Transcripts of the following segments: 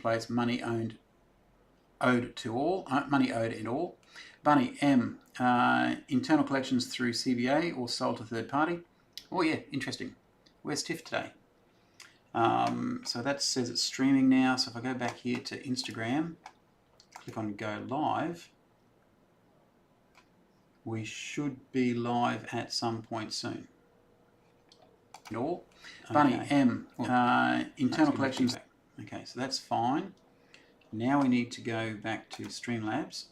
place, money owed to all, money owed and all. Bunny M, internal collections through CBA or sold to third party. Oh yeah, interesting. Where's Tiff today? So that says it's streaming now. So if I go back here to Instagram, click on go live, we should be live at some point soon. All. Bunny M, internal collections. Okay, so that's fine. Now we need to go back to Streamlabs.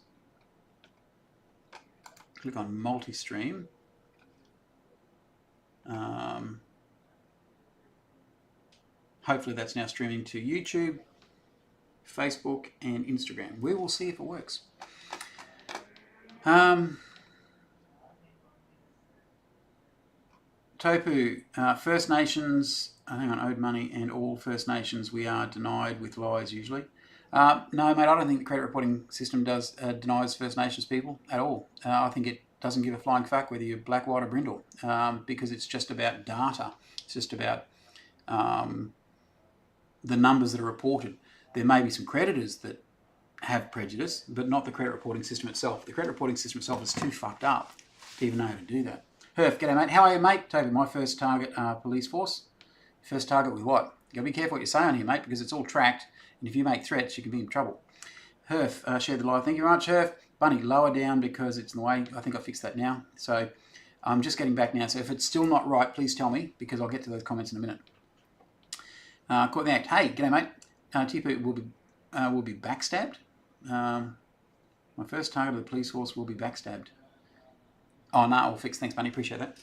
Click on multi-stream. Hopefully that's now streaming to YouTube, Facebook, and Instagram. We will see if it works. Topu, First Nations, hang on, owed money and all First Nations we are denied with lies usually. No, mate, I don't think the credit reporting system denies First Nations people at all. I think it doesn't give a flying fuck whether you're black, white or brindle, because it's just about data. It's just about the numbers that are reported. There may be some creditors that have prejudice, but not the credit reporting system itself. The credit reporting system itself is too fucked up to even know how to do that. Herf, g'day mate. How are you, mate? Toby, my first target, police force. First target with what? You gotta be careful what you say on here, mate, because it's all tracked, and if you make threats, you can be in trouble. Herf, share the live. Thank you very much, Herf. Bunny, lower down because it's in the way. I think I fixed that now. So I'm just getting back now. So if it's still not right, please tell me, because I'll get to those comments in a minute. Caught the act. Hey, g'day mate. Tipu will be backstabbed. My first target of the police force will be backstabbed. Oh no, all fixed. Thanks, Bunny. Appreciate that.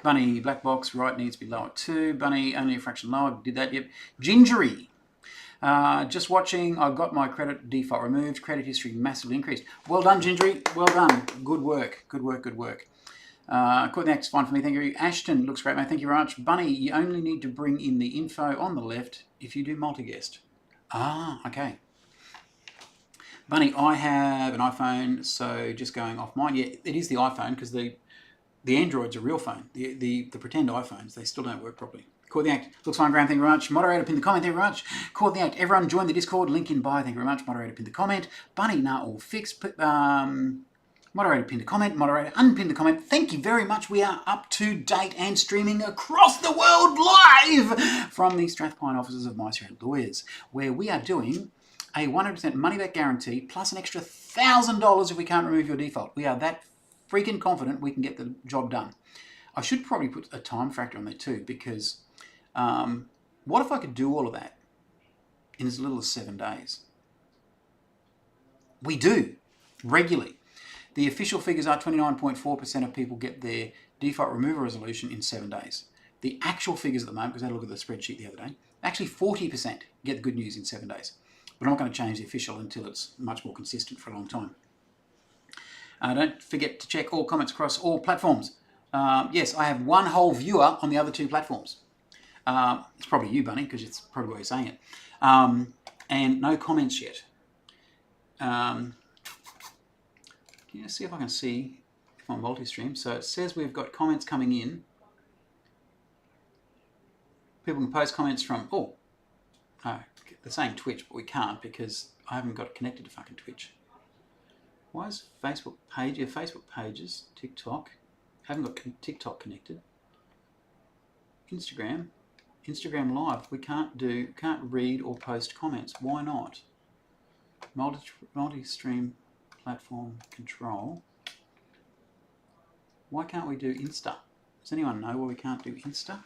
Bunny, black box, right needs to be lower too. Bunny, only a fraction lower. Did that, yep. Gingery. Just watching. I got my credit default removed. Credit history massively increased. Well done, Gingery. Well done. Good work. Good work. Good work. Caught the act is fine for me. Thank you. Ashton, looks great, mate. Thank you very much. Bunny, you only need to bring in the info on the left if you do multi-guest. Ah, okay. Bunny, I have an iPhone, so just going off mine. Yeah, it is the iPhone because the Android's a real phone. The pretend iPhones, they still don't work properly. Caught the act. Looks fine, Graham. Thank you very much. Moderator, pin the comment. Thank you very much. Caught the act. Everyone join the Discord. Link in bio. Thank you very much. Moderator, pin the comment. Bunny, nah, all fixed. Moderator, pin the comment. Moderator, unpin the comment. Thank you very much. We are up to date and streaming across the world live from the Strathpine offices of MyStrat Lawyers, where we are doing a 100% money-back guarantee plus an extra $1,000 if we can't remove your default. We are that freaking confident we can get the job done. I should probably put a time factor on there too, because what if I could do all of that in as little as 7 days? We do, regularly. The official figures are 29.4% of people get their default removal resolution in 7 days. The actual figures at the moment, because I had a look at the spreadsheet the other day, actually 40% get the good news in 7 days. But I'm not going to change the official until it's much more consistent for a long time. Don't forget to check all comments across all platforms. Yes, I have one whole viewer on the other two platforms. It's probably you, Bunny, because it's probably why you're saying it. And no comments yet. Can you see if I can see if I'm multi-stream? So it says we've got comments coming in. People can post comments from, they're saying Twitch, but we can't because I haven't got it connected to fucking Twitch. Why is Facebook page, yeah, Facebook pages, TikTok, haven't got TikTok connected. Instagram Live, we can't read or post comments. Why not? Multi-stream platform control. Why can't we do Insta? Does anyone know why we can't do Insta?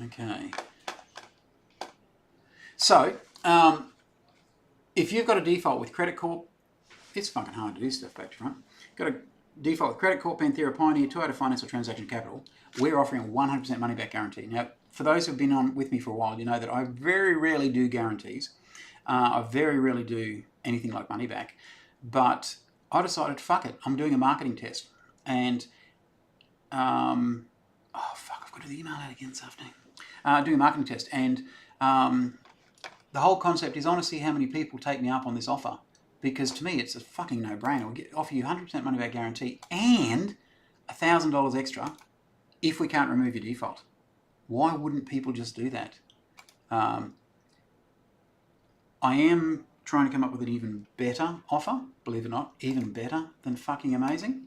Okay. So, if you've got a default with Credit Corp, it's fucking hard to do stuff back to front. Got a default with Credit Corp, Panthera, Pioneer, Toyota Finance or Transaction Capital, we're offering a 100% money back guarantee. Now, for those who've been on with me for a while, you know that I very rarely do guarantees. I very rarely do anything like money back. But I decided, fuck it, I'm doing a marketing test. And, I've got to do the email out again this afternoon. doing a marketing test, and the whole concept is I want to see how many people take me up on this offer, because to me it's a fucking no-brainer. We offer you 100% money back guarantee and $1,000 extra if we can't remove your default. Why wouldn't people just do that? I am trying to come up with an even better offer, believe it or not, even better than fucking amazing.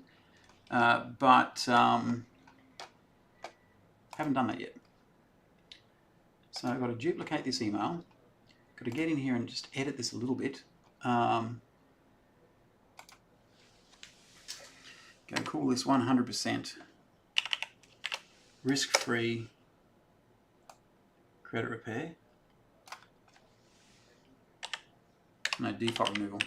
But haven't done that yet. So I've got to duplicate this email. Got to get in here and just edit this a little bit. Go call this 100% risk-free credit repair. No, default removal.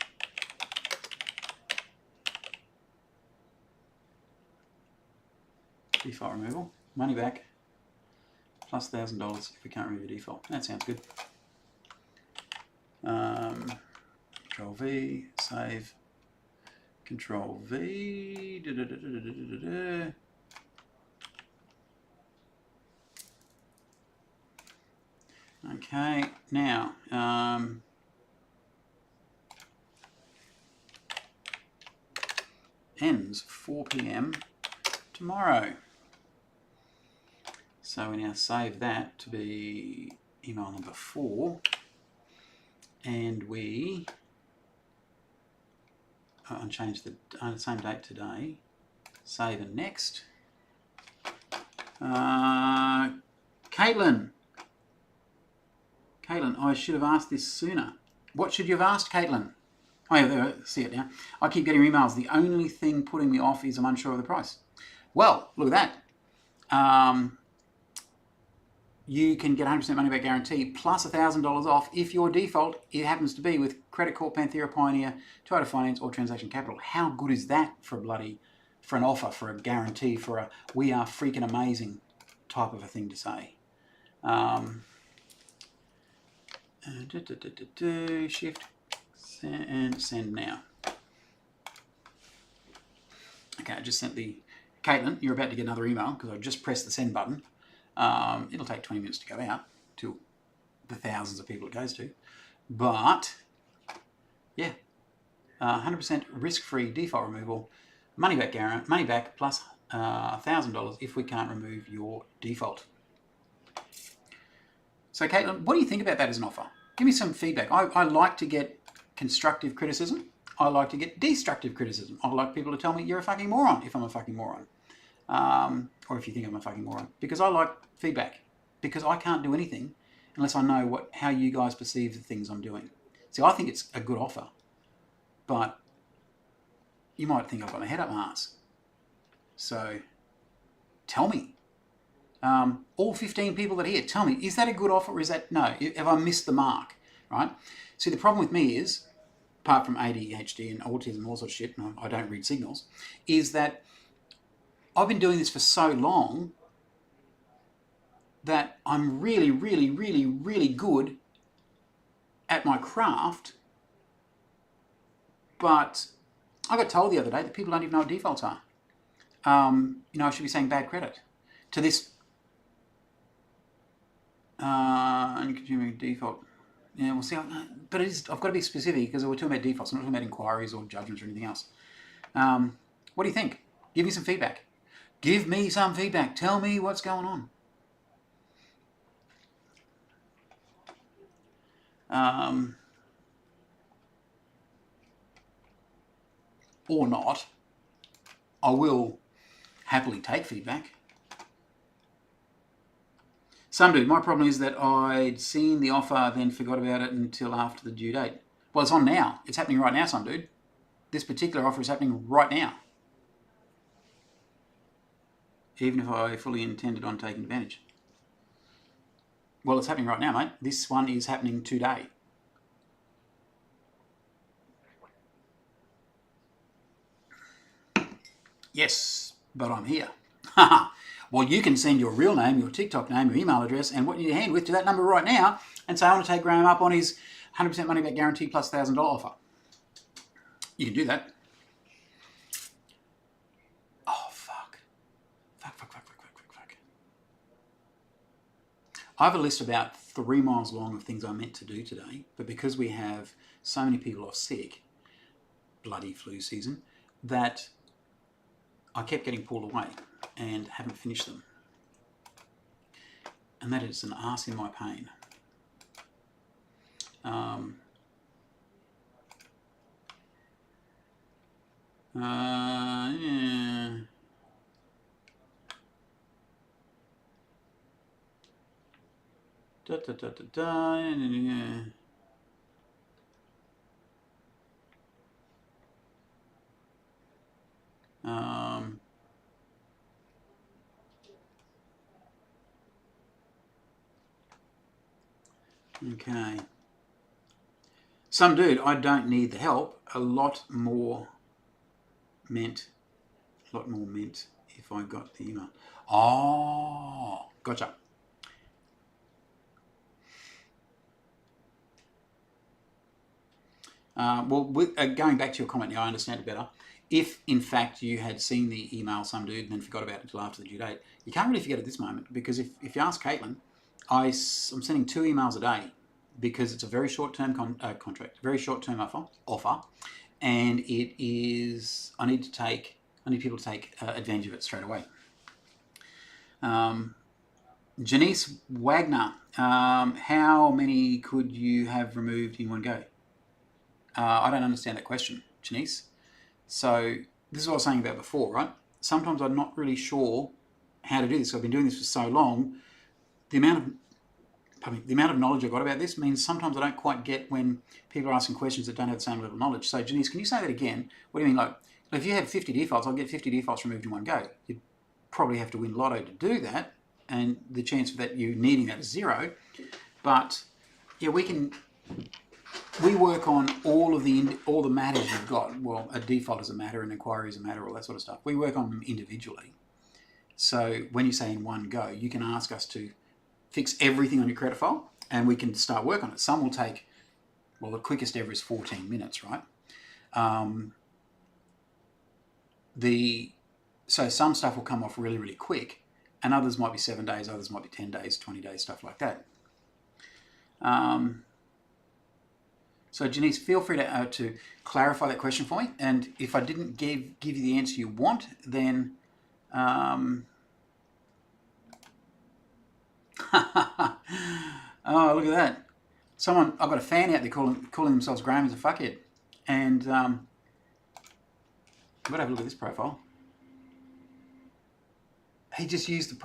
Default removal. Money back plus $1,000 if we can't remove your default. That sounds good. Control V, save. Control V. Okay, now ends 4 p.m. tomorrow. So we now save that to be email number 4, and we change the same date today. Save and next. Caitlin, I should have asked this sooner. What should you have asked, Caitlin? Oh yeah, there, see it now. I keep getting emails. The only thing putting me off is I'm unsure of the price. Well, look at that. You can get 100% money back guarantee plus $1,000 off if your default it happens to be with Credit Corp, Panthera, Pioneer, Toyota Finance, or Transaction Capital. How good is that for an offer, for a guarantee, for a we are freaking amazing type of a thing to say? Shift and send now. Okay, I just sent the Caitlin. You're about to get another email because I just pressed the send button. It'll take 20 minutes to go out to the thousands of people it goes to, but yeah, 100% risk-free default removal, money back plus $1,000 if we can't remove your default. So Caitlin, what do you think about that as an offer? Give me some feedback. I like to get constructive criticism. I like to get destructive criticism. I like people to tell me you're a fucking moron if I'm a fucking moron. Or if you think I'm a fucking moron. Because I like feedback. Because I can't do anything unless I know how you guys perceive the things I'm doing. See, I think it's a good offer. But you might think I've got my head up my ass. So, tell me. All 15 people that are here, tell me, is that a good offer or is that, no, have I missed the mark, right? See, the problem with me is, apart from ADHD and autism and all sorts of shit, and I don't read signals, is that I've been doing this for so long that I'm really, really, really, really good at my craft, but I got told the other day that people don't even know what defaults are. I should be saying bad credit. To this, and consuming default. Yeah, we'll see. But I've got to be specific because we're talking about defaults. I'm not talking about inquiries or judgments or anything else. What do you think? Give me some feedback. Give me some feedback. Tell me what's going on. Or not. I will happily take feedback. Some dude, my problem is that I'd seen the offer, then forgot about it until after the due date. Well, it's on now. It's happening right now, some dude. This particular offer is happening right now. Even if I fully intended on taking advantage. Well, it's happening right now, mate. This one is happening today. Yes, but I'm here. Well, you can send your real name, your TikTok name, your email address, and what you hand with to that number right now and say, I want to take Graham up on his 100% money back guarantee plus $1,000 offer. You can do that. Oh, fuck. Fuck. I have a list about 3 miles long of things I meant to do today, but because we have so many people off sick, bloody flu season, that I kept getting pulled away and haven't finished them. And that is an arse in my pain. Yeah. Da, da, da, da, da, yeah. Okay. Some dude, I don't need the help. A lot more meant if I got the email. Oh, gotcha. Going back to your comment now, I understand it better. If, in fact, you had seen the email, some dude, and then forgot about it until after the due date, you can't really forget at this moment, because if you ask Caitlin, I'm sending 2 emails a day because it's a very short-term contract, very short-term offer, and it is, I need people to take advantage of it straight away. Janice Wagner, how many could you have removed in one go? I don't understand that question, Janice. So this is what I was saying about before, right? Sometimes I'm not really sure how to do this. I've been doing this for so long. The amount of knowledge I've got about this means sometimes I don't quite get when people are asking questions that don't have the same level of knowledge. So Janice, can you say that again? What do you mean? Like, if you had 50 defaults, I'll get 50 defaults removed in one go. You'd probably have to win Lotto to do that, and the chance of that you needing that is 0. But yeah, we work on all the matters you've got. Well, a default is a matter, an inquiry is a matter, all that sort of stuff. We work on them individually. So when you say in one go, you can ask us to fix everything on your credit file, and we can start work on it. Some will take, well, the quickest ever is 14 minutes, right? So some stuff will come off really, really quick, and others might be 7 days, others might be 10 days, 20 days, stuff like that. So Janice, feel free to clarify that question for me, and if I didn't give you the answer you want, then oh, look at that! I've got a fan out there calling themselves Graham as a fuckhead, and I've got to have a look at this profile. He just used the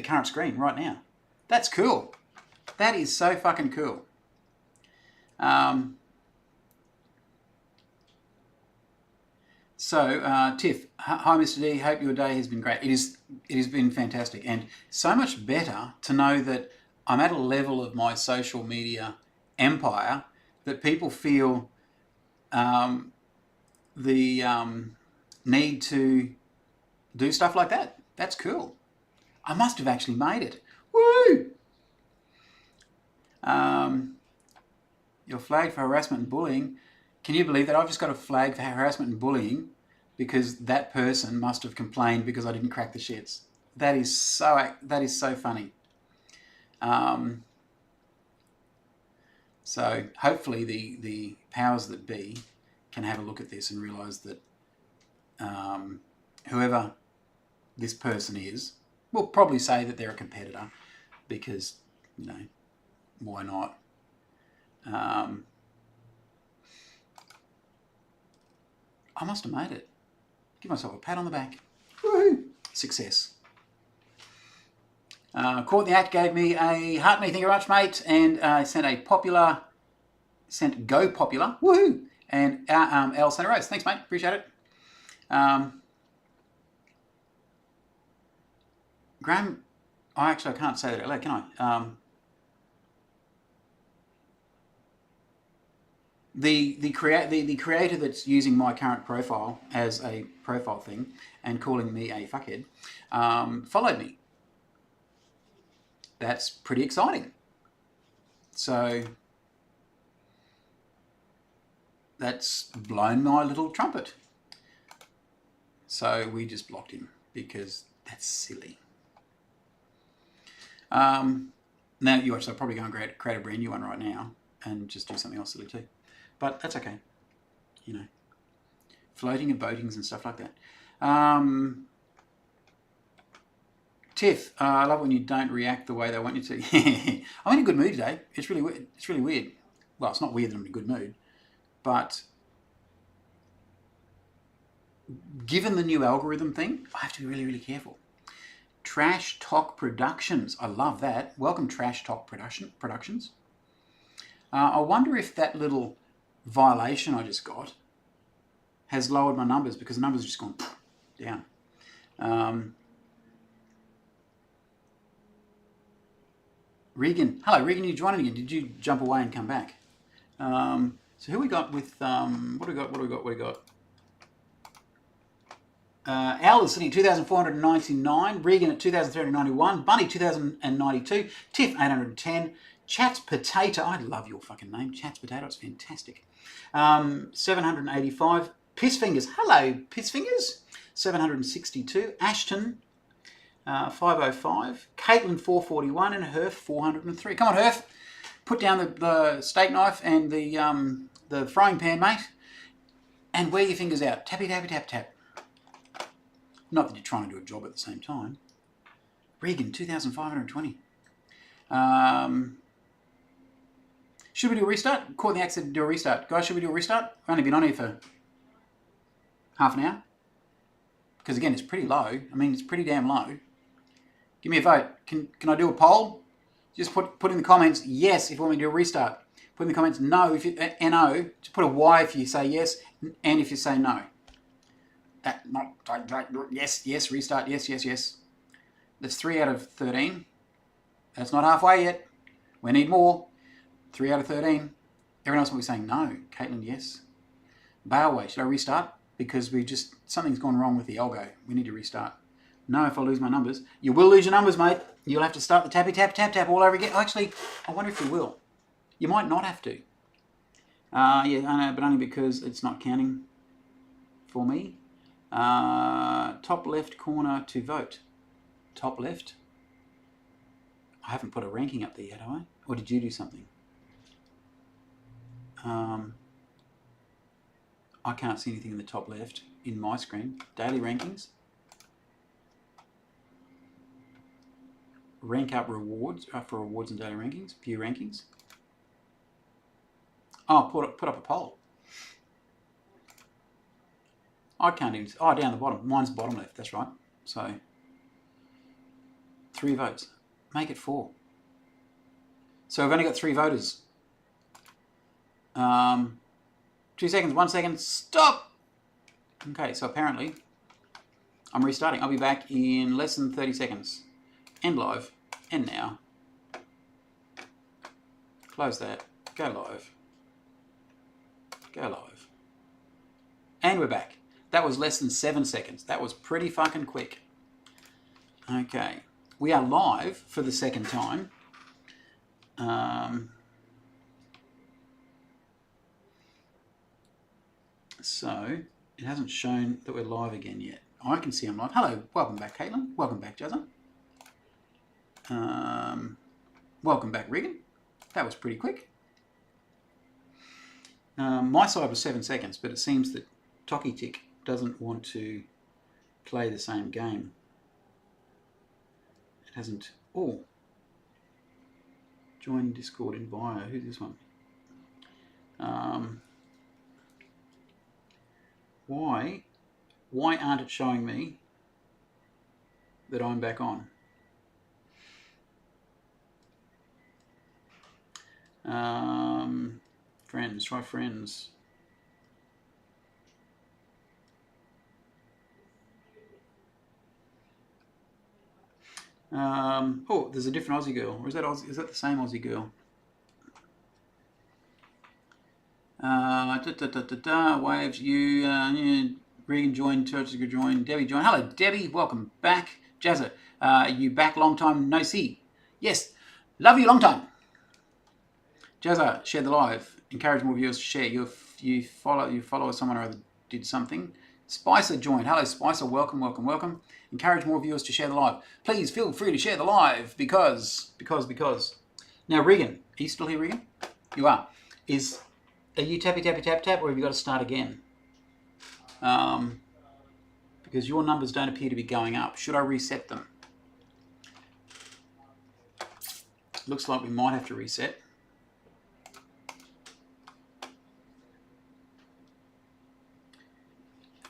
current screen right now. That's cool. That is so fucking cool. Tiff, hi Mr. D, hope your day has been great. It has been fantastic, and so much better to know that I'm at a level of my social media empire that people feel the need to do stuff like that. That's cool. I must have actually made it. Woo! You're flagged for harassment and bullying. Can you believe that? I've just got a flag for harassment and bullying because that person must have complained because I didn't crack the shits. That is so funny. So hopefully the powers that be can have a look at this and realise that whoever this person is will probably say that they're a competitor because, you know, why not? I must have made it. Give myself a pat on the back. Woohoo! Success. Caught the Act gave me a heart me, thank you very much, mate, and sent Go Popular, woohoo! And L Santa Rose, thanks, mate, appreciate it. Graham, I can't say that out loud, can I? The creator that's using my current profile as a profile thing and calling me a fuckhead followed me. That's pretty exciting. So that's blown my little trumpet. So we just blocked him because That's silly. Now you watch, I'll probably go and create a brand new one right now and just do something else silly too. But that's okay. You know, floating and votings and stuff like that. Tiff, I love when you don't react the way they want you to. I'm in a good mood today. It's really weird. It's really weird. Well, it's not weird that I'm in a good mood, but given the new algorithm thing, I have to be really, really careful. Trash Talk Productions. I love that. Welcome, Trash Talk Productions. I wonder if that little violation I just got has lowered my numbers, because the numbers have just gone down. Regan. Hello, Regan. You joined again. Did you jump away and come back? So who we got with... what do we got? Al is sitting at 2,499, Regan at 2,391, Bunny 2,092, Tiff 810, Chats Potato, I love your fucking name, Chats Potato, it's fantastic. 785, Piss Fingers, hello Piss Fingers, 762, Ashton 505, Caitlin 441, and Herf 403. Come on Herf, put down the steak knife and the frying pan, mate, and wear your fingers out. Tappy, tappy, tap, tap. Not that you're trying to do a job at the same time. Regan, 2,520. Should we do a restart? Caught the accident to do a restart. Guys, should we do a restart? I've only been on here for half an hour. Because again, it's pretty low. I mean, it's pretty damn low. Give me a vote. Can I do a poll? Just put in the comments yes if you want me to do a restart. Put in the comments no if you no. Just put a Y if you say yes, and if you say no. Yes, restart, yes. That's 3 out of 13. That's not halfway yet. We need more. 3 out of 13. Everyone else will be saying no. Caitlin, yes. Bailway, should I restart? Because something's gone wrong with the algo. We need to restart. No, if I lose my numbers. You will lose your numbers, mate. You'll have to start the tappy tap tap tap all over again. Actually, I wonder if you will. You might not have to. Yeah, I know, but only because it's not counting for me. Top left corner to vote. Top left. I haven't put a ranking up there yet, have I? Or did you do something? I can't see anything in the top left in my screen. Daily rankings. Rank up rewards for rewards and daily rankings. View rankings. Oh, put up a poll. I can't even... Oh, down the bottom. Mine's bottom left. That's right. So, 3 votes. Make it 4. So, I've only got 3 voters. 2 seconds. 1 second. Stop! Okay, so apparently, I'm restarting. I'll be back in less than 30 seconds. End live. End now. Close that. Go live. Go live. And we're back. That was less than 7 seconds. That was pretty fucking quick. Okay. We are live for the second time. So, it hasn't shown that we're live again yet. I can see I'm live. Hello. Welcome back, Caitlin. Welcome back, Jazza. Welcome back, Regan. That was pretty quick. My side was 7 seconds, but it seems that TokiTick doesn't want to play the same game. It hasn't... Oh. Join Discord in bio. Who's this one? Why aren't it showing me that I'm back on? Friends, try friends. Oh, there's a different Aussie girl. Or is that Aussie, is that the same Aussie girl? Waves, you, Regan joined, Turchiger joined, Debbie joined. Hello, Debbie, welcome back. Jazza, you back, long time no see. Yes, love you, long time. Jazza, share the live. Encourage more viewers to share. You follow someone or other did something. Spicer joined. Hello, Spicer. Welcome. Encourage more viewers to share the live. Please feel free to share the live because. Now, Regan, are you still here, Regan? You are. Are you tappy, tappy, tap, tap, or have you got to start again? Because your numbers don't appear to be going up. Should I reset them? Looks like we might have to reset.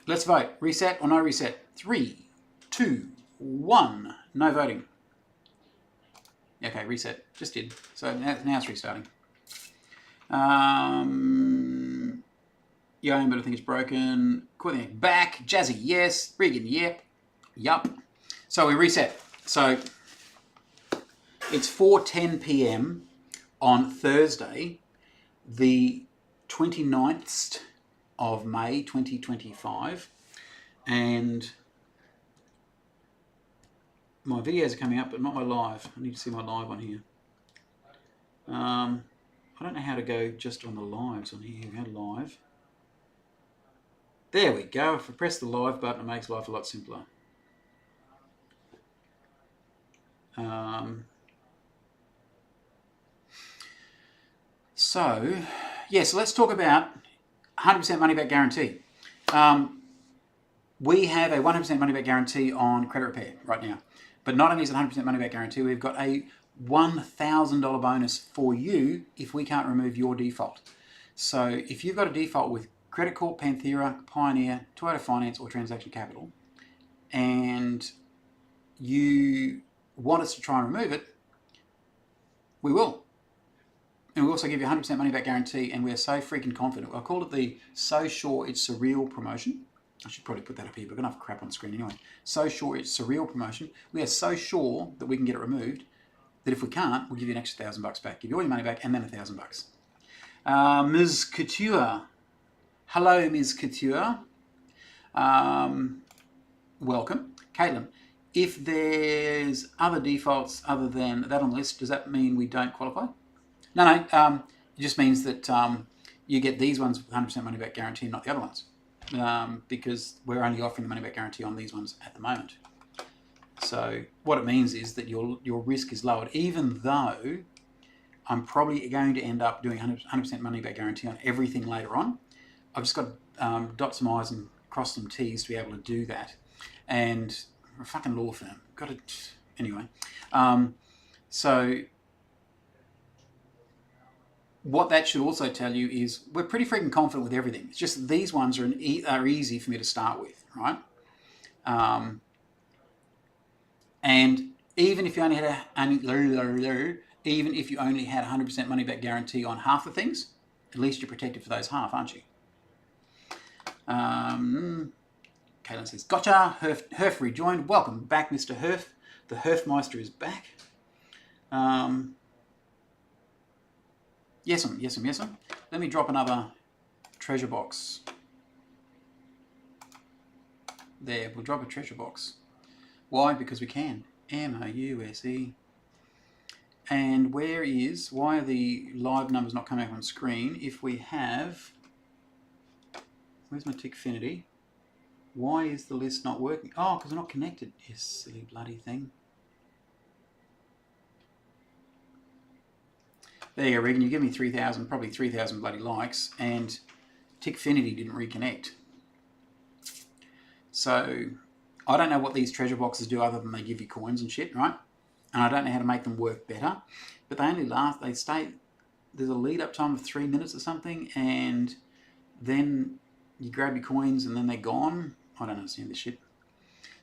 Let's vote. Reset or no reset? 3, 2, 1. No voting. Okay, reset. Just did. So now it's restarting. Yeah, but I think it's broken. Courtney back. Jazzy, yes. Regan, yep. Yup. So we reset. So it's 4:10 p.m. on Thursday, the 29th of May 2025, and my videos are coming up, but not my live. I need to see my live on here. I don't know how to go just on the lives on here. Go live. There we go. If I press the live button, it makes life a lot simpler. So let's talk about 100% money back guarantee. We have a 100% money back guarantee on credit repair right now. But not only is it 100% money back guarantee, we've got a $1,000 bonus for you if we can't remove your default. So if you've got a default with Credit Corp, Panthera, Pioneer, Toyota Finance, or Transaction Capital, and you want us to try and remove it, we will. And we also give you 100% money back guarantee, and we're so freaking confident. I called it the So Sure It's Surreal promotion. I should probably put that up here, but I've got enough crap on the screen anyway. So Sure It's Surreal promotion. We are so sure that we can get it removed that if we can't, we'll give you an extra $1,000 back. Give you all your money back and then $1,000. Ms. Couture. Hello, Ms. Couture. Welcome. Caitlin, if there's other defaults other than that on the list, does that mean we don't qualify? No. It just means that you get these ones with 100% money back guarantee, not the other ones, because we're only offering the money back guarantee on these ones at the moment. So what it means is that your risk is lowered, even though I'm probably going to end up doing 100% money back guarantee on everything later on. I've just got to dot some I's and cross some T's to be able to do that. And we're a fucking law firm. Got to anyway. So what that should also tell you is we're pretty freaking confident with everything. It's just these ones are easy for me to start with, right? And even if you only had even if you only had 100% money back guarantee on half the things, at least you're protected for those half, aren't you? Caitlin says, gotcha. Herf rejoined. Welcome back, Mr. Herf. The Herfmeister is back. Yes. Let me drop another treasure box. There, we'll drop a treasure box. Why? Because we can. MOUSE. And why are the live numbers not coming up on screen? If we have, where's my Tickfinity? Why is the list not working? Oh, because we're not connected. You silly bloody thing. There you go, Regan. You give me 3,000, probably 3,000 bloody likes, and Tickfinity didn't reconnect. So I don't know what these treasure boxes do other than they give you coins and shit, right? And I don't know how to make them work better. But they only last, they stay, there's a lead up time of 3 minutes or something, and then you grab your coins and then they're gone. I don't understand this shit.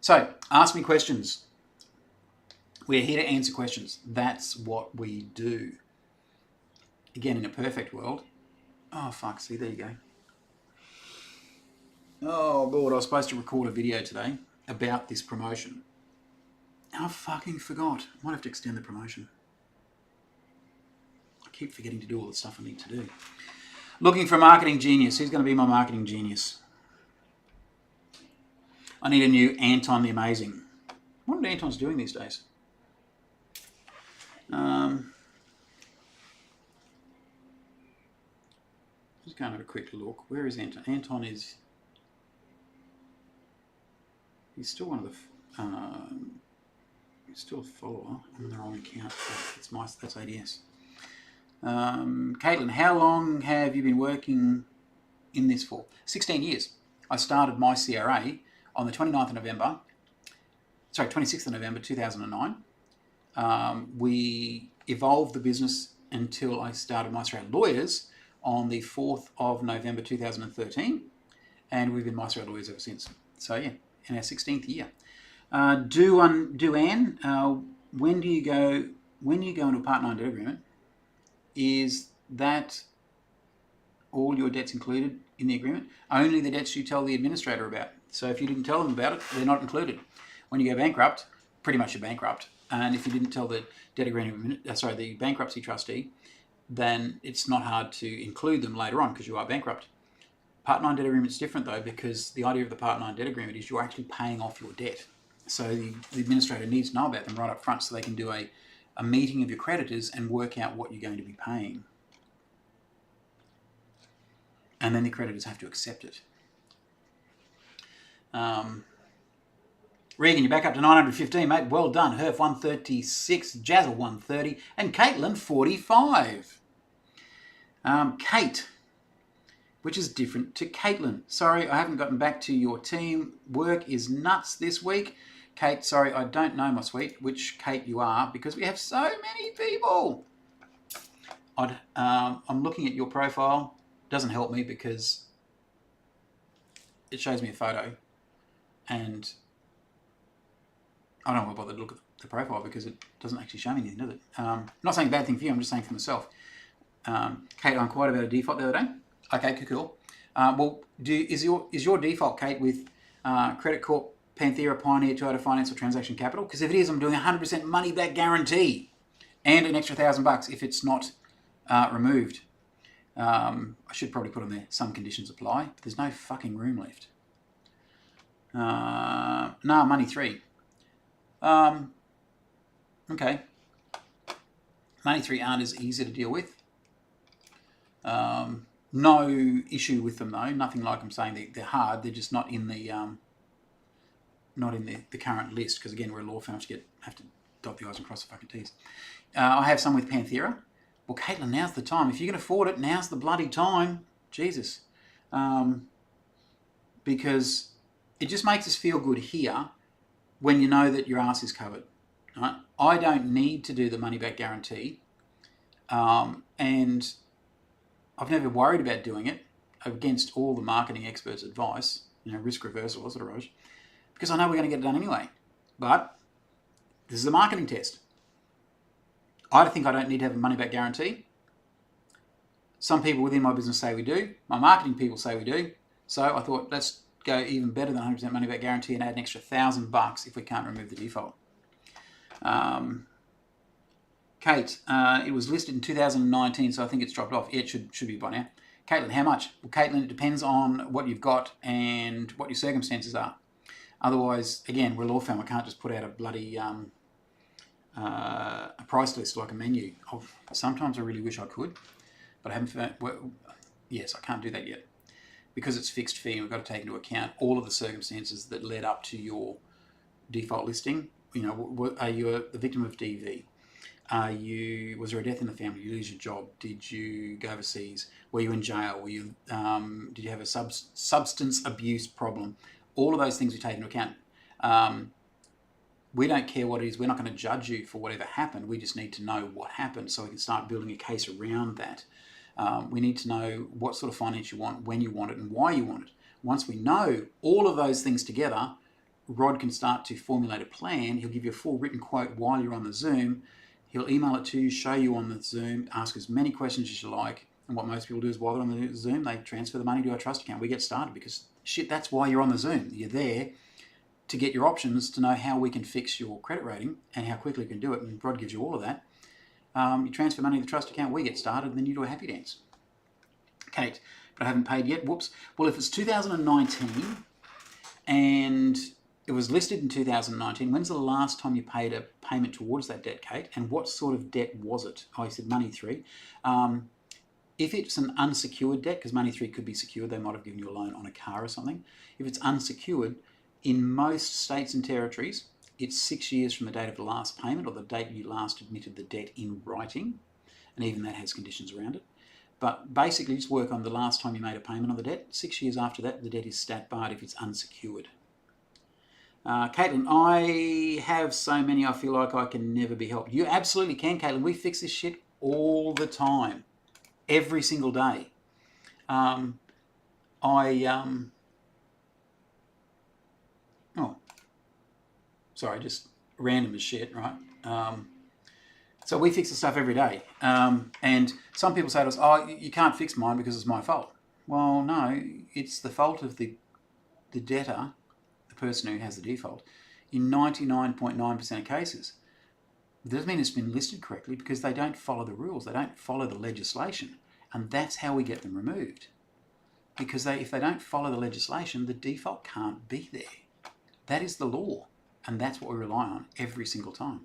So ask me questions. We're here to answer questions. That's what we do. Again, in a perfect world. Oh, fuck. See, there you go. Oh, Lord, I was supposed to record a video today about this promotion. I fucking forgot. I might have to extend the promotion. I keep forgetting to do all the stuff I need to do. Looking for a marketing genius. Who's going to be my marketing genius? I need a new Anton the Amazing. I wonder what Anton's doing these days. Just going to have a quick look. Where is Anton? Anton is... He's still one of the Still a follower on the wrong account. That's ADS. Caitlin, how long have you been working in this for? 16 years. I started my CRA on the 26th of November 2009. We evolved the business until I started My Australian Lawyers on the 4th of November 2013, and we've been My Australian Lawyers ever since. So yeah, in our 16th year. Duan, when you go into a Part 9 debt agreement, is that all your debts included in the agreement? Only the debts you tell the administrator about. So if you didn't tell them about it, they're not included. When you go bankrupt, pretty much you're bankrupt. And if you didn't tell the the bankruptcy trustee, then it's not hard to include them later on because you are bankrupt. Part 9 debt agreement is different though, because the idea of the Part 9 debt agreement is you're actually paying off your debt. So the administrator needs to know about them right up front so they can do a meeting of your creditors and work out what you're going to be paying. And then the creditors have to accept it. Regan, you're back up to 915, mate. Well done. Herf 136, Jazzle 130, and Caitlin 45. Kate, which is different to Caitlin. Sorry, I haven't gotten back to your team. Work is nuts this week. Kate, sorry, I don't know, my sweet, which Kate you are, because we have so many people. I'm looking at your profile. Doesn't help me because it shows me a photo, and I don't want to bother to look at the profile because it doesn't actually show me anything, does it? I'm not saying a bad thing for you, I'm just saying for myself. Kate, I inquired about a default the other day. Okay, cool. Well, is your default, Kate, with Credit Corp, Panthera, Pioneer, Toyota Finance, or Transaction Capital? Because if it is, I'm doing 100% money back guarantee and an extra $1,000 if it's not removed. I should probably put on there some conditions apply, but there's no fucking room left. Money 3. Okay. Money 3 aren't as easy to deal with. No issue with them though. Nothing like I'm saying they're hard. They're just not in the current list because again we're a law firm. Have to dot the I's and cross the fucking T's. I have some with Panthera. Well, Caitlin, now's the time. If you can afford it, now's the bloody time. Jesus. Because it just makes us feel good here when you know that your ass is covered. Right? I don't need to do the money back guarantee. And I've never worried about doing it against all the marketing experts' advice, risk reversal, was it, Raj? Because I know we're going to get it done anyway. But this is a marketing test. I think I don't need to have a money back guarantee. Some people within my business say we do. My marketing people say we do. So I thought, let's go even better than 100% money back guarantee and add an extra $1,000 if we can't remove the default. Kate, it was listed in 2019, so I think it's dropped off. Yeah, it should be by now. Caitlin, how much? Well, Caitlin, it depends on what you've got and what your circumstances are. Otherwise, again, we're a law firm. I can't just put out a bloody a price list like a menu. Sometimes I really wish I could, but I haven't found. Well, yes, I can't do that yet because it's fixed fee, and we've got to take into account all of the circumstances that led up to your default listing. Are you the victim of DV? Was there a death in the family? Did you lose your job? Did you go overseas? Were you in jail? Did you have a substance abuse problem? All of those things we take into account. We don't care what it is. We're not going to judge you for whatever happened. We just need to know what happened so we can start building a case around that. We need to know what sort of finance you want, when you want it, and why you want it. Once we know all of those things together, Rod can start to formulate a plan. He'll give you a full written quote while you're on the Zoom. He'll email it to you, show you on the Zoom, ask as many questions as you like. And what most people do is while they're on the Zoom, they transfer the money to our trust account. We get started because, shit, that's why you're on the Zoom. You're there to get your options, to know how we can fix your credit rating and how quickly we can do it. And Rod gives you all of that. You transfer money to the trust account, we get started, and then you do a happy dance. Kate, but I haven't paid yet. Whoops. Well, if it's 2019 and it was listed in 2019, when's the last time you paid a payment towards that debt, Kate? And what sort of debt was it? Oh, you said Money 3. If it's an unsecured debt, because Money 3 could be secured, they might have given you a loan on a car or something. If it's unsecured, In most states and territories, it's 6 years from the date of the last payment or the date you last admitted the debt in writing, and even that has conditions around it. But basically, just work on the last time you made a payment on the debt. 6 years after that, the debt is stat barred if it's unsecured. Caitlin, I have so many I feel like I can never be helped. You absolutely can, Caitlin. We fix this shit all the time, every single day. Sorry, just random as shit, right? So we fix the stuff every day. And some people say to us, oh, you can't fix mine because it's my fault. Well, no, it's the fault of the debtor, the person who has the default, in 99.9% of cases. It doesn't mean it's been listed correctly because they don't follow the rules. They don't follow the legislation. And that's how we get them removed. Because if they don't follow the legislation, the default can't be there. That is the law. And that's what we rely on every single time.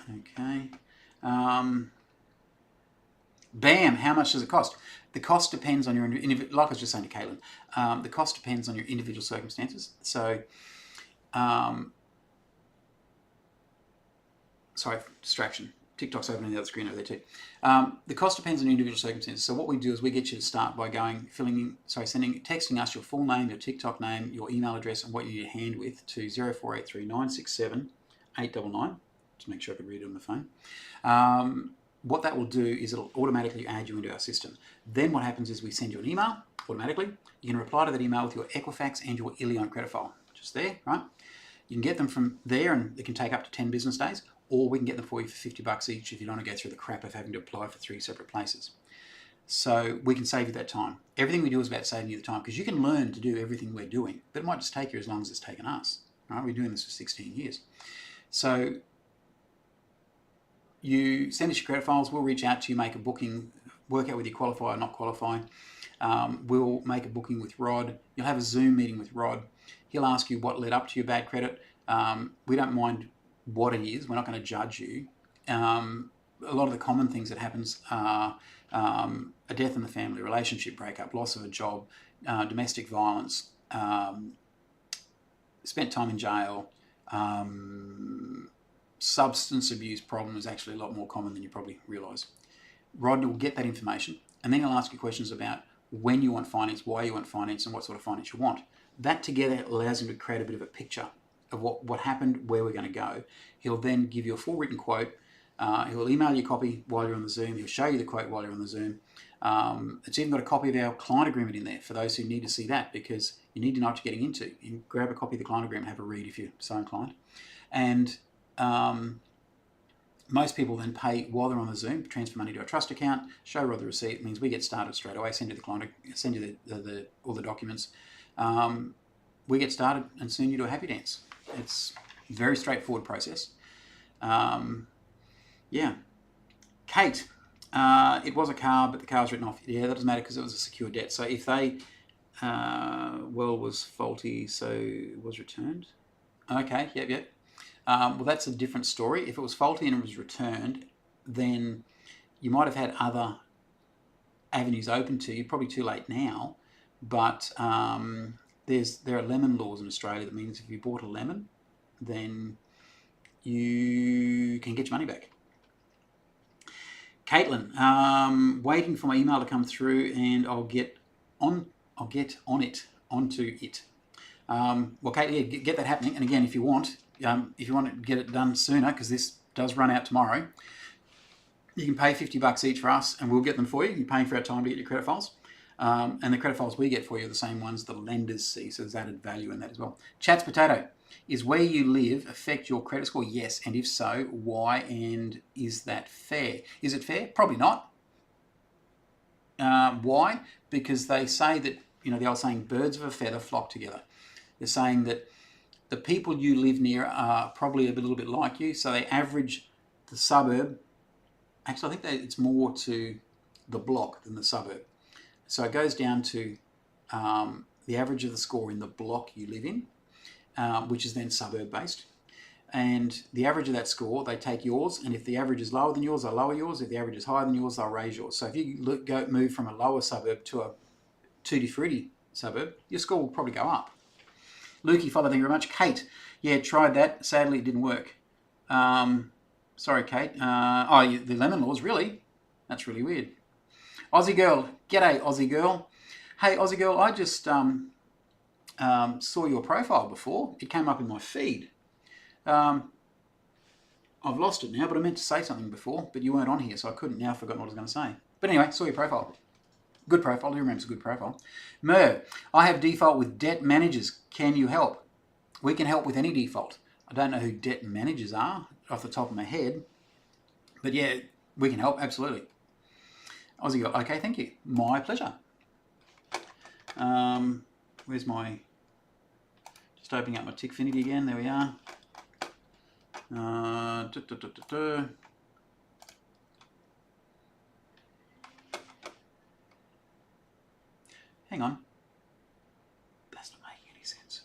Okay. BAM, how much does it cost? The cost depends on your, like I was just saying to Caitlin, the cost depends on your individual circumstances. So, sorry, distraction. TikTok's open on the other screen over there too. The cost depends on individual circumstances. So what we do is we get you to start by texting us your full name, your TikTok name, your email address, and what you need a hand with to 0483 967 899 to make sure I could read it on the phone. What that will do is it'll automatically add you into our system. Then what happens is we send you an email automatically. You can reply to that email with your Equifax and your Illion credit file. Just there, right? You can get them from there and it can take up to 10 business days, or we can get them for you for $50 each if you don't want to go through the crap of having to apply for 3 separate places. So we can save you that time. Everything we do is about saving you the time because you can learn to do everything we're doing, but it might just take you as long as it's taken us. Right? We're doing this for 16 years. So you send us your credit files, we'll reach out to you, make a booking, work out whether you qualify or not qualify. We'll make a booking with Rod. You'll have a Zoom meeting with Rod. He'll ask you what led up to your bad credit. We don't mind what it is. We're not going to judge you. A lot of the common things that happens are a death in the family, relationship breakup, loss of a job, domestic violence, spent time in jail, substance abuse problem is actually a lot more common than you probably realise. Rod will get that information and then he'll ask you questions about when you want finance, why you want finance, and what sort of finance you want. That together allows him to create a bit of a picture of what happened, where we're going to go. He'll then give you a full written quote. He'll email you a copy while you're on the Zoom. He'll show you the quote while you're on the Zoom. It's even got a copy of our client agreement in there for those who need to see that because you need to know what you're getting into. You can grab a copy of the client agreement and have a read if you're so inclined. And most people then pay while they're on the Zoom, transfer money to a trust account, show Rod the receipt. It means we get started straight away, send you the client, send you all the documents. We get started and soon you do a happy dance. It's a very straightforward process. Yeah. Kate, it was a car, but the car was written off. Yeah, that doesn't matter because it was a secure debt. So if they, was faulty, so it was returned. Okay, yep. Well, that's a different story. If it was faulty and it was returned, then you might have had other avenues open to you. Probably too late now, but there are lemon laws in Australia that means if you bought a lemon, then you can get your money back. Caitlin, waiting for my email to come through, and I'll get onto it. Well, Kate, yeah, get that happening. And again, if you want to get it done sooner, because this does run out tomorrow, you can pay $50 each for us, and we'll get them for you. You're paying for our time to get your credit files. And the credit files we get for you are the same ones the lenders see, so there's added value in that as well. Chat's potato. Is where you live affect your credit score? Yes, and if so, why, and is that fair? Is it fair? Probably not. Why? Because they say that, the old saying, birds of a feather flock together. They're saying that the people you live near are probably a little bit like you, so they average the suburb. Actually, I think it's more to the block than the suburb. So it goes down to the average of the score in the block you live in, which is then suburb based. And the average of that score, they take yours, and if the average is lower than yours, they'll lower yours. If the average is higher than yours, they'll raise yours. So if you move from a lower suburb to a tutti frutti suburb, your score will probably go up. Lukey, follow, thank you very much. Kate, yeah, tried that. Sadly, it didn't work. Sorry, Kate. The lemon laws, really? That's really weird. Aussie girl, g'day, Aussie girl. Hey, Aussie girl, I just saw your profile before. It came up in my feed. I've lost it now, but I meant to say something before, but you weren't on here, so I couldn't. Now I've forgotten what I was going to say. But anyway, saw your profile. Good profile. Do remember it's a good profile. Mer, I have default with debt managers. Can you help? We can help with any default. I don't know who debt managers are off the top of my head, but yeah, we can help, absolutely. Aussie girl, okay, thank you. My pleasure. Where's my... Just opening up my Tickfinity again. There we are. Hang on. That's not making any sense.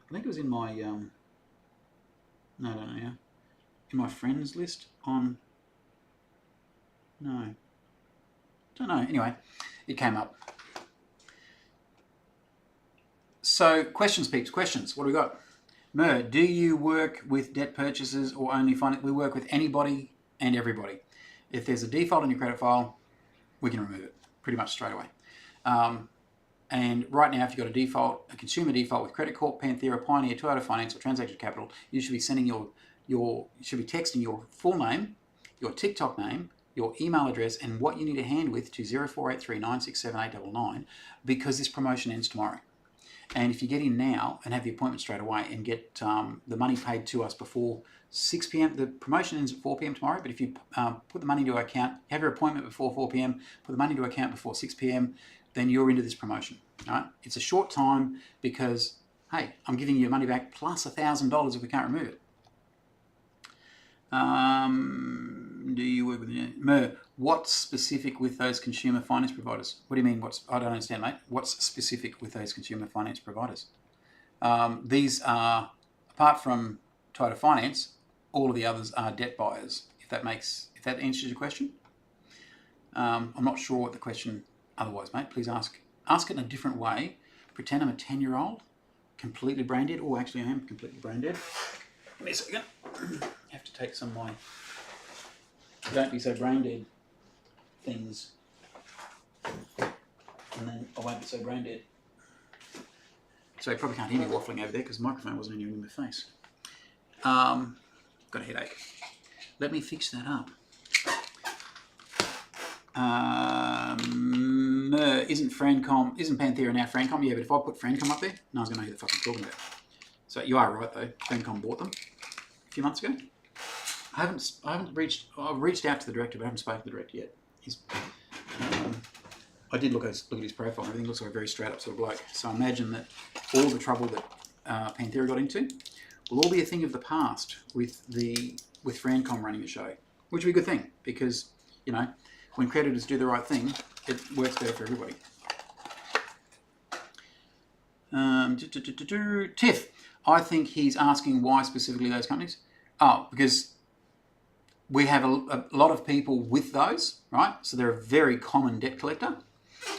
I think it was in my... No, I don't know. In my friends list on... No. Don't know. Anyway, it came up. So, questions, peeps, questions. What do we got? Mer, do you work with debt purchases or only finance? We work with anybody and everybody. If there's a default in your credit file, we can remove it pretty much straight away. And right now, if you've got a consumer default with Credit Corp, Panthera, Pioneer, Toyota Finance, or Transaction Capital, you should be sending you should be texting your full name, your TikTok name, your email address, and what you need a hand with to 0483 967 899, because this promotion ends tomorrow. And if you get in now and have the appointment straight away and get the money paid to us before 6 p.m, the promotion ends at 4 p.m. tomorrow, but if you put the money into our account, have your appointment before 4 p.m, put the money into account before 6 p.m, then you're into this promotion. All right? It's a short time because, hey, I'm giving you your money back plus $1,000 if we can't remove it. Do you work with Mer? What's specific with those consumer finance providers? What do you mean? I don't understand, mate. What's specific with those consumer finance providers? These are, apart from Toyota Finance, all of the others are debt buyers. If that answers your question. I'm not sure what the question otherwise, mate. Please ask it in a different way. Pretend I'm a 10-year-old, completely brain dead. Oh, actually, I am completely brain dead. Give me a second. I have to take some of my don't be so brain dead things, and then I won't be so brain dead. So you probably can't hear me waffling over there because the microphone wasn't anywhere in my face. Got a headache. Let me fix that up. Isn't Panthera now Francom? Yeah, but if I put Francom up there, no one's going to know who the fuck I'm talking about. So you are right though. Francom bought them a few months ago. I've reached out to the director, but I haven't spoken to the director yet. I did look at his profile. Everything looks like a very straight up sort of bloke. So I imagine that all the trouble that Panthera got into will all be a thing of the past with Francom running the show, which would be a good thing because when creditors do the right thing, it works better for everybody. Tiff, I think he's asking why specifically those companies. Oh, because we have a lot of people with those, right? So they're a very common debt collector.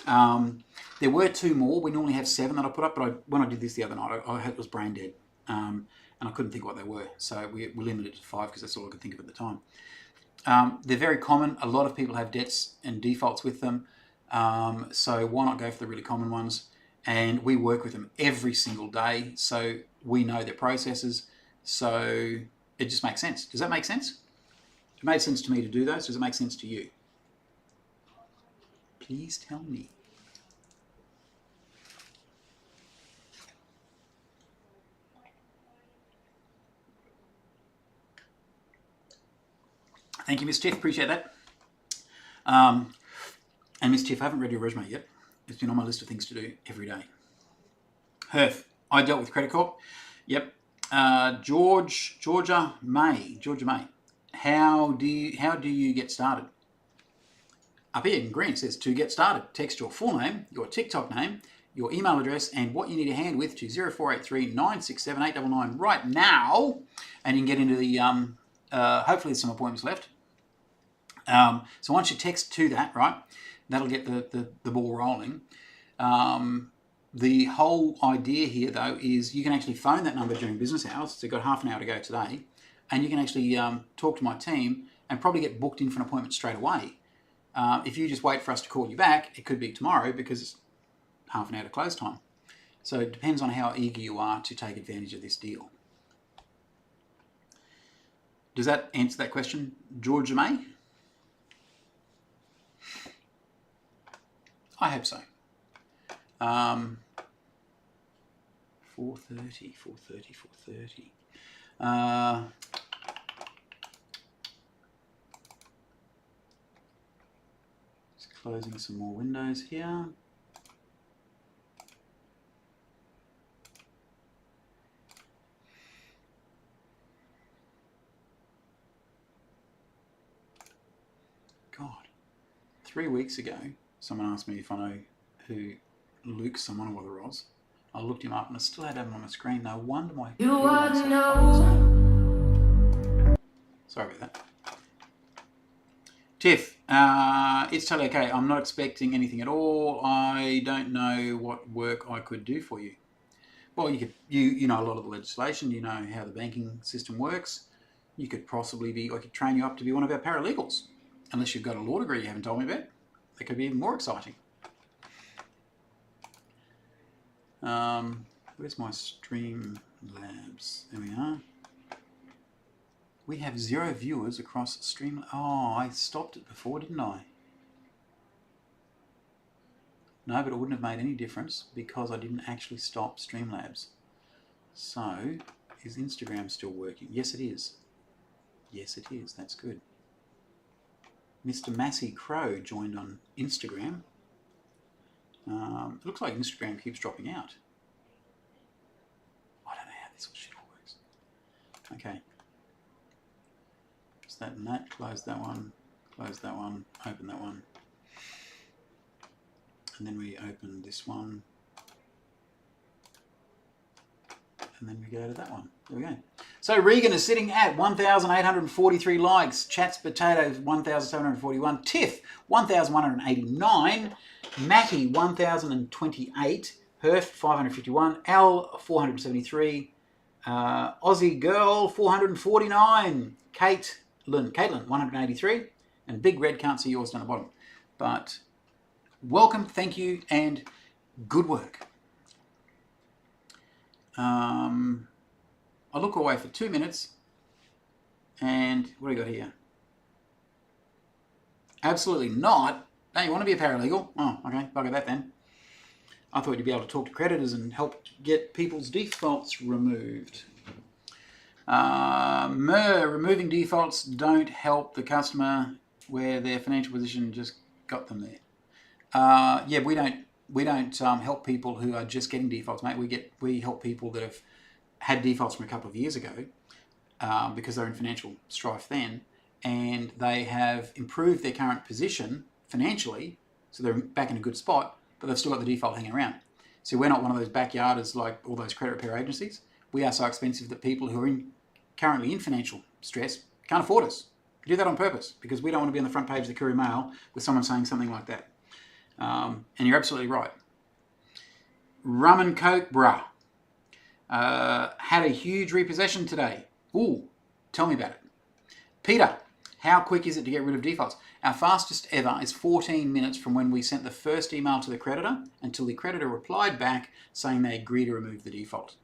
There were 2 more. We normally have 7 that I put up, but when I did this the other night, I was brain dead, and I couldn't think what they were. So we limited it to 5 because that's all I could think of at the time. They're very common. A lot of people have debts and defaults with them. So why not go for the really common ones? And we work with them every single day, so we know their processes. So it just makes sense. Does that make sense? It made sense to me to do those. Does it make sense to you? Please tell me. Thank you, Miss Tiff. Appreciate that. And Miss Tiff, I haven't read your resume yet. It's been on my list of things to do every day. Herf, I dealt with Credit Corp. Yep. Georgia May. How do you get started? up here in green, it says to get started, text your full name, your TikTok name, your email address, and what you need a hand with to 0483 967 899 right now, and you can get into the, hopefully there's some appointments left. So once you text to that, right, that'll get the ball rolling. The whole idea here, though, is you can actually phone that number during business hours. So you've got half an hour to go today, and you can actually talk to my team and probably get booked in for an appointment straight away. If you just wait for us to call you back, it could be tomorrow because it's half an hour to close time. So it depends on how eager you are to take advantage of this deal. Does that answer that question, Georgia May? I hope so. 4:30. Just closing some more windows here. God, 3 weeks ago, someone asked me if I know who Luke someone or other was. I looked him up and I still had him on my screen. No wonder my... Sorry about that. Tiff, it's totally okay. I'm not expecting anything at all. I don't know what work I could do for you. Well, you know a lot of the legislation. You know how the banking system works. You could possibly be... I could train you up to be one of our paralegals. Unless you've got a law degree you haven't told me about. That could be even more exciting. Where's my Streamlabs? There we are. We have 0 viewers across Streamlabs. Oh, I stopped it before, didn't I? No, but it wouldn't have made any difference because I didn't actually stop Streamlabs. So, is Instagram still working? Yes, it is. Yes, it is. That's good. Mr. Massey Crow joined on Instagram. It looks like Instagram keeps dropping out. I don't know how this shit all works. Okay. Just that and that. Close that one. Close that one. Open that one. And then we open this one. And then we go to that one. There we go. So Regan is sitting at 1,843 likes. Chats Potatoes 1,741. Tiff 1,189. Matty 1,028. Herf 551. Al 473. Aussie Girl 449. Caitlin 183. And Big Red can't see yours down the bottom. But welcome, thank you, and good work. I'll look away for 2 minutes, and what do we got here? Absolutely not. Don't you want to be a paralegal? Oh, okay, bugger that then. I thought you'd be able to talk to creditors and help get people's defaults removed. Removing defaults don't help the customer where their financial position just got them there. Yeah, we don't help people who are just getting defaults, mate. We help people that have had defaults from a couple of years ago because they're in financial strife then, and they have improved their current position financially, so they're back in a good spot, but they've still got the default hanging around. So we're not one of those backyarders like all those credit repair agencies. We are so expensive that people who are currently in financial stress can't afford us. We do that on purpose because we don't want to be on the front page of the Courier Mail with someone saying something like that. And you're absolutely right. Rum and Coke, bruh. Had a huge repossession today. Ooh, tell me about it. Peter, how quick is it to get rid of defaults? Our fastest ever is 14 minutes from when we sent the first email to the creditor until the creditor replied back saying they agree to remove the default.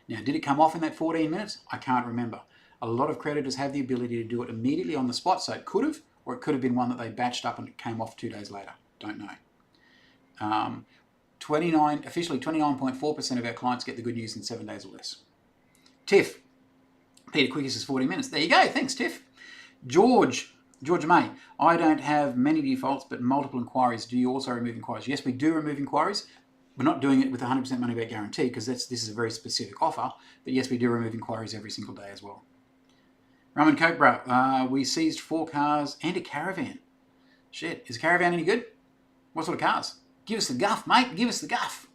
Now, did it come off in that 14 minutes? I can't remember. A lot of creditors have the ability to do it immediately on the spot, so it could have, or it could have been one that they batched up and it came off 2 days later. Don't know. Officially 29.4% of our clients get the good news in 7 days or less. Tiff, Peter quickest is 40 minutes. There you go. Thanks, Tiff. Georgia May, I don't have many defaults, but multiple inquiries. Do you also remove inquiries? Yes, we do remove inquiries. We're not doing it with 100% money back guarantee because this is a very specific offer. But yes, we do remove inquiries every single day as well. Rum and Coke, bro. We seized 4 cars and a caravan. Shit, is the Caravan any good? What sort of cars? Give us the guff, mate. Give us the guff.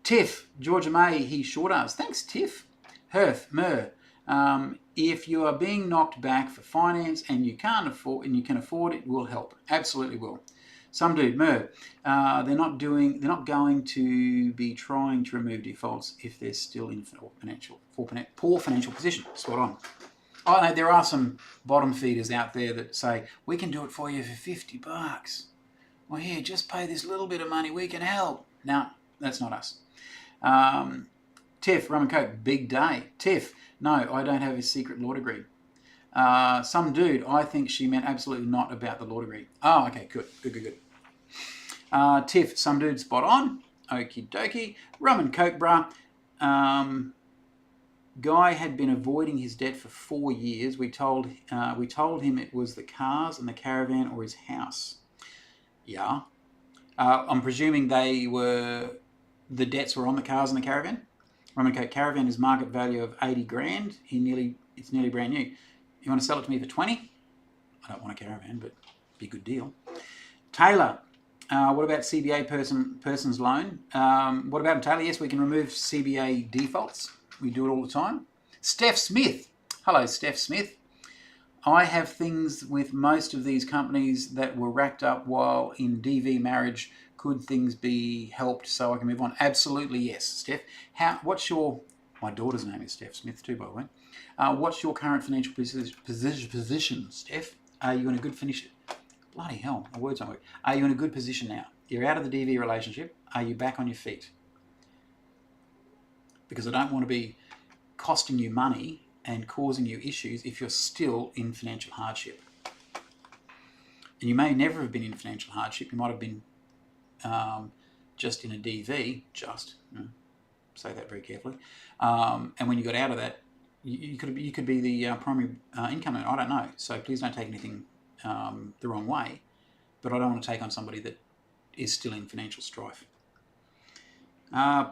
Tiff, Georgia May, he short us. Thanks, Tiff. Herf, Mer. If you are being knocked back for finance and you can afford it, will help. Absolutely will. Some dude, Mer. They're not going to be trying to remove defaults if they're still in poor financial position. Spot on. Oh no, there are some bottom feeders out there that say we can do it for you for $50. Well, here, just pay this little bit of money. We can help. No, that's not us. Tiff, rum and coke, big day. Tiff, no, I don't have a secret law degree. Some dude, I think she meant absolutely not about the law degree. Oh, okay, good. Tiff, some dude, spot on. Okie dokie. Rum and coke, bruh. Guy had been avoiding his debt for 4 years. We told him it was the cars and the Caravan or his house. Yeah. I'm presuming the debts were on the cars and the Caravan. Rum and coke, Caravan is market value of 80 grand. It's nearly brand new. You want to sell it to me for 20? I don't want a Caravan, but it'd be a good deal. Taylor, what about CBA person's loan? What about Taylor? Yes, we can remove CBA defaults. We do it all the time. Steph Smith. Hello, Steph Smith. I have things with most of these companies that were racked up while in DV marriage. Could things be helped so I can move on? Absolutely, yes, Steph. My daughter's name is Steph Smith too, by the way. What's your current financial position, Steph? Are you in a good finish? Bloody hell, my words aren't working. Are you in a good position now? You're out of the DV relationship. Are you back on your feet? Because I don't want to be costing you money and causing you issues if you're still in financial hardship. And you may never have been in financial hardship. You might have been just in a DV, say that very carefully. And when you got out of that, you could be the primary income earner. I don't know. So please don't take anything the wrong way. But I don't want to take on somebody that is still in financial strife.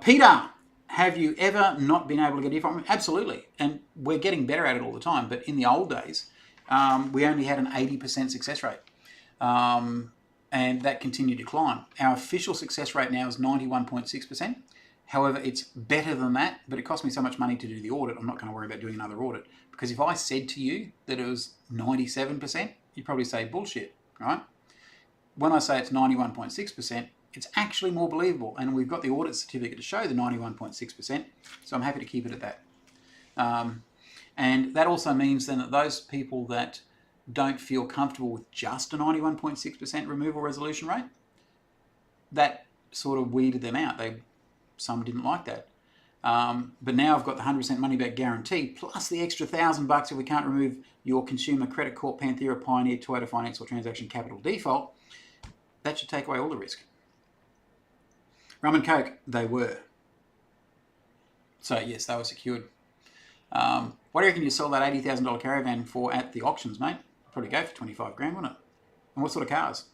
Peter, have you ever not been able to get default? Absolutely. And we're getting better at it all the time. But in the old days, we only had an 80% success rate. And that continued to climb. Our official success rate now is 91.6%. However, it's better than that, but it cost me so much money to do the audit, I'm not going to worry about doing another audit. Because if I said to you that it was 97%, you'd probably say bullshit, right? When I say it's 91.6%, it's actually more believable. And we've got the audit certificate to show the 91.6%, so I'm happy to keep it at that. And that also means then that those people that don't feel comfortable with just a 91.6% removal resolution rate, that sort of weeded them out. Some didn't like that. But now I've got the 100% money back guarantee, plus the extra $1,000 if we can't remove your Consumer Credit Corp, Panthera, Pioneer, Toyota Finance or Transaction Capital default. That should take away all the risk. Rum and coke, they were. So yes, they were secured. What do you reckon you sell that $80,000 Caravan for at the auctions, mate? Probably go for 25 grand, wouldn't it? And what sort of cars?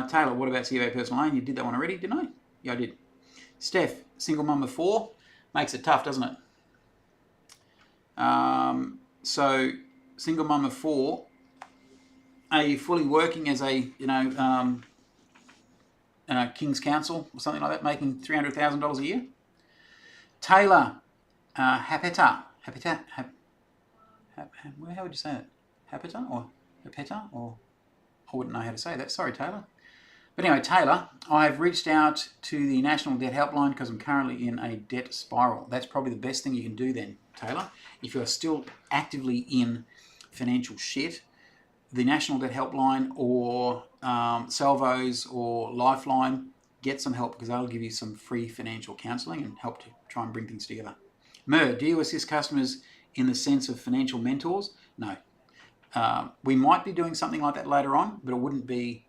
Taylor, what about CBA personal loan? You did that one already, didn't I? Yeah, I did. Steph, single mum of 4, makes it tough, doesn't it? So, single mum of 4, are you fully working as a, King's Counsel or something like that, making $300,000 a year? Taylor, Hapeta, how would you say it? Hapeta or Hapeta, or I wouldn't know how to say that. Sorry, Taylor. But anyway, Taylor, I've reached out to the National Debt Helpline because I'm currently in a debt spiral. That's probably the best thing you can do then, Taylor. If you're still actively in financial shit, the National Debt Helpline or Salvos or Lifeline, get some help because they'll give you some free financial counselling and help to try and bring things together. Mer, do you assist customers in the sense of financial mentors? No. We might be doing something like that later on, but it wouldn't be,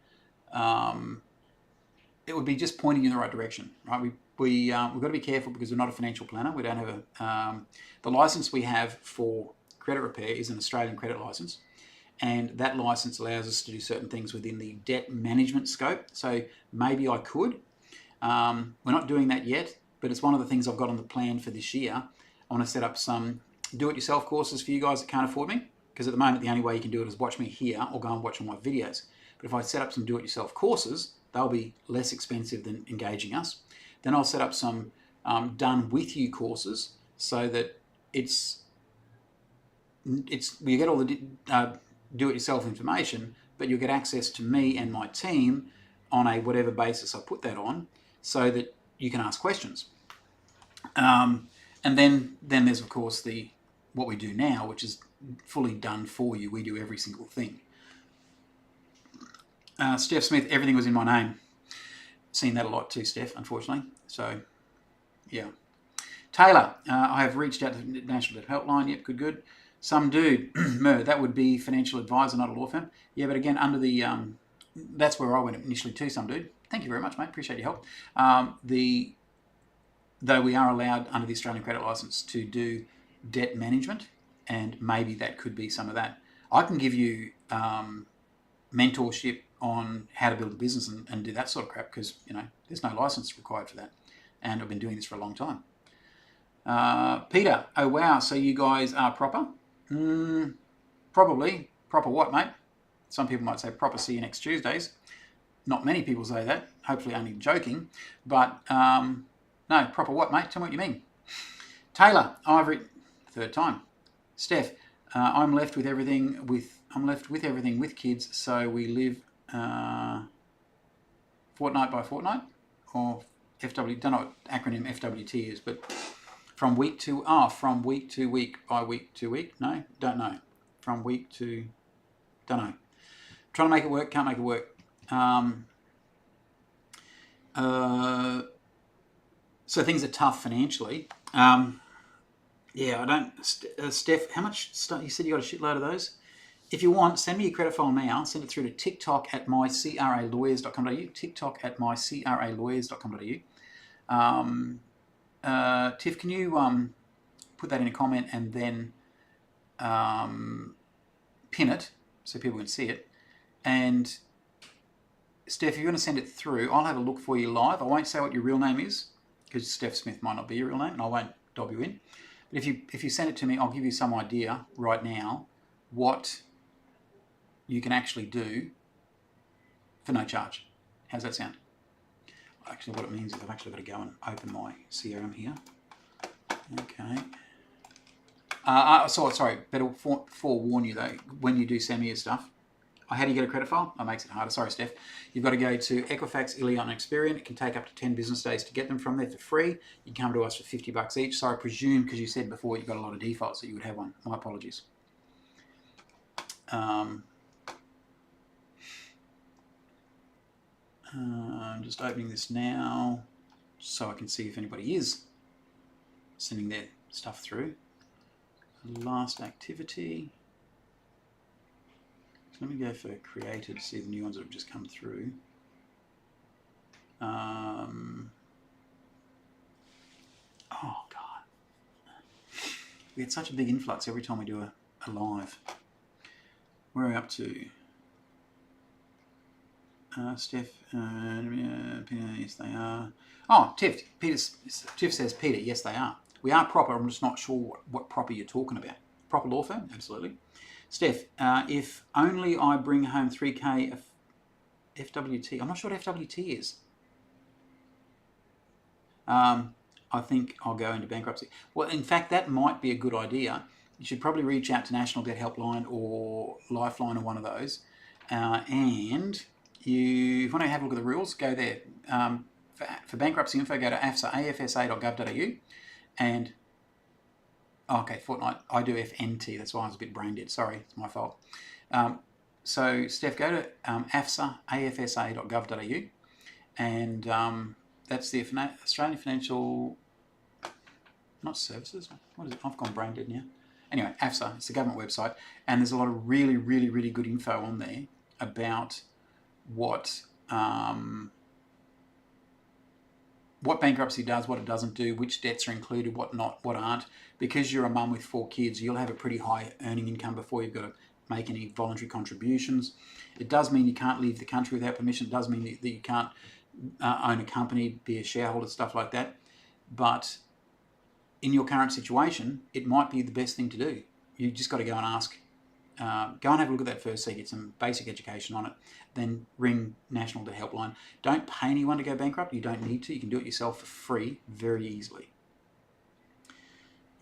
it would be just pointing you in the right direction, right? We've got to be careful because we're not a financial planner. We don't have the license we have for credit repair is an Australian credit license. And that license allows us to do certain things within the debt management scope. So maybe I could. We're not doing that yet, but it's one of the things I've got on the plan for this year. I want to set up some do-it-yourself courses for you guys that can't afford me, because at the moment the only way you can do it is watch me here or go and watch all my videos. But if I set up some do-it-yourself courses, they'll be less expensive than engaging us. Then I'll set up some done-with-you courses so that it's you get all the do-it-yourself information, but you'll get access to me and my team on a whatever basis I put that on, so that you can ask questions. And then there's of course what we do now, which is fully done for you. We do every single thing. Steph Smith, everything was in my name. Seen that a lot too, Steph, unfortunately. So, yeah. Taylor, I have reached out to the National Debt Helpline. Yep, good. Some dude, that would be financial advisor, not a law firm. Yeah, but again, under the, that's where I went initially too, some dude. Thank you very much, mate. Appreciate your help. Though we are allowed under the Australian Credit Licence to do debt management, and maybe that could be some of that. I can give you mentorship on how to build a business and do that sort of crap, because there's no license required for that, and I've been doing this for a long time. Peter, oh wow, so you guys are proper? Probably. Proper what, mate? Some people might say proper see you next Tuesdays. Not many people say that, hopefully only joking, but no, proper what, mate? Tell me what you mean. Taylor, Ivory, third time. Steph, I'm left with everything with kids, so we live fortnight by fortnight, or FW, don't know what acronym FWT is, but from week to week by week to week. No, don't know. From week to, don't know. Trying to make it work, can't make it work. So things are tough financially. Yeah, I don't. Steph, how much stuff? You said you got a shitload of those. If you want, send me your credit file now. Send it through to tiktok@mycralawyers.com.au. tiktok@mycralawyers.com.au. Tiff, can you put that in a comment and then pin it so people can see it? And Steph, if you're going to send it through, I'll have a look for you live. I won't say what your real name is, because Steph Smith might not be your real name, and I won't dob you in. But if you send it to me, I'll give you some idea right now what you can actually do for no charge. How's that sound? Actually, what it means is I've actually got to go and open my CRM here. Okay. Sorry, better forewarn you though, when you do send me your stuff, how do you get a credit file? That makes it harder. Sorry, Steph. You've got to go to Equifax, Ilion, and Experian. It can take up to 10 business days to get them from there for free. You can come to us for $50 each. So I presume, because you said before you've got a lot of defaults, that you would have one. My apologies. I'm just opening this now so I can see if anybody is sending their stuff through. Last activity. So let me go for created, see the new ones that have just come through. Oh God. We get such a big influx every time we do a live. Where are we up to? Steph, yes they are. Oh, Tiff says, Peter, yes they are. We are proper, I'm just not sure what proper you're talking about. Proper law firm? Absolutely. Steph, if only I bring home 3K of FWT. I'm not sure what FWT is. I think I'll go into bankruptcy. Well, in fact, that might be a good idea. You should probably reach out to National Debt Helpline or Lifeline or one of those. And if you want to have a look at the rules, go there. For bankruptcy info, go to afsa.gov.au. And, okay, fortnight, I do FNT, that's why I was a bit brain dead, sorry, it's my fault. So, Steph, go to afsa.gov.au, and that's the Australian Financial, not Services, what is it? I've gone brain dead now. Anyway, AFSA, it's the government website, and there's a lot of really, really, really good info on there about what bankruptcy does, what it doesn't do, which debts are included, what not, what aren't. Because you're a mum with 4 kids, you'll have a pretty high earning income before you've got to make any voluntary contributions. It does mean you can't leave the country without permission. It does mean that you can't own a company, be a shareholder, stuff like that. But in your current situation, it might be the best thing to do. You just got to go and ask Go and have a look at that first so you get some basic education on it. Then ring National to Helpline. Don't pay anyone to go bankrupt. You don't need to. You can do it yourself for free very easily.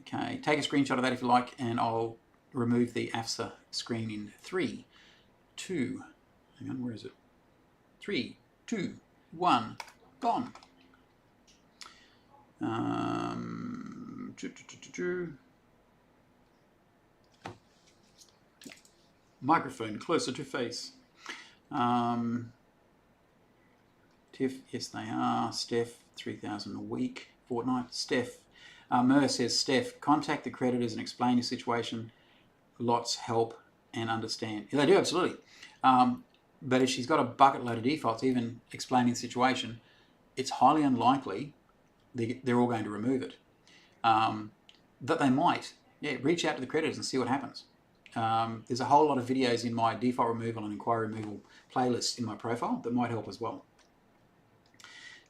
Okay, take a screenshot of that if you like, and I'll remove the AFSA screen in 3, 2, hang on, where is it? 3, 2, 1, gone. Microphone closer to face. Tiff, yes they are. Steph, 3,000 a week, fortnight. Steph, Mer says, Steph, contact the creditors and explain your situation. Lots help and understand. Yeah, they do, absolutely. But if she's got a bucket load of defaults, even explaining the situation, it's highly unlikely they're all going to remove it. That they might, reach out to the creditors and see what happens. There's a whole lot of videos in my default removal and inquiry removal playlist in my profile that might help as well.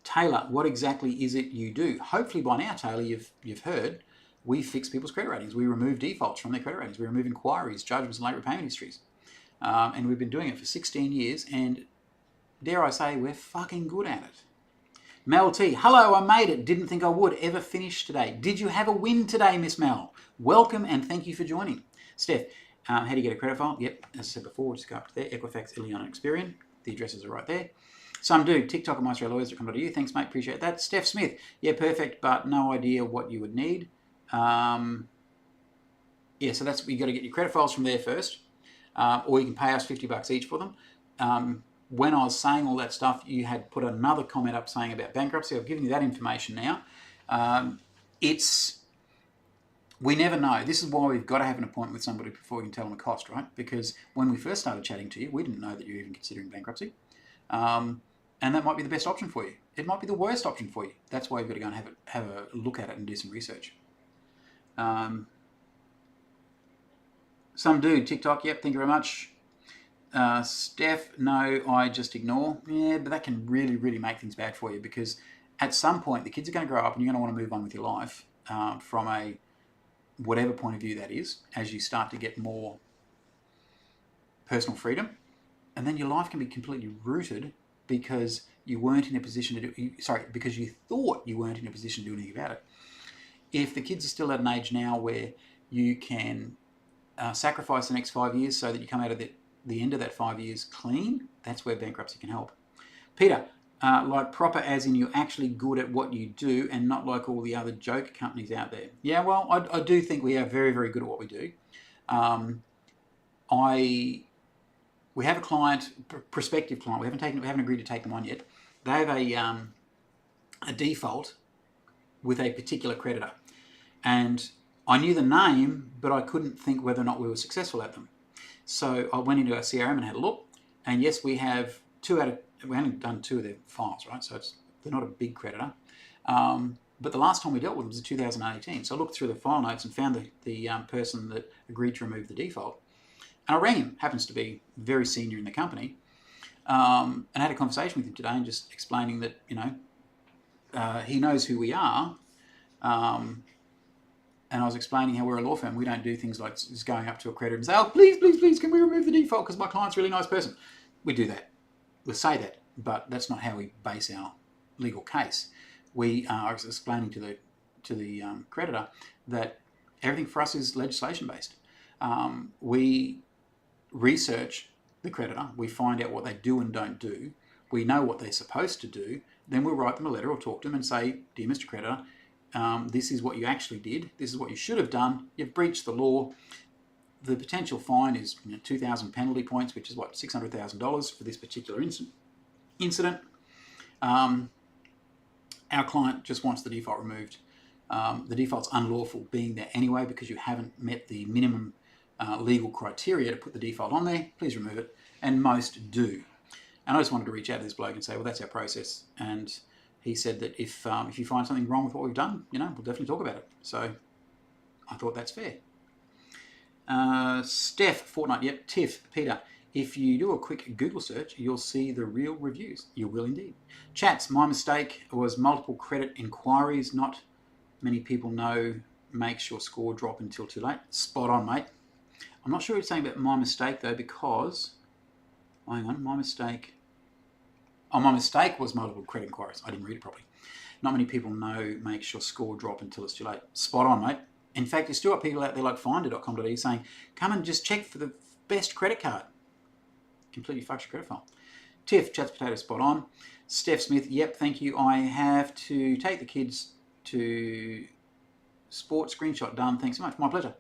Taylor, what exactly is it you do? Hopefully by now, Taylor, you've heard, we fix people's credit ratings. We remove defaults from their credit ratings. We remove inquiries, judgments, and late repayment histories. And we've been doing it for 16 years, and dare I say, we're fucking good at it. Mel T, hello, I made it. Didn't think I would ever finish today. Did you have a win today, Miss Mel? Welcome and thank you for joining. Steph, how do you get a credit file? Yep, as I said before, just go up to there, Equifax, Ilion, and Experian. The addresses are right there. Some do, TikTok and MyAustraliaLawyers.com.au. Thanks, mate, appreciate that. Steph Smith, yeah, perfect, but no idea what you would need. So that's, you got to get your credit files from there first, or you can pay us $50 each for them. When I was saying all that stuff, you had put another comment up saying about bankruptcy. I've given you that information now. We never know. This is why we've got to have an appointment with somebody before we can tell them the cost, right? Because when we first started chatting to you, we didn't know that you were even considering bankruptcy. And that might be the best option for you. It might be the worst option for you. That's why you've got to go and have a look at it and do some research. Some do. TikTok, yep, thank you very much. Steph, no, I just ignore. Yeah, but that can really, really make things bad for you, because at some point the kids are going to grow up and you're going to want to move on with your life from a whatever point of view that is, as you start to get more personal freedom. And then your life can be completely rooted because you weren't in a position to do, because you thought you weren't in a position to do anything about it. If the kids are still at an age now where you can sacrifice the next 5 years so that you come out of the end of that 5 years clean, that's where bankruptcy can help. Peter, like proper as in you're actually good at what you do and not like all the other joke companies out there. Yeah, well, I do think we are very, very good at what we do. We have a client, prospective client. We haven't agreed to take them on yet. They have a default with a particular creditor, and I knew the name, but I couldn't think whether or not we were successful at them. So I went into our CRM and had a look, and yes, we have we only done 2 of their files, right? So they're not a big creditor. But the last time we dealt with them was in 2018. So I looked through the file notes and found the person that agreed to remove the default. And I rang him, happens to be very senior in the company, and had a conversation with him today and just explaining that, he knows who we are. And I was explaining how we're a law firm. We don't do things like just going up to a creditor and say, oh, please, please, please, can we remove the default because my client's a really nice person. We do that. We'll say that, but that's not how we base our legal case. I was explaining to the creditor that everything for us is legislation-based. We research the creditor. We find out what they do and don't do. We know what they're supposed to do. Then we'll write them a letter or talk to them and say, dear Mr. Creditor, this is what you actually did. This is what you should have done. You've breached the law. The potential fine is 2,000 penalty points, which is what, $600,000 for this particular incident. Our client just wants the default removed. The default's unlawful being there anyway because you haven't met the minimum legal criteria to put the default on there. Please remove it. And most do. And I just wanted to reach out to this bloke and say, well, that's our process. And he said that if you find something wrong with what we've done, we'll definitely talk about it. So I thought that's fair. Steph, Fortnite, yep. Tiff, Peter, if you do a quick Google search, you'll see the real reviews. You will indeed. Chats, my mistake was multiple credit inquiries. Not many people know makes your score drop until too late. Spot on, mate. I'm not sure what you're saying about my mistake, though, because... Hang on, my mistake... Oh, my mistake was multiple credit inquiries. I didn't read it properly. Not many people know makes your score drop until it's too late. Spot on, mate. In fact, there's still got people out there like finder.com.au saying, come and just check for the best credit card. Completely fucks your credit file. Tiff, Chats Potato, spot on. Steph Smith, yep, thank you. I have to take the kids to sport. Screenshot done. Thanks so much. My pleasure.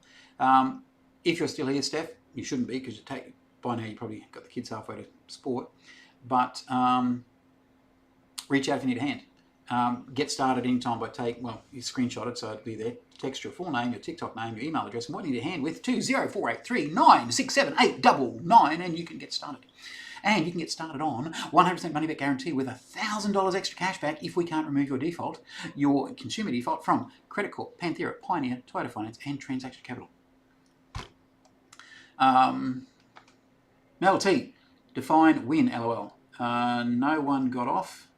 If you're still here, Steph, you shouldn't be because by now you probably got the kids halfway to sport. But reach out if you need a hand. Get started anytime by you screenshot it so it'll be there. Text your full name, your TikTok name, your email address, and what you need a hand with 20483967899 and you can get started. And you can get started on 100% money back guarantee with $1,000 extra cash back if we can't remove your consumer default from Credit Corp, Panthera, Pioneer, Toyota Finance, and Transaction Capital. Mel T, define win, LOL. No one got off,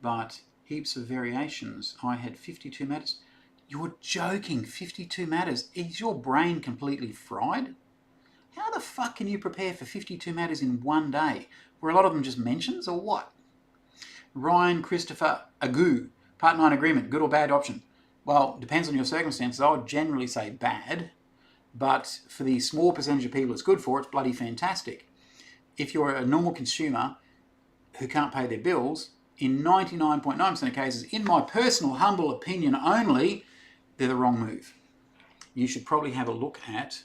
but heaps of variations. I had 52 matters. You're joking, 52 matters. Is your brain completely fried? How the fuck can you prepare for 52 matters in one day? Were a lot of them just mentions or what? Ryan Christopher Agu, Part 9 agreement, good or bad option? Well, depends on your circumstances. I would generally say bad, but for the small percentage of people it's good for, it's bloody fantastic. If you're a normal consumer who can't pay their bills, in 99.9% of cases, in my personal humble opinion only, they're the wrong move. You should probably have a look at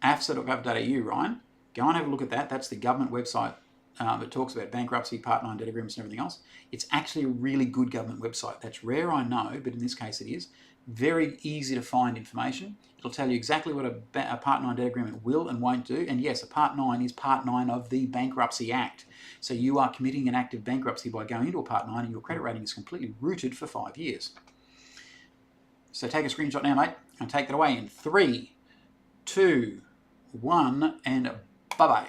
afsa.gov.au, Ryan. Go and have a look at that. That's the government website that talks about bankruptcy, Part 9 debt agreements and everything else. It's actually a really good government website. That's rare, I know, but in this case it is. Very easy to find information. It'll tell you exactly what a Part 9 debt agreement will and won't do. And yes, a Part 9 is Part 9 of the Bankruptcy Act. So you are committing an act of bankruptcy by going into a Part 9 and your credit rating is completely rooted for 5 years. So take a screenshot now, mate, and take that away in 3, 2, 1, and bye-bye.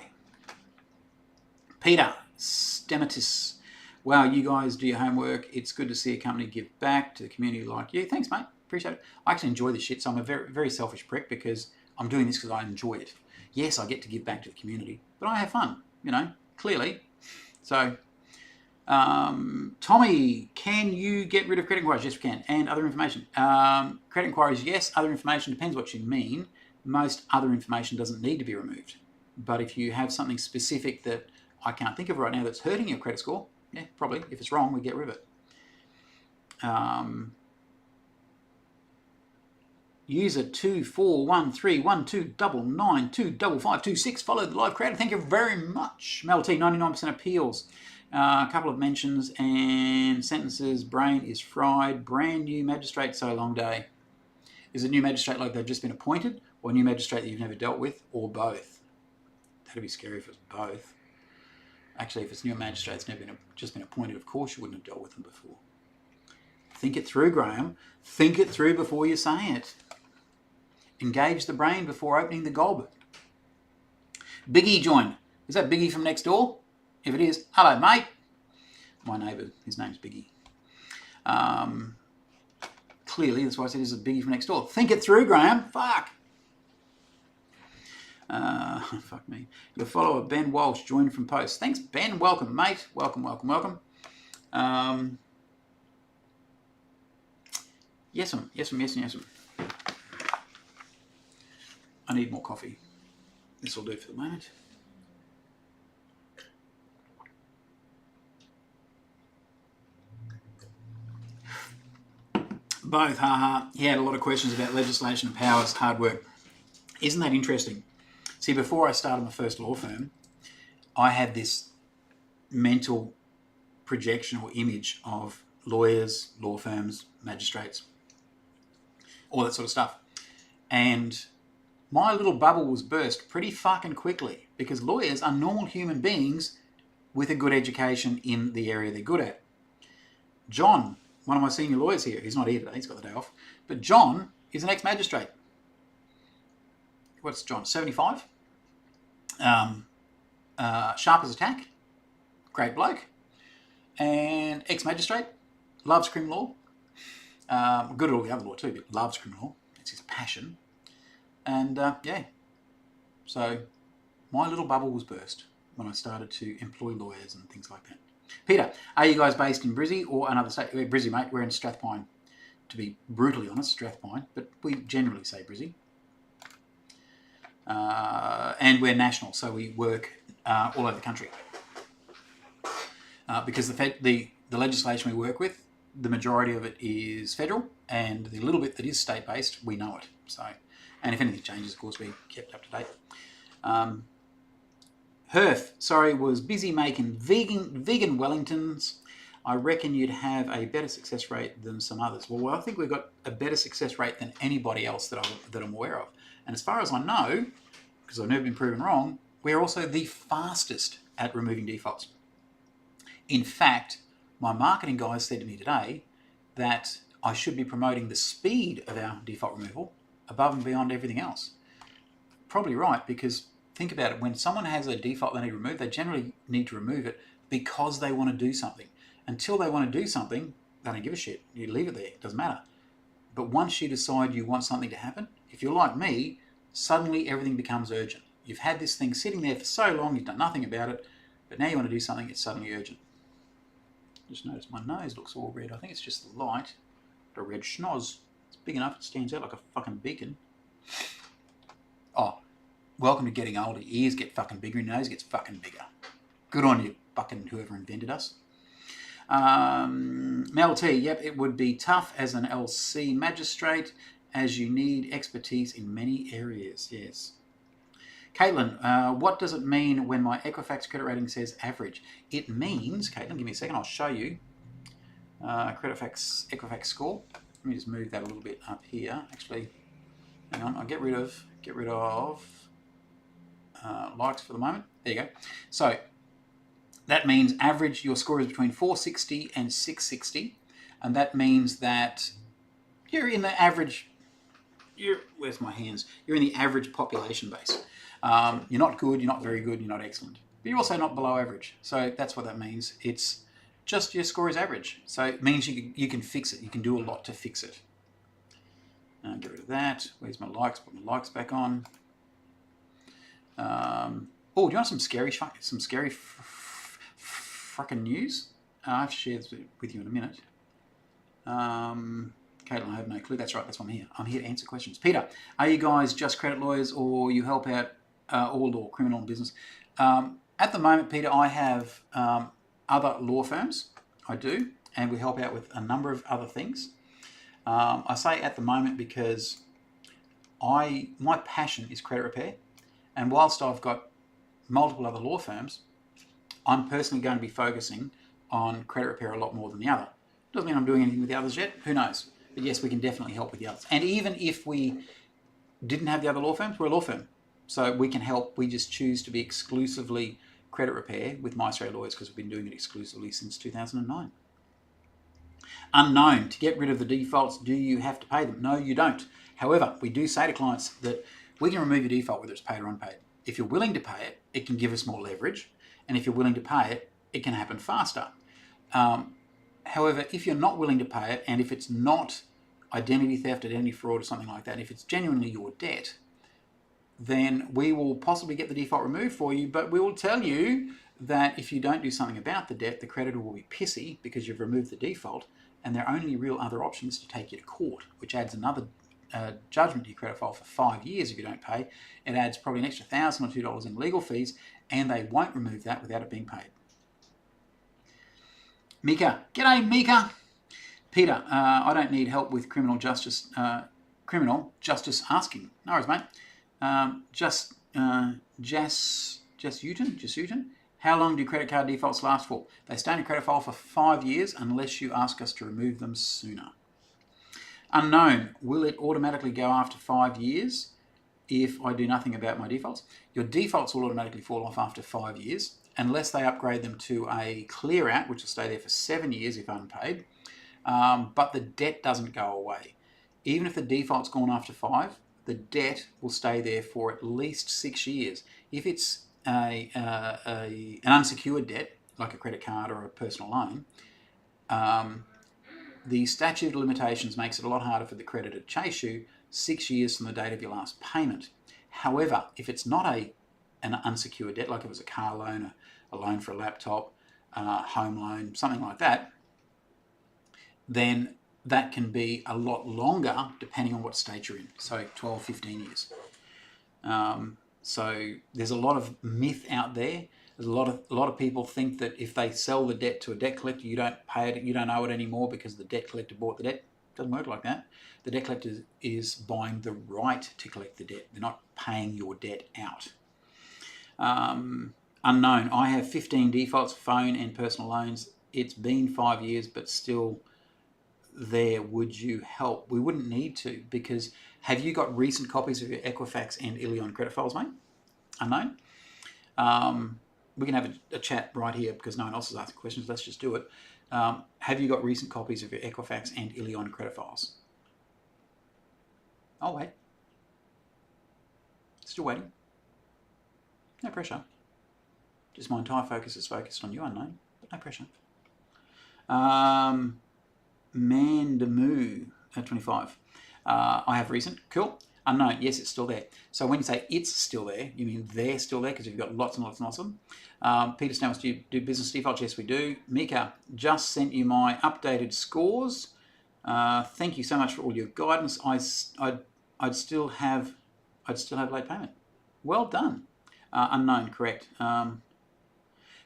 Peter Stematis. Wow, you guys do your homework. It's good to see a company give back to the community like you. Thanks, mate. Appreciate it. I actually enjoy this shit, so I'm a very, very selfish prick because I'm doing this because I enjoy it. Yes, I get to give back to the community, but I have fun, clearly. So, Tommy, can you get rid of credit inquiries? Yes, we can. And other information. Credit inquiries, yes. Other information depends what you mean. Most other information doesn't need to be removed. But if you have something specific that I can't think of right now that's hurting your credit score, yeah, probably. If it's wrong, we get rid of it. User 24131299255256 followed the live crowd. Thank you very much. Mel T, 99% appeals. A couple of mentions and sentences. Brain is fried. Brand new magistrate, so long day. Is a new magistrate like they've just been appointed, or a new magistrate that you've never dealt with, or both? That'd be scary if it was both. Actually, if it's a new magistrate that's never just been appointed, of course you wouldn't have dealt with them before. Think it through, Graham. Think it through before you say it. Engage the brain before opening the gob. Biggie joined. Is that Biggie from next door? If it is, hello, mate. My neighbour, his name's Biggie. Clearly, that's why I said this is Biggie from next door. Think it through, Graham. Fuck. Fuck me. Your follower, Ben Walsh, joined from post. Thanks, Ben. Welcome, mate. Welcome, welcome, welcome. Yes, yes, yes. I need more coffee. This will do for the moment. Both, haha. He had a lot of questions about legislation and powers, hard work. Isn't that interesting? See, before I started my first law firm, I had this mental projection or image of lawyers, law firms, magistrates, all that sort of stuff. And my little bubble was burst pretty fucking quickly because lawyers are normal human beings with a good education in the area they're good at. John, one of my senior lawyers here, he's not here today, he's got the day off, but John is an ex-magistrate. What's John, 75? Sharp as a tack, great bloke, and ex-magistrate, loves criminal law, good at all the other law too, but loves criminal law, it's his passion. And yeah, so my little bubble was burst when I started to employ lawyers and things like that. Peter, are you guys based in Brizzy or another state? We're Brizzy, mate. We're in Strathpine. To be brutally honest, Strathpine, but we generally say Brizzy. And we're national, so we work all over the country. Because the legislation we work with, the majority of it is federal, and the little bit that is state-based, we know it. So, and if anything changes, of course, we kept up to date. Herth, was busy making vegan Wellingtons. I reckon you'd have a better success rate than some others. Well, I think we've got a better success rate than anybody else that I'm aware of. And as far as I know, because I've never been proven wrong, we're also the fastest at removing defaults. In fact, my marketing guys said to me today that I should be promoting the speed of our default removal above and beyond everything else. Probably right, because think about it. When someone has a default they need removed, they generally need to remove it because they want to do something. Until they want to do something, they don't give a shit. You leave it there. It doesn't matter. But once you decide you want something to happen, if you're like me, suddenly everything becomes urgent. You've had this thing sitting there for so long, you've done nothing about it, but now you want to do something, it's suddenly urgent. Just noticed my nose looks all red. I think it's just the light. Got a red schnoz. It's big enough, it stands out like a fucking beacon. Oh, welcome to getting older. Your ears get fucking bigger, your nose gets fucking bigger. Good on you, fucking whoever invented us. Mel T, yep, it would be tough as an LC magistrate as you need expertise in many areas, yes. Caitlin, what does it mean when my Equifax credit rating says average? It means, Caitlin, give me a second, I'll show you. Equifax score. Let me just move that a little bit up here. Actually, hang on, I'll get rid of likes for the moment. There you go. So that means average, your score is between 460 and 660. And that means that you're in the average, where's my hands? You're in the average population base. You're not good, you're not very good, you're not excellent. But you're also not below average. So that's what that means. It's just your score is average. So it means you can fix it. You can do a lot to fix it. Get rid of that. Where's my likes? Put my likes back on. Oh, do you want some scary fucking news? I have to share this with you in a minute. Caitlin, I have no clue. That's right, that's why I'm here. I'm here to answer questions. Peter, are you guys just credit lawyers or you help out all law, criminal and business? At the moment, Peter, I have other law firms. I do, and we help out with a number of other things. I say at the moment because my passion is credit repair, and whilst I've got multiple other law firms, I'm personally going to be focusing on credit repair a lot more than the other. Doesn't mean I'm doing anything with the others yet, who knows? But yes, we can definitely help with the others. And even if we didn't have the other law firms, we're a law firm. So we can help, we just choose to be exclusively credit repair with Maestro Lawyers because we've been doing it exclusively since 2009. Unknown, to get rid of the defaults, do you have to pay them? No, you don't. However, we do say to clients that we can remove your default whether it's paid or unpaid. If you're willing to pay it, it can give us more leverage. And if you're willing to pay it, it can happen faster. However, if you're not willing to pay it, and if it's not identity theft, identity fraud, or something like that, if it's genuinely your debt, then we will possibly get the default removed for you, but we will tell you that if you don't do something about the debt, the creditor will be pissy because you've removed the default, and their only real other option is to take you to court, which adds another judgment to your credit file for 5 years if you don't pay. It adds probably an extra $1,000 or $2 in legal fees, and they won't remove that without it being paid. Mika, g'day Mika. Peter, I don't need help with criminal justice asking. No worries, mate. Jess Uton. How long do credit card defaults last for? They stay in a credit file for 5 years unless you ask us to remove them sooner. Unknown, will it automatically go after 5 years if I do nothing about my defaults? Your defaults will automatically fall off after 5 years unless they upgrade them to a clear out, which will stay there for 7 years if unpaid. But the debt doesn't go away. Even if the default's gone after 5, the debt will stay there for at least 6 years. If it's an unsecured debt, like a credit card or a personal loan, the statute of limitations makes it a lot harder for the creditor to chase you 6 years from the date of your last payment. However, if it's not an unsecured debt, like if it was a car loan, a loan for a laptop, home loan, something like that, then that can be a lot longer depending on what state you're in. So 12, 15 years. So there's a lot of myth out there. There's a lot of people think that if they sell the debt to a debt collector, you don't pay it, you don't owe it anymore because the debt collector bought the debt. It doesn't work like that. The debt collector is buying the right to collect the debt. They're not paying your debt out. Unknown. I have 15 defaults, phone and personal loans. It's been 5 years, but still there. Would you help? We wouldn't need to, because have you got recent copies of your Equifax and Illion credit files, mate? Unknown. We can have a chat right here because no one else is asking questions. Let's just do it. Have you got recent copies of your Equifax and Illion credit files? I'll wait. Still waiting. No pressure. Just my entire focus is focused on you, Unknown, but no pressure. Mandamoo at 25. I have recent. Cool. Unknown. Yes, it's still there. So when you say it's still there, you mean they're still there because you've got lots and lots and lots of them. Peter Stamos, do you do business defaults? Yes, we do. Mika, just sent you my updated scores. Thank you so much for all your guidance. I'd still have late payment. Well done. Unknown, correct.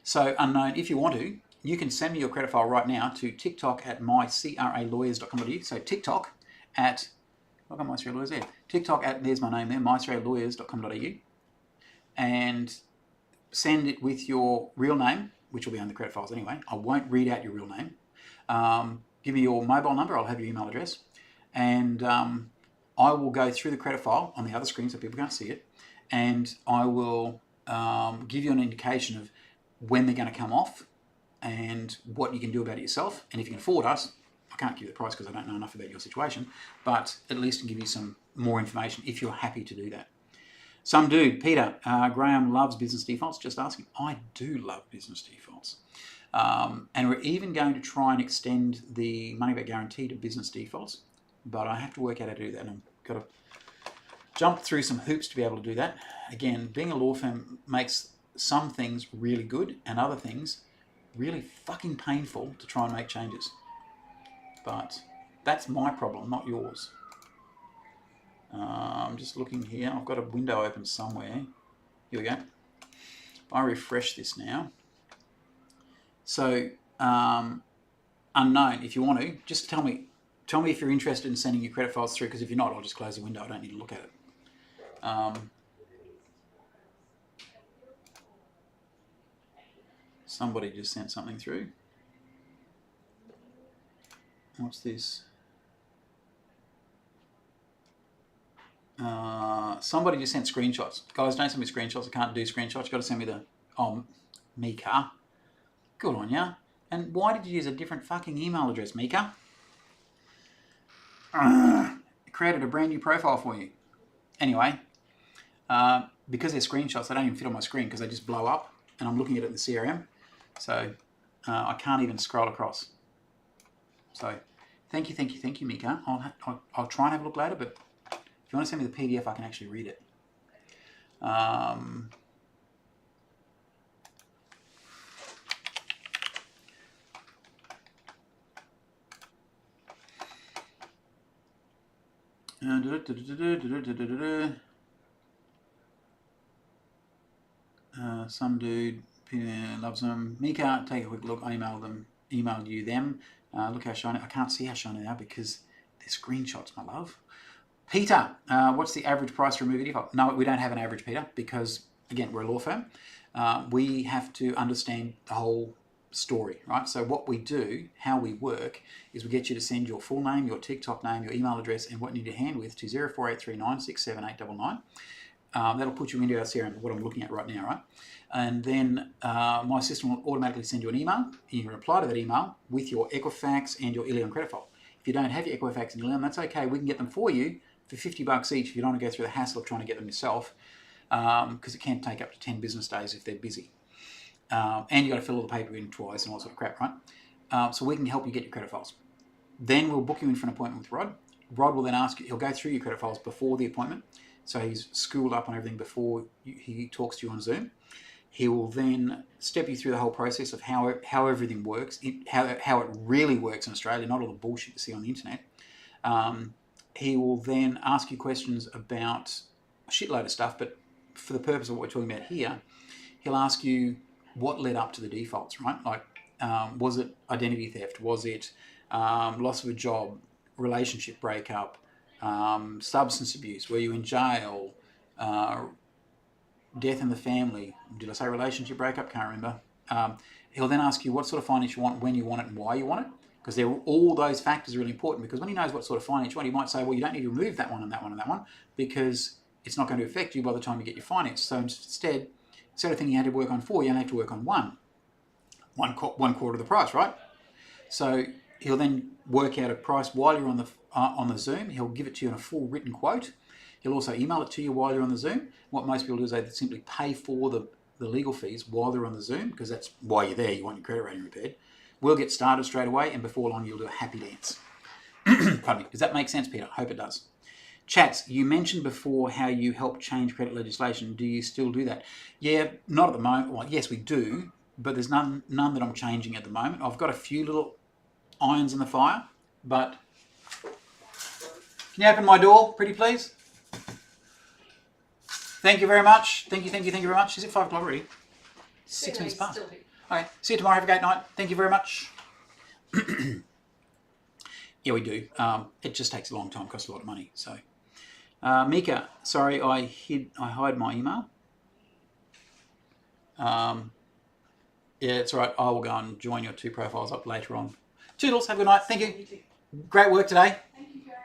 So Unknown, if you want to, you can send me your credit file right now to TikTok at mycralawyers.com.au. So TikTok at, look at MyCRA Lawyers there. TikTok at, there's my name there, mycralawyers.com.au. And send it with your real name, which will be on the credit files anyway. I won't read out your real name. Give me your mobile number. I'll have your email address. And I will go through the credit file on the other screen so people can't see it. And I will give you an indication of when they're going to come off and what you can do about it yourself. And if you can afford us, I can't give you the price because I don't know enough about your situation, but at least can give you some more information if you're happy to do that. Some dude, Peter, Graham loves business defaults. Just asking. I do love business defaults. And we're even going to try and extend the money back guarantee to business defaults, but I have to work out how to do that. And I've got to jump through some hoops to be able to do that. Again, being a law firm makes some things really good and other things really fucking painful to try and make changes. But that's my problem, not yours. I'm just looking here. I've got a window open somewhere. Here we go. If I refresh this now. So, Unknown, if you want to, just tell me if you're interested in sending your credit files through, because if you're not, I'll just close the window. I don't need to look at it. Somebody just sent something through. What's this? Somebody just sent screenshots. Guys, don't send me screenshots. I can't do screenshots. You've got to send me the... Oh, Mika. Good on ya. And why did you use a different fucking email address, Mika? Created a brand new profile for you. Anyway, because they're screenshots, they don't even fit on my screen because they just blow up, and I'm looking at it in the CRM. So I can't even scroll across. So thank you, Mika. I'll try and have a look later, but if you want to send me the PDF, I can actually read it. Some dude loves them. Mika, take a quick look. I emailed you them. Look how shiny. I can't see how shiny they are because they're screenshots, my love. Peter, what's the average price to remove a default? No, we don't have an average, Peter, because again, we're a law firm. We have to understand the whole story, right? So what we do, how we work, is we get you to send your full name, your TikTok name, your email address, and what you need to hand with to 0483967899. That'll put you into our CRM, what I'm looking at right now, right? And then my system will automatically send you an email. You can reply to that email with your Equifax and your Illion credit file. If you don't have your Equifax and Illion, that's okay. We can get them for you for $50 each if you don't want to go through the hassle of trying to get them yourself, because it can take up to 10 business days if they're busy. And you got to fill all the paper in twice and all that sort of crap, right? So we can help you get your credit files. Then we'll book you in for an appointment with Rod. Rod will then ask you, he'll go through your credit files before the appointment. So he's schooled up on everything before he talks to you on Zoom. He will then step you through the whole process of how everything works, how it really works in Australia, not all the bullshit you see on the internet. He will then ask you questions about a shitload of stuff, but for the purpose of what we're talking about here, he'll ask you what led up to the defaults, right? Like, was it identity theft? Was it loss of a job, relationship breakup, substance abuse? Were you in jail? Death in the family? Did I say relationship breakup? Can't remember. He'll then ask you what sort of finance you want, when you want it, and why you want it. Because all those factors are really important, because when he knows what sort of finance you want, he might say, well, you don't need to remove that one and that one and that one, because it's not going to affect you by the time you get your finance. So instead of thinking you had to work on 4, you only have to work on one quarter of the price, right? So he'll then work out a price while you're on the Zoom. He'll give it to you in a full written quote. He'll also email it to you while you're on the Zoom. What most people do is they simply pay for the legal fees while they're on the Zoom, because that's why you're there. You want your credit rating repaired. We'll get started straight away, and before long you'll do a happy dance. Pardon me. Does that make sense, Peter? I hope it does. Chats, you mentioned before how you help change credit legislation. Do you still do that? Yeah, not at the moment. Well, yes, we do, but there's none that I'm changing at the moment. I've got a few little irons in the fire, but can you open my door, pretty please? Thank you very much. Thank you very much. Is it 5 o'clock already? 6 minutes past. Okay, see you tomorrow. Have a great night. Thank you very much. Yeah, we do. It just takes a long time, costs a lot of money. So, Mika, sorry, I hide my email. Yeah, it's all right. I will go and join your 2 profiles up later on. Toodles, have a good night. Thank you. Great work today. Thank you very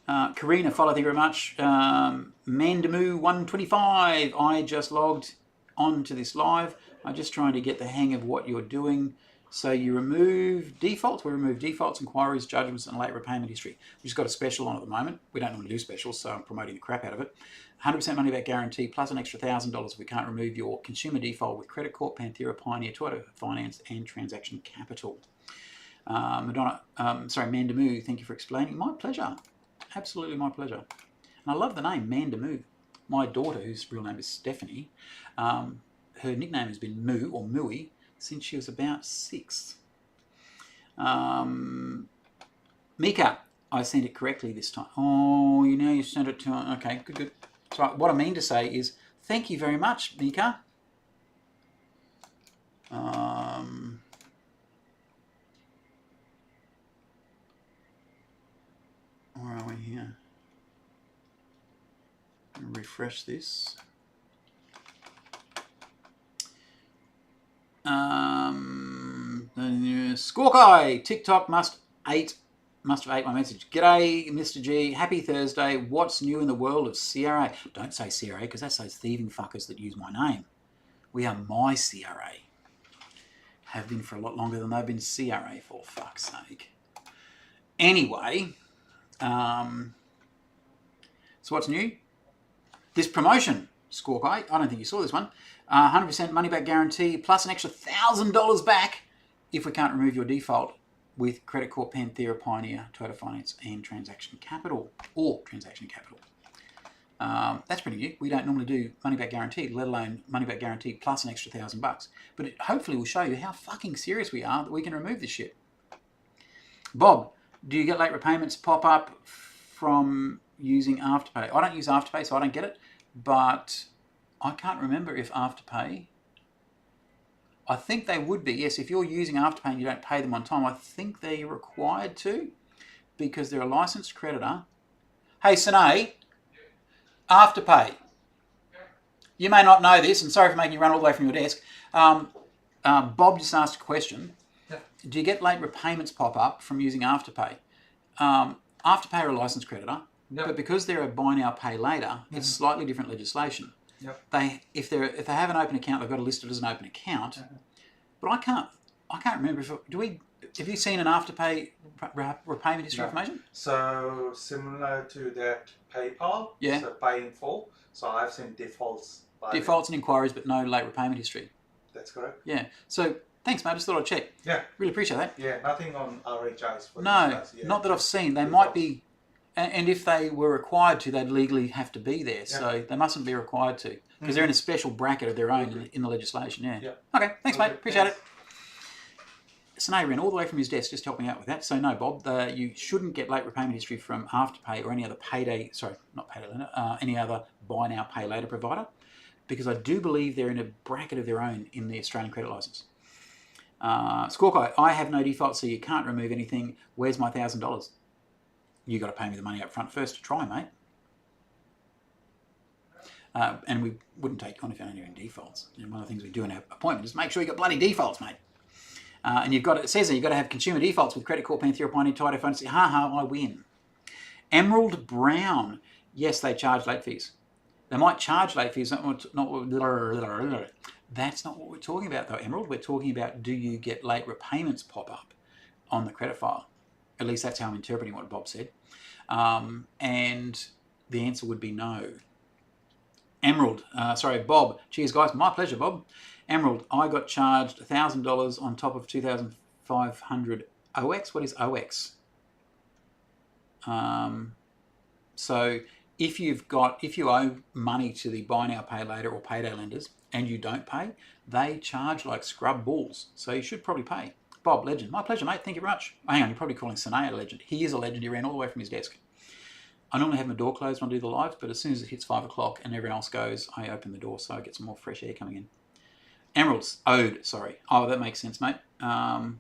much. Karina, thank you very much. Mandamu125, I just logged on to this live. I'm just trying to get the hang of what you're doing. So you remove defaults. We remove defaults, inquiries, judgments, and late repayment history. We've just got a special on at the moment. We don't normally do specials, so I'm promoting the crap out of it. 100% money back guarantee plus an extra $1,000 if we can't remove your consumer default with Credit Corp, Panthera, Pioneer, Toyota Finance, and Transaction Capital. Mandamu, thank you for explaining. My pleasure. Absolutely my pleasure. And I love the name, Mandamu. My daughter, whose real name is Stephanie, her nickname has been Moo or Mooey since she was about 6. Mika, I sent it correctly this time. Oh, you sent it to... Okay, good. So what I mean to say is, thank you very much, Mika. Where are we here? Refresh this. Squawk-Eye, TikTok must have ate my message. G'day, Mr. G. Happy Thursday. What's new in the world of CRA? Don't say CRA, because that's those thieving fuckers that use my name. We are my CRA. Have been for a lot longer than they've been CRA, for fuck's sake. Anyway, so what's new? This promotion, Squawk-Eye. I don't think you saw this one. 100% money back guarantee plus an extra $1,000 back if we can't remove your default with Credit Corp, Panthera, Pioneer, Toyota Finance, and Transaction Capital, or Transaction Capital. That's pretty new. We don't normally do money back guarantee, let alone money back guarantee plus an extra $1,000. But it hopefully will show you how fucking serious we are that we can remove this shit. Bob, do you get late repayments pop up from using Afterpay? I don't use Afterpay, so I don't get it. But I can't remember if Afterpay... I think they would be. Yes, if you're using Afterpay and you don't pay them on time, I think they're required to, because they're a licensed creditor. Hey, Sine, Afterpay. You may not know this, and sorry for making you run all the way from your desk. Bob just asked a question. Yeah. Do you get late repayments pop up from using Afterpay? Afterpay are a licensed creditor, but because they're a buy now, pay later, it's slightly different legislation. Yep. If they have an open account, they've got to list it as an open account. But I can't remember if have you seen an Afterpay repayment history information? So similar to that PayPal. Yeah. So pay in full. So I've seen defaults. Defaults and inquiries, but no late repayment history. That's correct. Yeah. So Thanks, mate. I just thought I'd check. Yeah. Really appreciate that. Yeah, nothing on RHIs for No, these guys. Yeah, not that I've just seen. They defaults. might be, and if they were required to, they'd legally have to be there. So they mustn't be required to because they're in a special bracket of their own in the legislation. Yeah. Okay. Thanks, mate. Appreciate it. Sine ran all the way from his desk just helping out with that. So no, Bob, you shouldn't get late repayment history from Afterpay or any other payday. Sorry, not payday lender. Any other buy now, pay later provider, because I do believe they're in a bracket of their own in the Australian credit license. Squawko, I have no default, so you can't remove anything. Where's my $1,000? You got to pay me the money up front first to try, mate. And we wouldn't take you on if you're only in defaults. And one of the things we do in our appointment is make sure you got bloody defaults, mate. And you've got, it says there, you've got to have consumer defaults with Credit Corp, Panthera, Pioneer, Tido, Phone. Say, I win. Emerald Brown, yes, they charge late fees. They might charge late fees. That's not what we're talking about, though, Emerald. We're talking about, do you get late repayments pop up on the credit file? At least that's how I'm interpreting what Bob said. And the answer would be no. Emerald, Bob. Cheers, guys. My pleasure, Bob. Emerald, I got charged $1,000 on top of 2,500 OX. What is OX? So if you owe money to the buy now, pay later or payday lenders and you don't pay, they charge like scrub balls. So you should probably pay. Bob, legend. My pleasure, mate. Thank you very much. Hang on, you're probably calling Sine a legend. He is a legend. He ran all the way from his desk. I normally have my door closed when I do the lives, but as soon as it hits 5 o'clock and everyone else goes, I open the door so I get some more fresh air coming in. Emeralds, owed, sorry. Oh, that makes sense, mate. Got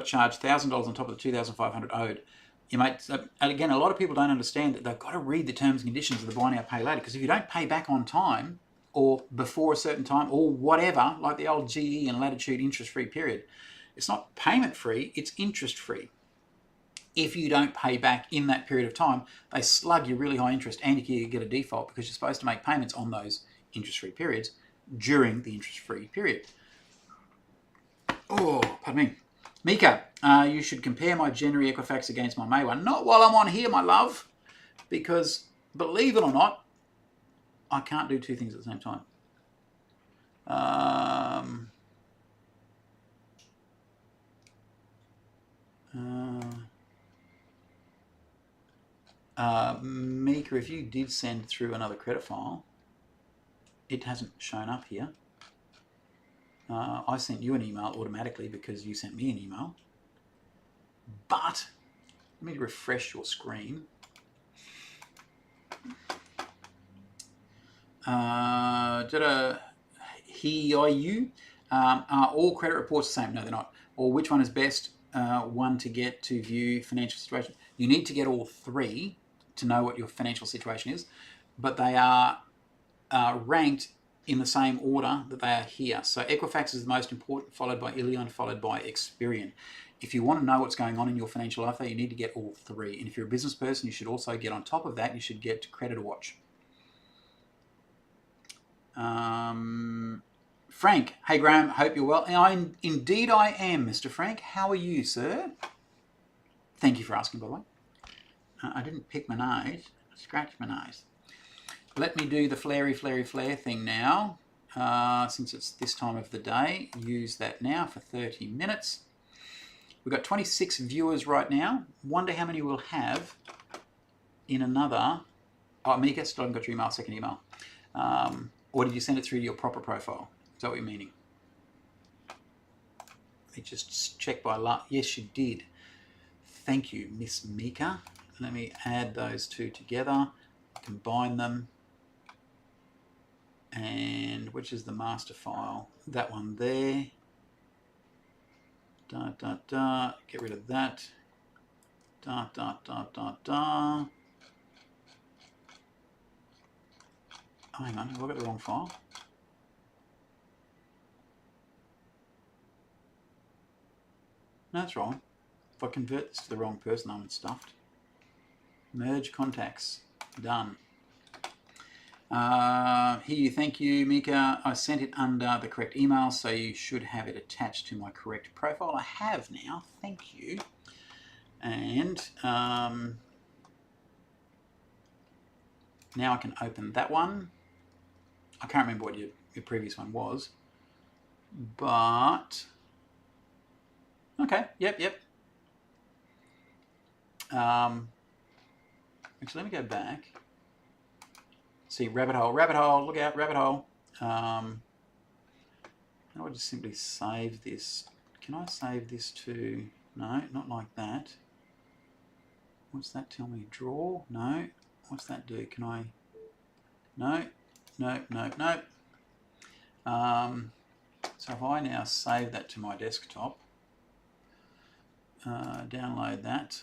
charged $1,000 on top of the 2,500 owed. You mate, again, a lot of people don't understand that they've got to read the terms and conditions of the buy now, pay later, because if you don't pay back on time or before a certain time or whatever, like the old GE and Latitude interest-free period, it's not payment-free, it's interest-free. If you don't pay back in that period of time, they slug you really high interest and you get a default because you're supposed to make payments on those interest-free periods during the interest-free period. Oh, pardon me. Mika, you should compare my January Equifax against my May one. Not while I'm on here, my love, because believe it or not, I can't do two things at the same time. Mika, if you did send through another credit file, it hasn't shown up here. I sent you an email automatically because you sent me an email. But let me refresh your screen. Are all credit reports the same? No, they're not. Or which one is best one to get to view financial situation? You need to get all three to know what your financial situation is, but they are ranked in the same order that they are here. So Equifax is the most important, followed by Illion, followed by Experian. If you want to know what's going on in your financial life, you need to get all three. And if you're a business person, you should also get on top of that, you should get Creditor Watch. Frank, hey Graham, hope you're well. Indeed I am, Mr. Frank. How are you, sir? Thank you for asking, by the way. I didn't pick my nose, I scratched my nose. Let me do the flare thing now. Since it's this time of the day, use that now for 30 minutes. We've got 26 viewers right now. Wonder how many we'll have in another. Oh, Mika, still haven't got your email, second email. Or did you send it through to your proper profile? Is that what you're meaning? Let me just check by luck. Yes, you did. Thank you, Miss Mika. Let me add those two together, combine them. And which is the master file? That one there. Get rid of that. Oh, hang on, have I got the wrong file? No, that's wrong. If I convert this to the wrong person, I'm stuffed. Merge contacts. Done. Here, thank you, Mika. I sent it under the correct email, so you should have it attached to my correct profile. I have now. Thank you. And now I can open that one. I can't remember what your previous one was. But okay, yep. Actually, let me go back. See, rabbit hole, look out, rabbit hole. How do I just simply save this? Can I save this to? No, not like that. What's that tell me? Draw? No. What's that do? Can I? No. So if I now save that to my desktop, download that.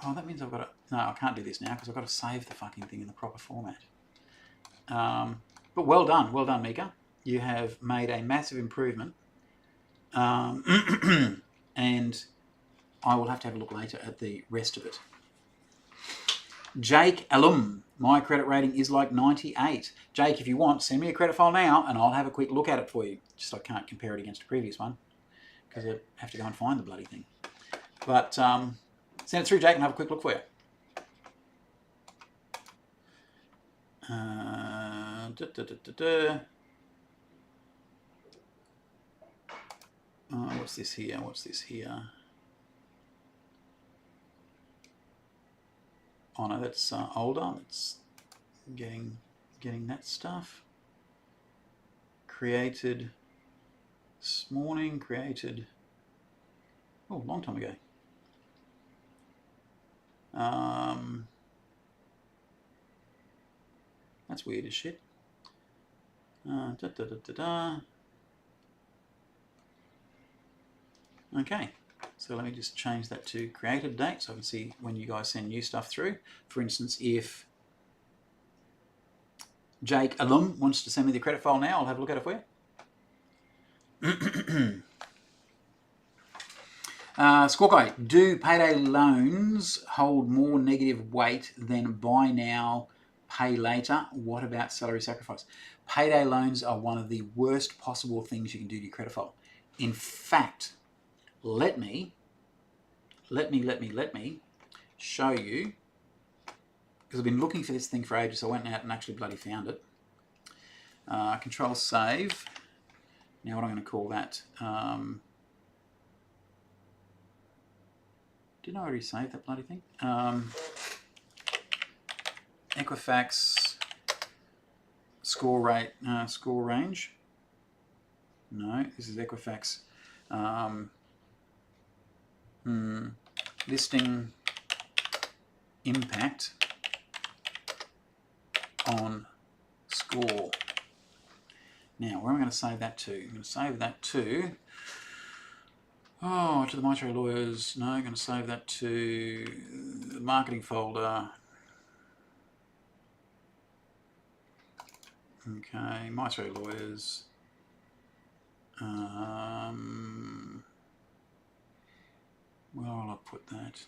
Oh, that means I've got to... No, I can't do this now because I've got to save the fucking thing in the proper format. But well done, Mika. You have made a massive improvement. And I will have to have a look later at the rest of it. Jake Alum, my credit rating is like 98. Jake, if you want, send me a credit file now and I'll have a quick look at it for you. Just I can't compare it against a previous one because I have to go and find the bloody thing. But send it through, Jake, and have a quick look for you. What's this here? Oh no, that's older. That's getting that stuff. Created this morning. Oh, long time ago. That's weird as shit. Okay, so let me just change that to created date so I can see when you guys send new stuff through. For instance, if Jake Alum wants to send me the credit file now, I'll have a look at it for you. Score guy, do payday loans hold more negative weight than buy now, pay later? What about salary sacrifice? Payday loans are one of the worst possible things you can do to your credit file. In fact, let me show you, because I've been looking for this thing for ages. So I went out and actually bloody found it. Control save. Now what I'm going to call that? Didn't I already save that bloody thing? Equifax score rate, score range. No, this is Equifax. Listing impact on score. Now, where am I going to save that to? I'm going to save that to... Oh, to the Maestro Lawyers. No, I'm going to save that to the marketing folder. Okay, Maestro Lawyers. Where will I put that?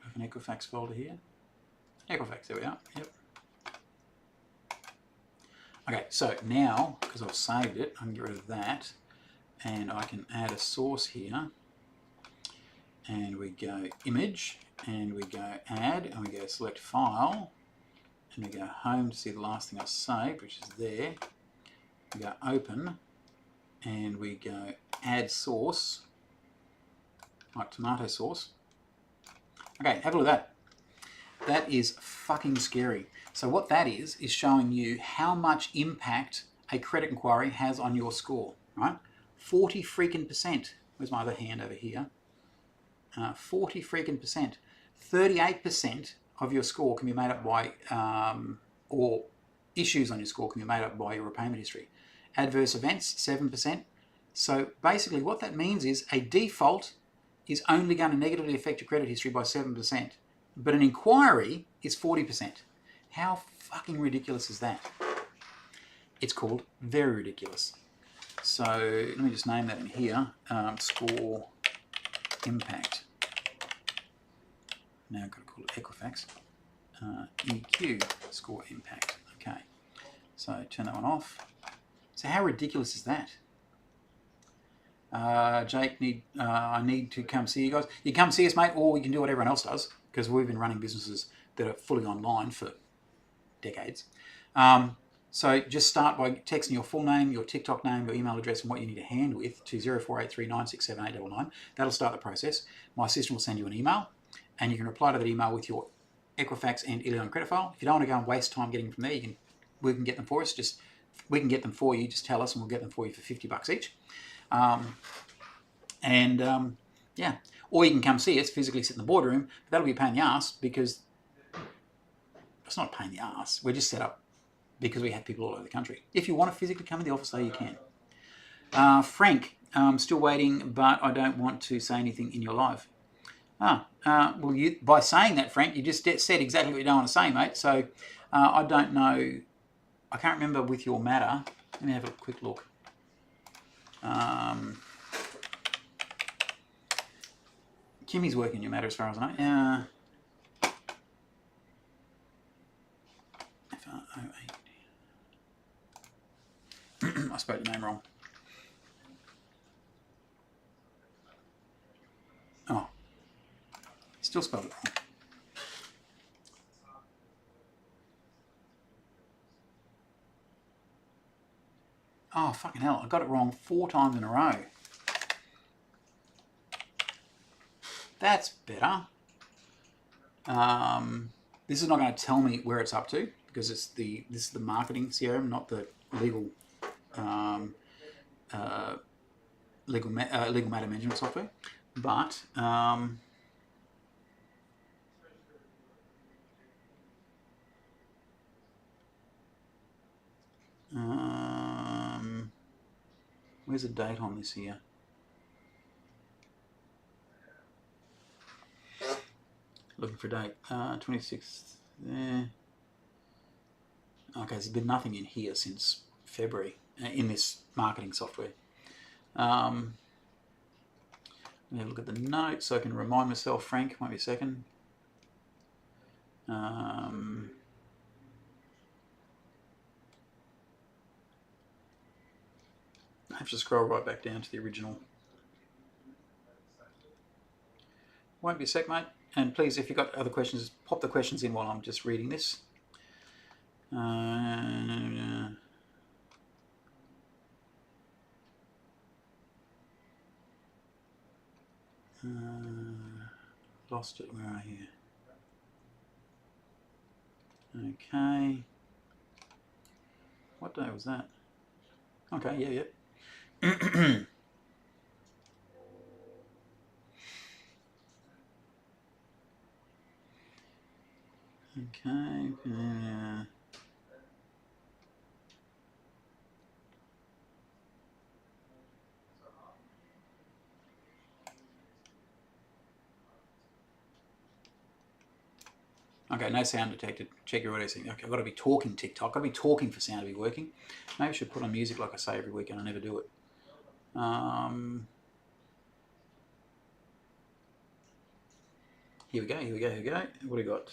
I have an Equifax folder here. Equifax, there we are. Yep. Okay, so now, because I've saved it, I can get rid of that. And I can add a source here. And we go image, and we go add, and we go select file. And we go home to see the last thing I saved, which is there. We go open, and we go add source, like tomato sauce. Okay, have a look at that. That is fucking scary. So what that is showing you how much impact a credit inquiry has on your score, right? 40 freaking %. Where's my other hand over here? 40 freaking %. 38% of your score can be made up by, or issues on your score can be made up by your repayment history. Adverse events, 7%. So basically what that means is a default is only going to negatively affect your credit history by 7%. But an inquiry is 40%. How fucking ridiculous is that? It's called very ridiculous. So let me just name that in here. Score impact. Now I've got to call it Equifax. EQ score impact. Okay. So turn that one off. So how ridiculous is that? Jake, I need to come see you guys. You come see us, mate, or you can do what everyone else does, because we've been running businesses that are fully online for decades. So just start by texting your full name, your TikTok name, your email address, and what you need a hand with to 0483967899. That'll start the process. My assistant will send you an email, and you can reply to that email with your Equifax and Illion credit file. If you don't want to go and waste time getting them from there, we can get them for us. We can get them for you. Just tell us, and we'll get them for you for $50 each. Yeah, or you can come see us, physically sit in the boardroom. But that'll be a pain in the ass because it's not a pain in the ass. We're just set up because we have people all over the country. If you want to physically come in the office, though, you can. Frank, still waiting, but I don't want to say anything in your live. Well, by saying that, Frank, you just said exactly what you don't want to say, mate. So I don't know. I can't remember with your matter. Let me have a quick look. Kimmy's working your matter as far as I know. I spelled your name wrong. Oh. Still spelled it wrong. Oh, fucking hell. I got it wrong 4 times in a row. That's better. This is not going to tell me where it's up to because this is the marketing CRM, not the legal legal matter management software. But where's the date on this here? Looking for a date. 26th. Okay, there's been nothing in here since February in this marketing software. Let me have a look at the notes so I can remind myself. Frank, might be a second. I have to scroll right back down to the original. Won't be a sec, mate. And please, if you've got other questions, pop the questions in while I'm just reading this. Lost it. Where are you? Okay. What day was that? Okay, yeah. Okay. Okay, no sound detected. Check your audio setting. Okay, I've got to be talking TikTok. I've got to be talking for sound to be working. Maybe I should put on music like I say every week and I never do it. Here we go. What do we got?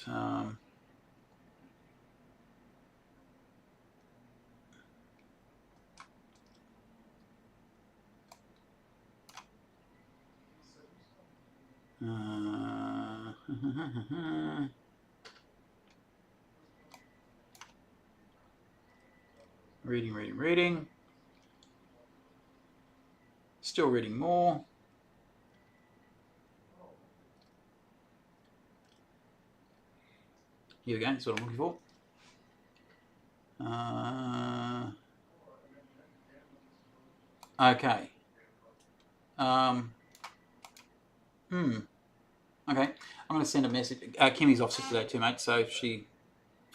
Reading. Still reading more. Here we go, that's what I'm looking for. Okay. Okay, I'm going to send a message. Kimmy's off sick today too, mate, so she...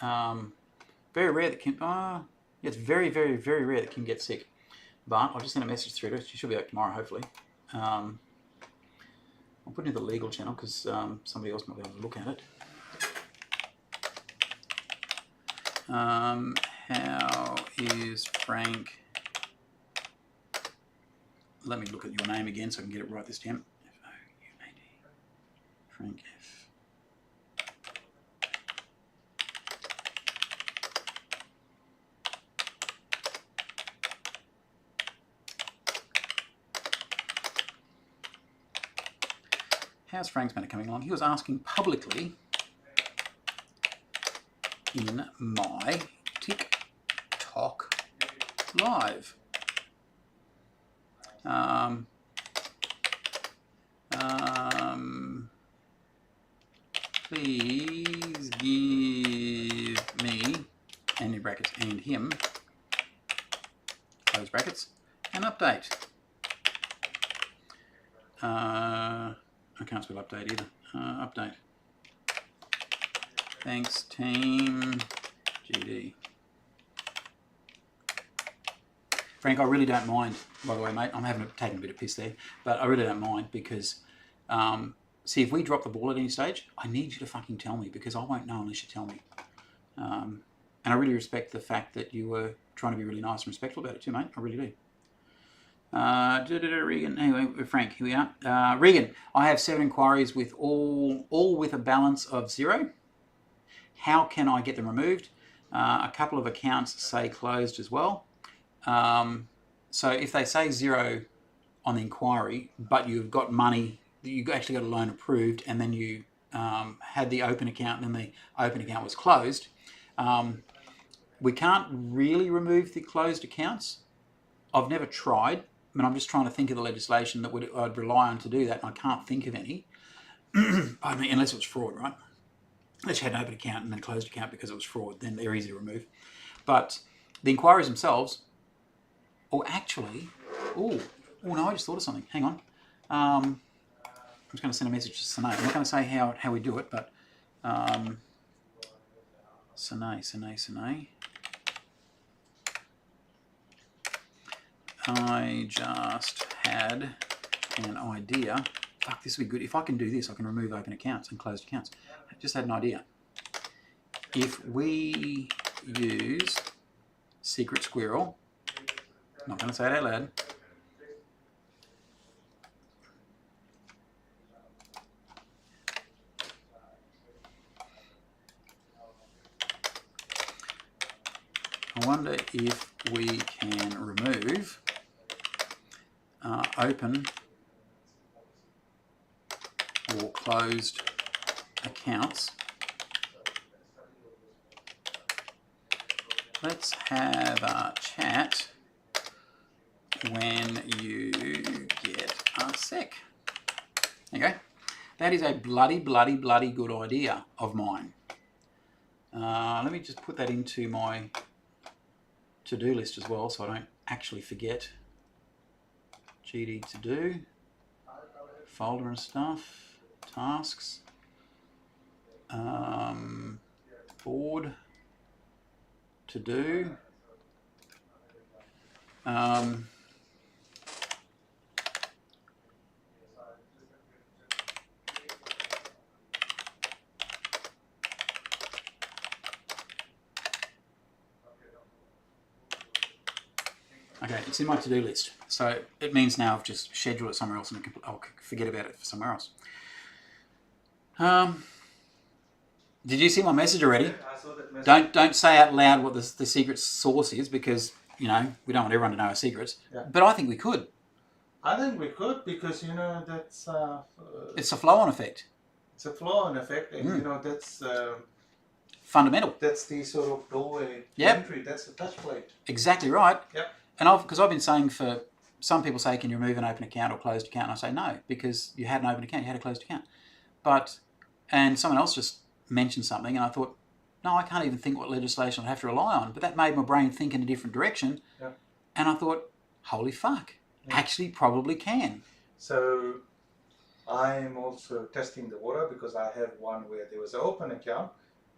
very rare that Kim... it's very, very, very rare that Kim gets sick. But I'll just send a message through to her. She should be back tomorrow, hopefully. I'll put it in the legal channel because somebody else might be able to look at it. How is Frank? Let me look at your name again so I can get it right this time. F-O-U-A-D. Frank F. How's Frank's matter coming along? He was asking publicly in my TikTok Talk Live. Please give me, and in brackets, and him, close brackets, an update. I can't spell update either. Update. Thanks, team GD. Frank, I really don't mind, by the way, mate. I'm taking a bit of piss there, but I really don't mind because, see, if we drop the ball at any stage, I need you to fucking tell me because I won't know unless you tell me. And I really respect the fact that you were trying to be really nice and respectful about it too, mate. I really do. Regan, anyway, Frank, here we are. Regan, I have 7 inquiries with all with a balance of 0. How can I get them removed? A couple of accounts say closed as well. So if they say 0 on the inquiry, but you've got money, you actually got a loan approved, and then you had the open account, and then the open account was closed, we can't really remove the closed accounts. I've never tried. I mean, I'm just trying to think of the legislation that I'd rely on to do that, and I can't think of any. I mean, unless it was fraud, right? Unless you had an open account and then a closed account because it was fraud, then they're easy to remove. But the inquiries themselves, or actually, no, I just thought of something. Hang on. I'm just going to send a message to Sine. I'm not going to say how we do it, but Sine. I just had an idea. Fuck, this would be good. If I can do this, I can remove open accounts and closed accounts. I just had an idea. If we use Secret Squirrel, I'm not going to say it out loud. I wonder if we can remove open or closed accounts. Let's have a chat when you get a sec. There you go. That is a bloody good idea of mine. Let me just put that into my to-do list as well so I don't actually forget. GD to do, folder and stuff, tasks, board, to do, okay, it's in my to-do list. So it means now I've just scheduled it somewhere else and I'll forget about it for somewhere else. Did you see my message already? Yeah, I saw that message. Don't say out loud what the secret source is because, you know, we don't want everyone to know our secrets. Yeah. But I think we could. I think we could because, you know, that's... It's a flow-on effect. It's a flow-on effect and, you know, that's... Fundamental. That's the sort of doorway Yep. entry. That's the touch plate. Exactly right. Yep. And because I've been saying for... Some people say, can you remove an open account or closed account? And I say no, because you had an open account, you had a closed account. And someone else just mentioned something and I thought, no, I can't even think what legislation I'd have to rely on. But that made my brain think in a different direction. Yeah. And I thought, holy fuck, actually probably can. So I'm also testing the water because I have one where there was an open account,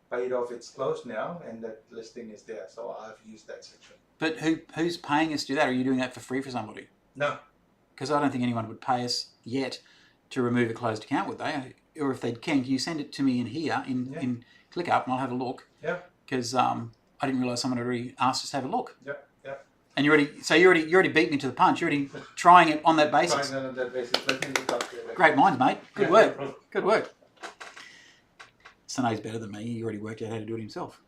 paid off, it's closed now, and that listing is there. So I've used that section. But who's paying us to do that? Are you doing that for free for somebody? No. Because I don't think anyone would pay us yet to remove a closed account, would they? Or if they can you send it to me in here in ClickUp and I'll have a look? Yeah. Because I didn't realise someone had already asked us to have a look. Yeah. Yeah. And you already beat me to the punch. You're already trying it on that basis. Trying it on that basis. Let me look up there. Great minds, mate. Good Yeah, work. no problem. Good work. Sane's better than me. He already worked out how to do it himself.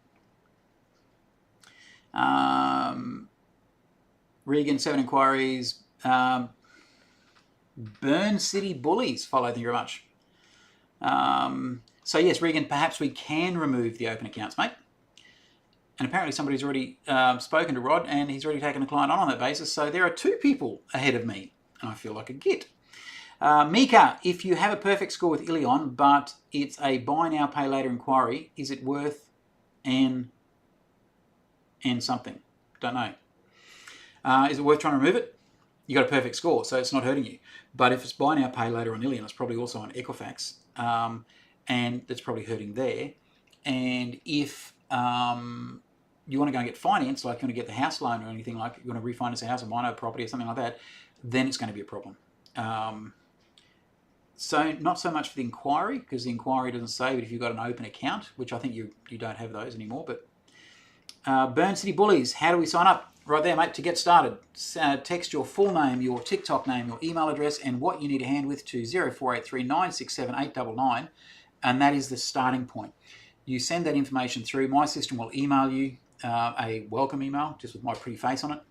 Regan, 7 inquiries. Burn City Bullies follow. Thank you very much. So yes, Regan, perhaps we can remove the open accounts, mate. And apparently somebody's already spoken to Rod and he's already taken a client on that basis. So there are 2 people ahead of me and I feel like a git. Mika, if you have a perfect score with Ilion, but it's a buy now, pay later inquiry, is it worth and something? Don't know. Is it worth trying to remove it? You got a perfect score, so it's not hurting you. But if it's buy now, pay later on Ilion, it's probably also on Equifax, and that's probably hurting there. And if you want to go and get finance, like you want to get the house loan or anything like, you want to refinance a house or buy no property or something like that, then it's going to be a problem. So not so much for the inquiry, because the inquiry doesn't say, but if you've got an open account, which I think you don't have those anymore. But Burn City Bullies, how do we sign up? Right there, mate, to get started. Text your full name, your TikTok name, your email address, and what you need a hand with to 0483 967 899, and that is the starting point. You send that information through. My system will email you a welcome email, just with my pretty face on it.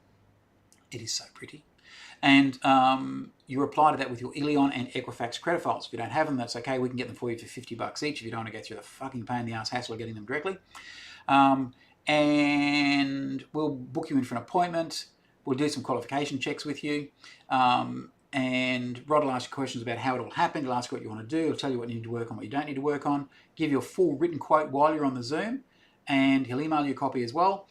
It is so pretty. And you reply to that with your Ilion and Equifax credit files. If you don't have them, that's okay. We can get them for you for $50 each if you don't want to go through the fucking pain in the ass hassle of getting them directly. And we'll book you in for an appointment. We'll do some qualification checks with you. And Rod will ask you questions about how it all happened. He'll ask you what you want to do. He'll tell you what you need to work on, what you don't need to work on. Give you a full written quote while you're on the Zoom. And he'll email you a copy as well.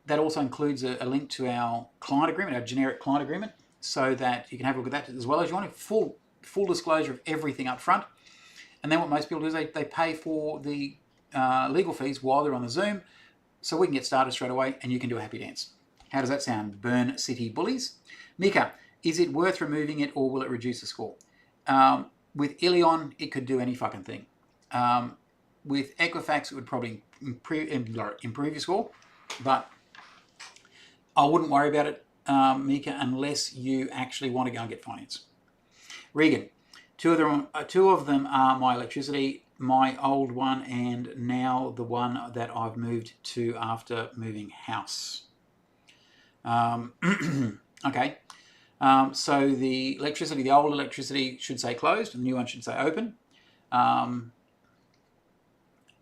That also includes a link to our client agreement, our generic client agreement, so that you can have a look at that as well as you want. Full disclosure of everything up front. And then what most people do is they pay for the legal fees while they're on the Zoom, so we can get started straight away and you can do a happy dance. How does that sound, Burn City Bullies? Mika, is it worth removing it or will it reduce the score? With Ilion, it could do any fucking thing. With Equifax, it would probably improve your score, but I wouldn't worry about it, Mika, unless you actually want to go and get finance. Regan, two of them are my electricity, my old one and now the one that I've moved to after moving house. Okay. So the electricity, the old electricity should say closed, and the new one should say open.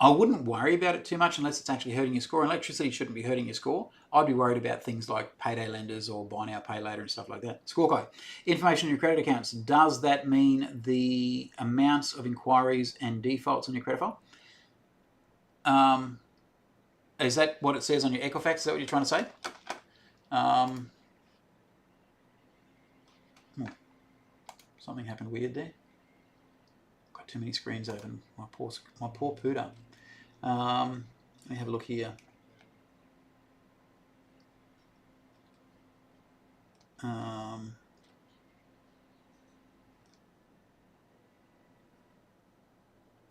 I wouldn't worry about it too much unless it's actually hurting your score. Electricity shouldn't be hurting your score. I'd be worried about things like payday lenders or buy now, pay later and stuff like that. Scorecard. Information on your credit accounts. Does that mean the amounts of inquiries and defaults on your credit file? Is that what it says on your Equifax? Is that what you're trying to say? Something happened weird there. Got too many screens open. My poor pooter. Let me have a look here.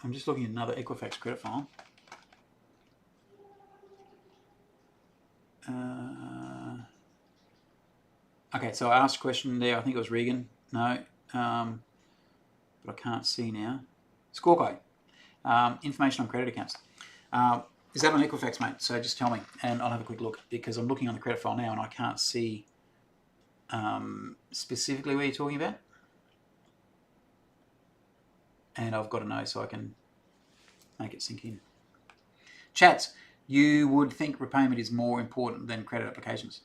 I'm just looking at another Equifax credit file. Okay, so I asked a question there. I think it was Regan. No, but I can't see now. Scorecard. Information on credit accounts. Is that on Equifax, mate? So just tell me, and I'll have a quick look, because I'm looking on the credit file now and I can't see specifically where you're talking about. And I've got to know so I can make it sink in. Chats, you would think repayment is more important than credit applications.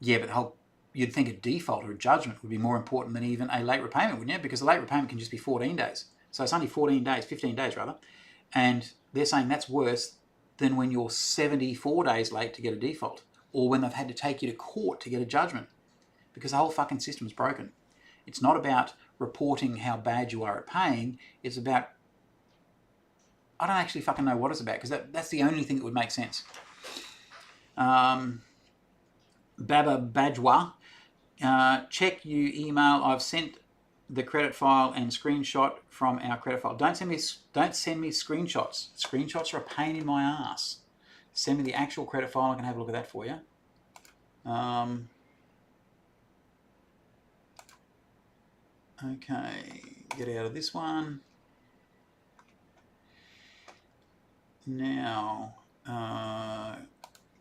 Yeah, but you'd think a default or a judgment would be more important than even a late repayment, wouldn't you? Because a late repayment can just be 14 days. So it's only 14 days, 15 days rather. And they're saying that's worse than when you're 74 days late to get a default, or when they've had to take you to court to get a judgment, because the whole fucking system's broken. It's not about reporting how bad you are at paying. It's about, I don't actually fucking know what it's about, because that's the only thing that would make sense. Baba Bajwa, check you email. I've sent the credit file and screenshot from our credit file. Don't send me screenshots. Screenshots are a pain in my ass. Send me the actual credit file. I can have a look at that for you. Okay, get out of this one. Now,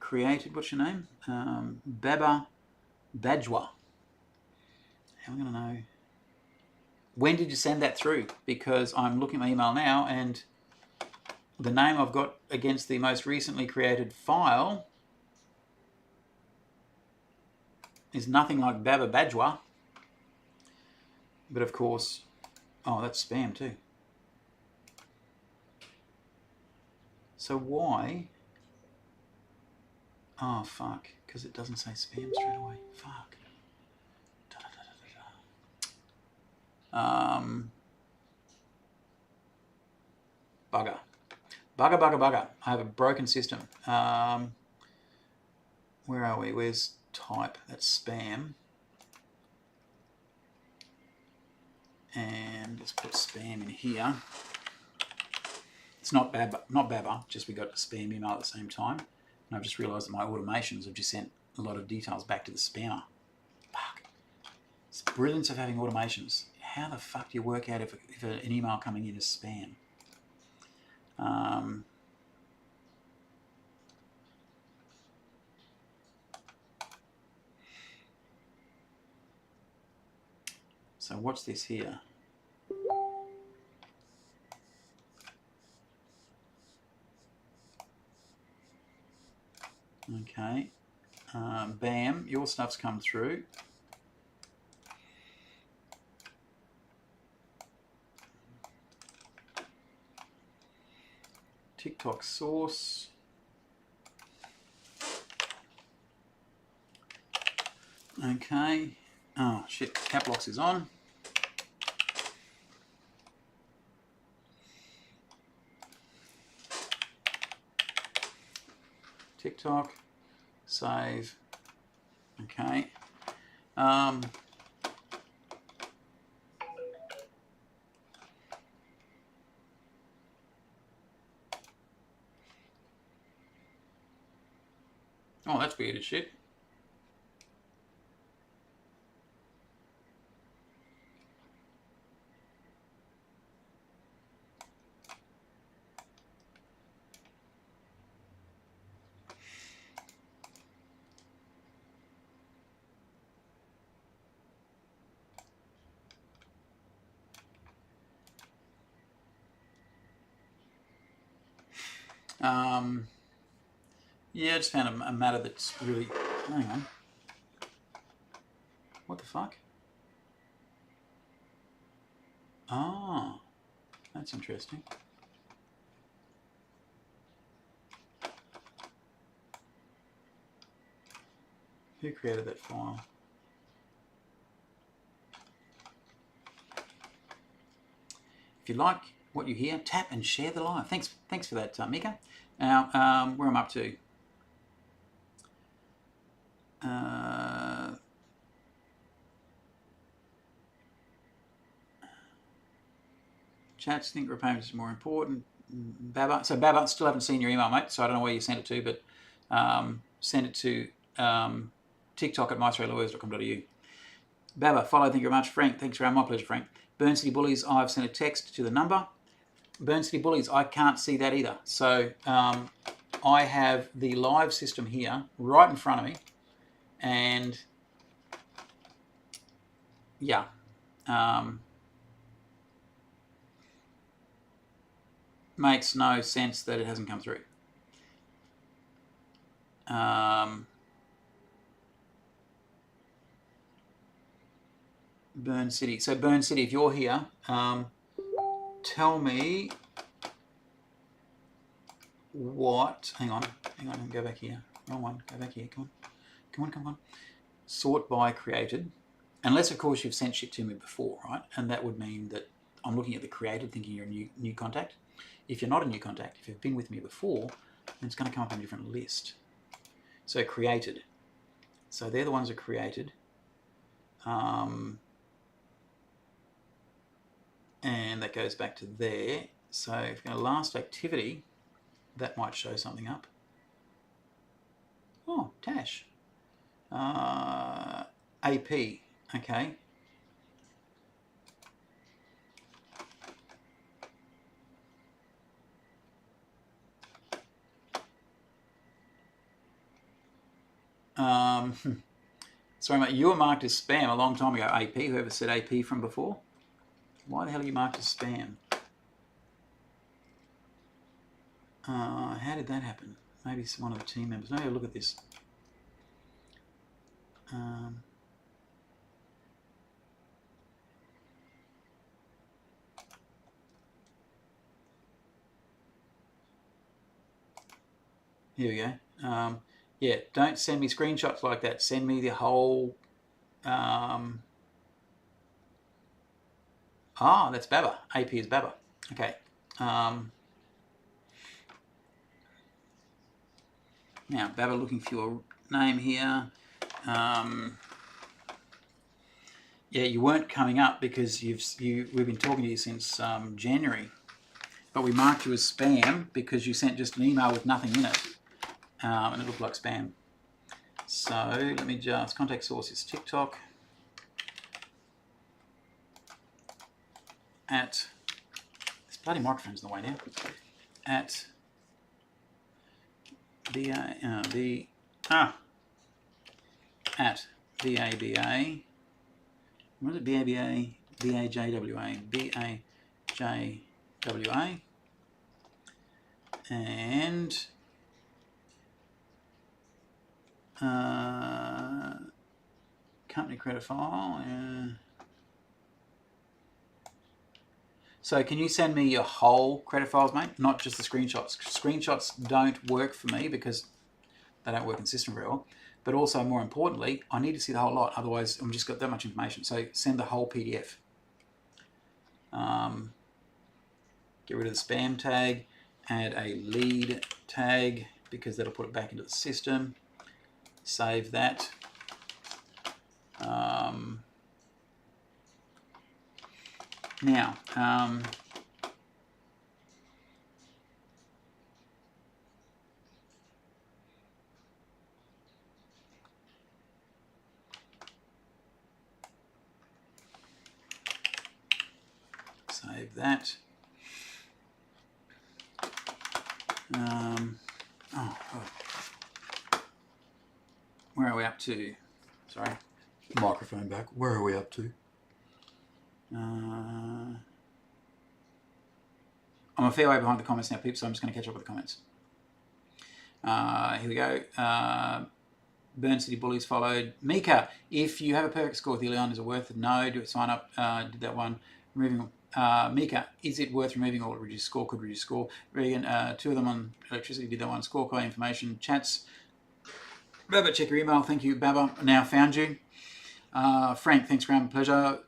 created, what's your name? Baba Bajwa. How am I going to know? When did you send that through? Because I'm looking at my email now and the name I've got against the most recently created file is nothing like Baba Bajwa. But of course, oh, that's spam too. So why? Oh, fuck. Because it doesn't say spam straight away. Fuck. Bugger. Bugger. I have a broken system. Where are we? Where's type? That's spam. And let's put spam in here. It's not Baba, just we got a spam email at the same time. And I've just realised that my automations have just sent a lot of details back to the spammer. Fuck. It's the brilliance of having automations. How the fuck do you work out if an email coming in is spam? So what's this here? Okay. Bam, your stuff's come through. TikTok source. Okay. Oh shit, Caplocks is on. TikTok, save. Okay. Oh, that's weird as shit. Yeah, I just found a matter that's really... Hang on. What the fuck? Ah, that's interesting. Who created that file? If you like what you hear, tap and share the live. Thanks for that, Mika. Now, where I'm up to. Chats think repayment is more important. Baba, so Baba, still haven't seen your email, mate. So I don't know where you sent it to, but send it to tiktok@myaustralialawyers.com.au. Baba, follow. Thank you very much, Frank. Thanks for my pleasure, Frank. Burn City Bullies, I've sent a text to the number. Burn City Bullies, I can't see that either. So I have the live system here right in front of me, and yeah. Makes no sense that it hasn't come through. Burn City. So Burn City, if you're here, tell me what... Hang on, go back here. Wrong one, go back here, come on. Sort by created. Unless, of course, you've sent shit to me before, right? And that would mean that I'm looking at the created thinking you're a new contact. If you're not a new contact, if you've been with me before, then it's going to come up in a different list. So created. So they're the ones that are created. And that goes back to there. So if you're going to last activity, that might show something up. Oh, Tash. AP. Okay. Sorry, mate, you were marked as spam a long time ago, AP, whoever said AP from before. Why the hell are you marked as spam? How did that happen? Maybe it's one of the team members. Maybe I'll look at this. Here we go. Yeah, don't send me screenshots like that. Send me the whole... that's Baba. AP is Baba. Okay. Now, Baba, looking for your name here. Yeah, you weren't coming up because we've been talking to you since January, but we marked you as spam because you sent just an email with nothing in it, and it looked like spam. So let me just, contact source is TikTok at, this bloody microphone's in the way now, at at BABA, what is it, BABA, BAJWA, BAJWA, and company credit file. So can you send me your whole credit files, mate? Not just the screenshots. Screenshots don't work for me because they don't work in system very well. But also, more importantly, I need to see the whole lot. Otherwise, I've just got that much information. So send the whole PDF. Get rid of the spam tag. Add a lead tag because that'll put it back into the system. Save that. Now, save that. Where are we up to? Sorry, microphone back. Where are we up to? I'm a fair way behind the comments now, peeps, so I'm just going to catch up with the comments. Here we go. Burn City Bullies followed. Mika, if you have a perfect score with Ilion, is it worth it? No. Do it, sign up. Did that one. Removing. Mika, is it worth removing or reduce score? Could reduce score. Regan, 2 of them on electricity. Did that one. Score code information. Chats. Baba, check your email. Thank you, Baba. Now found you. Frank, thanks, Graham. Pleasure.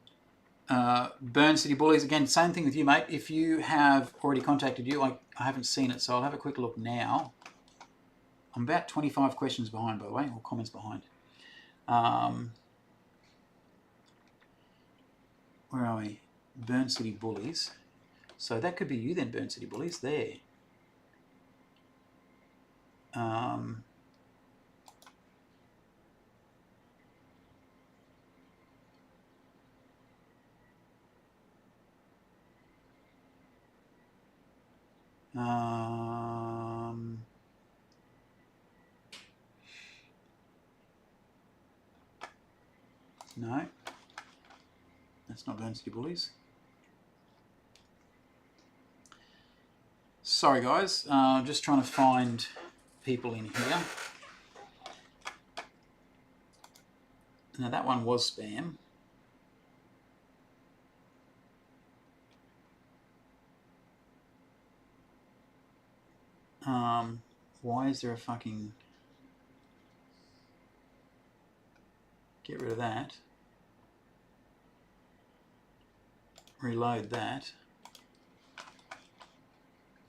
Burn City Bullies, again, same thing with you, mate. If you have already contacted you, I haven't seen it, so I'll have a quick look now. I'm about 25 questions behind, by the way, or comments behind. Where are we? Burn City Bullies. So that could be you then, Burn City Bullies, there. No, that's not Burn City Bullies. Sorry guys, I'm just trying to find people in here. Now that one was spam. Why is there a fucking... Get rid of that. Reload that.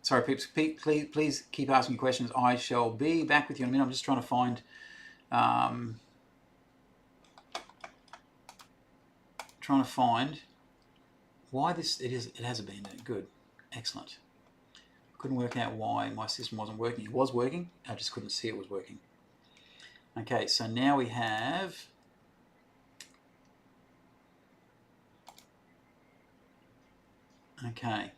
Sorry, peeps. Please keep asking questions. I shall be back with you in a minute. I'm just trying to find... why this... It has abandoned. Good. Excellent. Couldn't work out why my system wasn't working. It was working. I just couldn't see it was working. Okay, so now we have... Okay.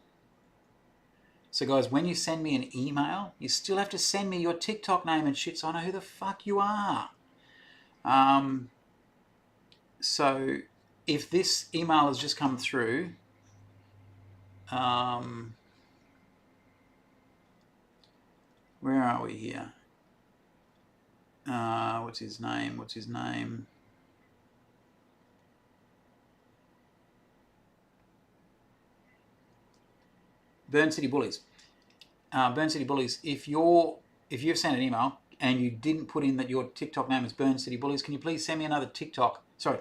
So guys, when you send me an email, you still have to send me your TikTok name and shit so I know who the fuck you are. So if this email has just come through, are we here? What's his name? Burn City Bullies. Burn City Bullies, if you've sent an email and you didn't put in that your TikTok name is Burn City Bullies, can you please send me another TikTok? Sorry,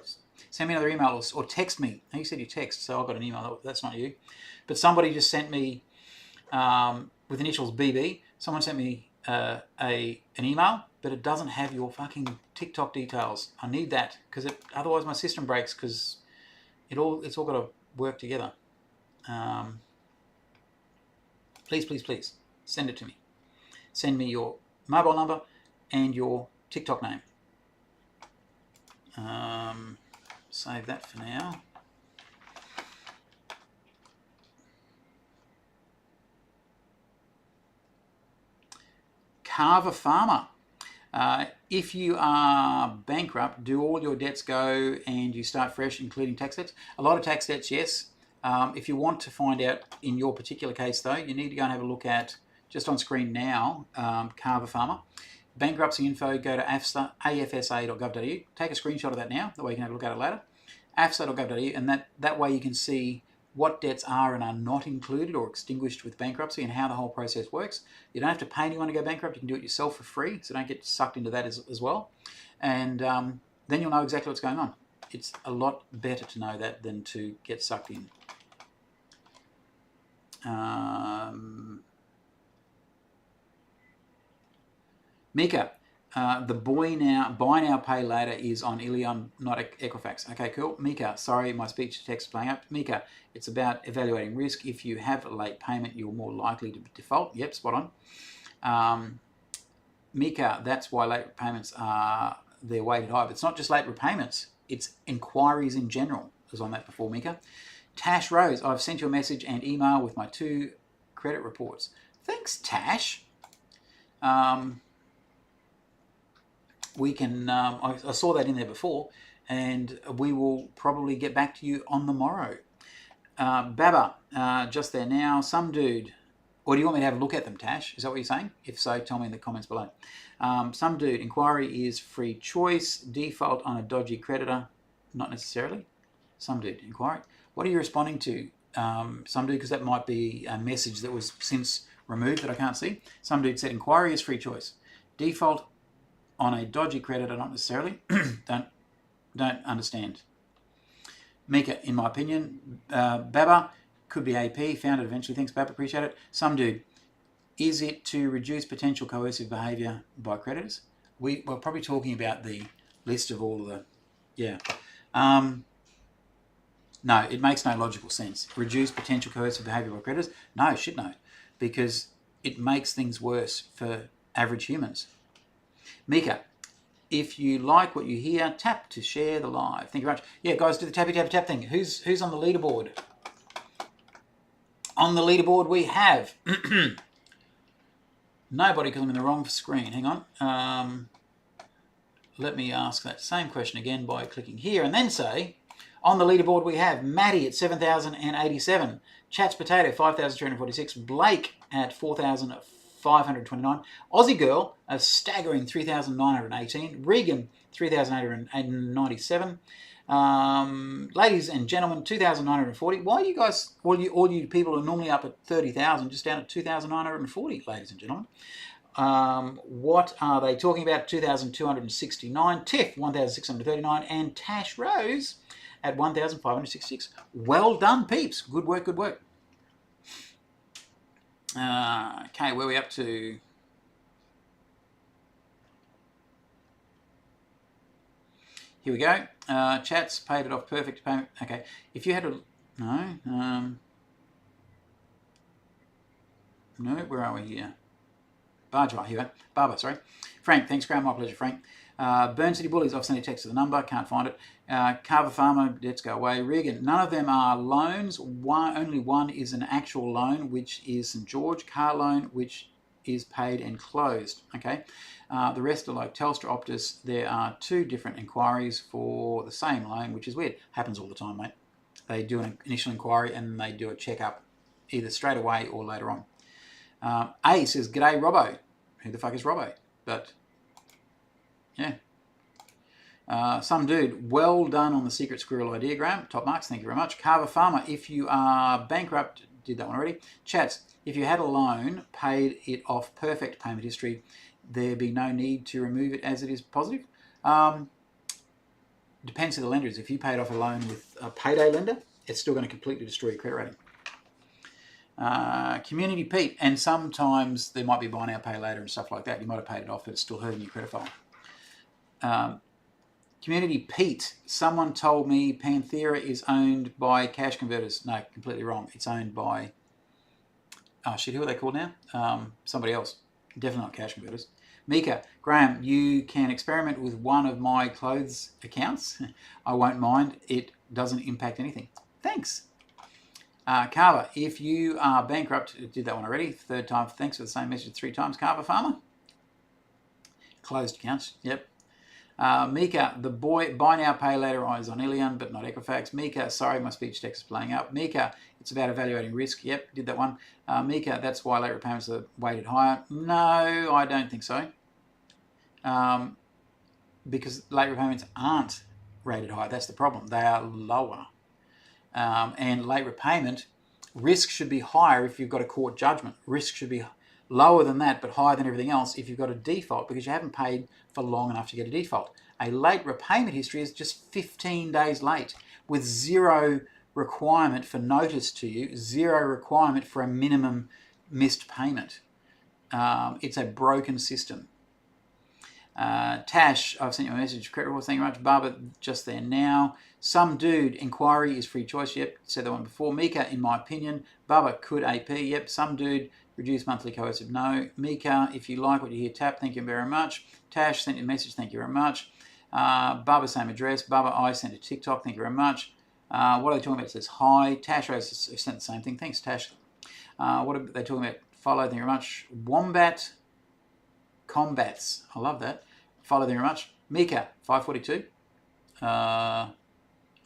send me another email or text me. You said you text, so I got an email. That's not you. But somebody just sent me, with initials BB, someone sent me an email, but it doesn't have your fucking TikTok details. I need that, because otherwise my system breaks, because it's all got to work together. Please, send it to me. Send me your mobile number and your TikTok name. Save that for now. Carver Farmer. If you are bankrupt, do all your debts go and you start fresh, including tax debts? A lot of tax debts, yes. If you want to find out in your particular case, though, you need to go and have a look at, just on screen now, Carver Farmer. Bankruptcy info, go to afsa.gov.au. Take a screenshot of that now, that way you can have a look at it later. afsa.gov.au, and that way you can see what debts are and are not included or extinguished with bankruptcy and how the whole process works. You don't have to pay anyone to go bankrupt. You can do it yourself for free, so don't get sucked into that as well. And then you'll know exactly what's going on. It's a lot better to know that than to get sucked in. Mika, the buy now, pay later is on Ilion, not Equifax. Okay, cool. Mika, sorry, my speech to text playing up. Mika, it's about evaluating risk. If you have a late payment, you're more likely to default. Yep, spot on. Mika, that's why late payments are they're weighted high. But it's not just late repayments, it's inquiries in general. I was on that before, Mika. Tash Rose, I've sent you a message and email with my 2 credit reports. Thanks, Tash. We can, I saw that in there before, and we will probably get back to you on the morrow. Baba, just there now, some dude, or do you want me to have a look at them, Tash? Is that what you're saying? If so, tell me in the comments below. Some dude, inquiry is free choice, default on a dodgy creditor, not necessarily. Some dude, inquiry. What are you responding to? Some dude, because that might be a message that was since removed that I can't see. Some dude said inquiry is free choice. Default on a dodgy creditor, not necessarily. Don't understand. Mika, in my opinion, Baba could be AP, found it eventually. Thanks, Baba, appreciate it. Some dude, is it to reduce potential coercive behaviour by creditors? We're probably talking about the list of all of the, yeah. No, it makes no logical sense. Reduce potential coercive behaviour by creditors? No, shit no, because it makes things worse for average humans. Mika, if you like what you hear, tap to share the live. Thank you very much. Yeah, guys, do the tappy tappy tap thing. Who's on the leaderboard? On the leaderboard we have nobody, because I'm in the wrong screen. Hang on. Let me ask that same question again by clicking here and then say, on the leaderboard we have Maddie at 7,087, Chats Potato 5,346, Blake at 4,529, Aussie Girl a staggering 3,918, Regan 3,897, ladies and gentlemen 2,940. Why are you guys, all you people are normally up at 30,000, just down at 2,940, ladies and gentlemen? What are they talking about? 2,269, Tiff 1,639, and Tash Rose at 1,566. Well done, peeps. Good work, good work. Okay, where are we up to? Here we go. Chats paid it off, perfect payment. Okay, if you had a no, where are we here? Barger, here we go. Barber, sorry. Frank, thanks, Graham. My pleasure, Frank. Burn City Bullies, I've sent a text to the number, can't find it. Carver Farmer, debts go away. Regan, none of them are loans. Only one is an actual loan, which is St. George. Car loan, which is paid and closed. Okay. The rest are like Telstra, Optus. There are 2 different inquiries for the same loan, which is weird. Happens all the time, mate. They do an initial inquiry and they do a checkup either straight away or later on. A says, G'day, Robbo. who the fuck is Robbo? But yeah. Some dude, well done on the secret squirrel idea, Graham. Top marks, thank you very much. Carver Farmer, if you are bankrupt, did that one already. Chats, if you had a loan, paid it off, perfect payment history, there be no need to remove it as it is positive. Depends who the lender is. If you paid off a loan with a payday lender, it's still going to completely destroy your credit rating. Community Pete, and sometimes there might be buy now, pay later and stuff like that. You might have paid it off, but it's still hurting your credit file. Community Pete, someone told me Panthera is owned by Cash Converters. No, completely wrong. It's owned by, oh shit, who are they called now? Somebody else. Definitely not Cash Converters. Mika, Graham, you can experiment with one of my clothes accounts. I won't mind. It doesn't impact anything. Thanks. Carver, if you are bankrupt, did that one already. Third time, thanks for the same message 3 times. Carver Farmer. Closed accounts, yep. Mika, the buy now, pay later is on Ilion, but not Equifax. Mika, sorry, my speech text is playing up. Mika, it's about evaluating risk. Yep, did that one. Mika, that's why late repayments are weighted higher. No, I don't think so. Because late repayments aren't rated high. That's the problem. They are lower. And late repayment, risk should be higher if you've got a court judgment. Risk should be lower than that, but higher than everything else if you've got a default because you haven't paid for long enough to get a default. A late repayment history is just 15 days late with zero requirement for notice to you, zero requirement for a minimum missed payment. It's a broken system. Tash, I've sent you a message. Credit report, thank you very much. Barbara, just there now. Some dude, inquiry is free choice. Yep, said that one before. Mika, in my opinion. Barbara, could AP. Yep, some dude, reduce monthly coercive. No. Mika, if you like what you hear, tap. Thank you very much. Tash, sent you a message. Thank you very much. Barbara, same address. Barbara, I sent a TikTok. Thank you very much. What are they talking about? It says hi. Tash has sent the same thing. Thanks, Tash. What are they talking about? Follow. Thank you very much. Wombat combats. I love that. Follow. Thank you very much. Mika, 542. I'm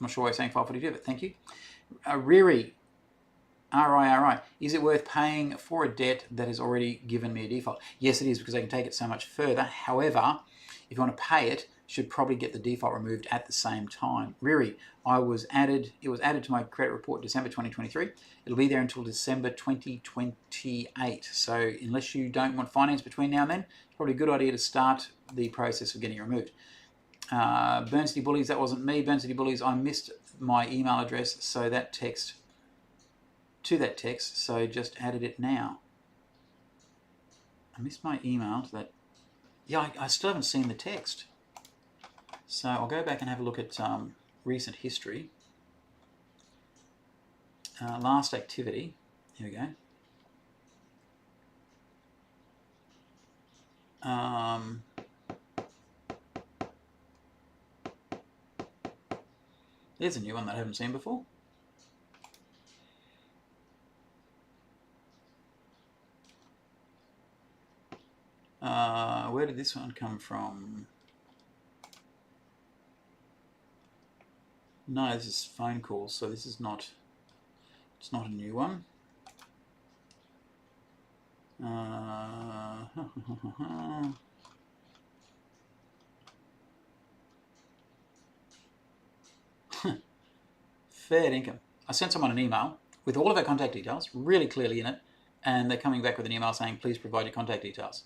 not sure why you're saying 542, but thank you. Riri, RIRI, is it worth paying for a debt that has already given me a default? Yes, it is, because they can take it so much further. However, if you want to pay it, should probably get the default removed at the same time. Riri, it was added to my credit report December 2023. It'll be there until December 2028. So unless you don't want finance between now and then, it's probably a good idea to start the process of getting it removed. Burn City Bullies, that wasn't me. Burn City Bullies, I missed my email address, so that text so just added it now. I missed my email to that. Yeah, I still haven't seen the text. So I'll go back and have a look at recent history. Last activity. Here we go. There's a new one that I haven't seen before. Where did this one come from? No, this is phone calls, so this is not, it's not a new one. Fair income. I sent someone an email with all of our contact details, really clearly in it, and they're coming back with an email saying, please provide your contact details.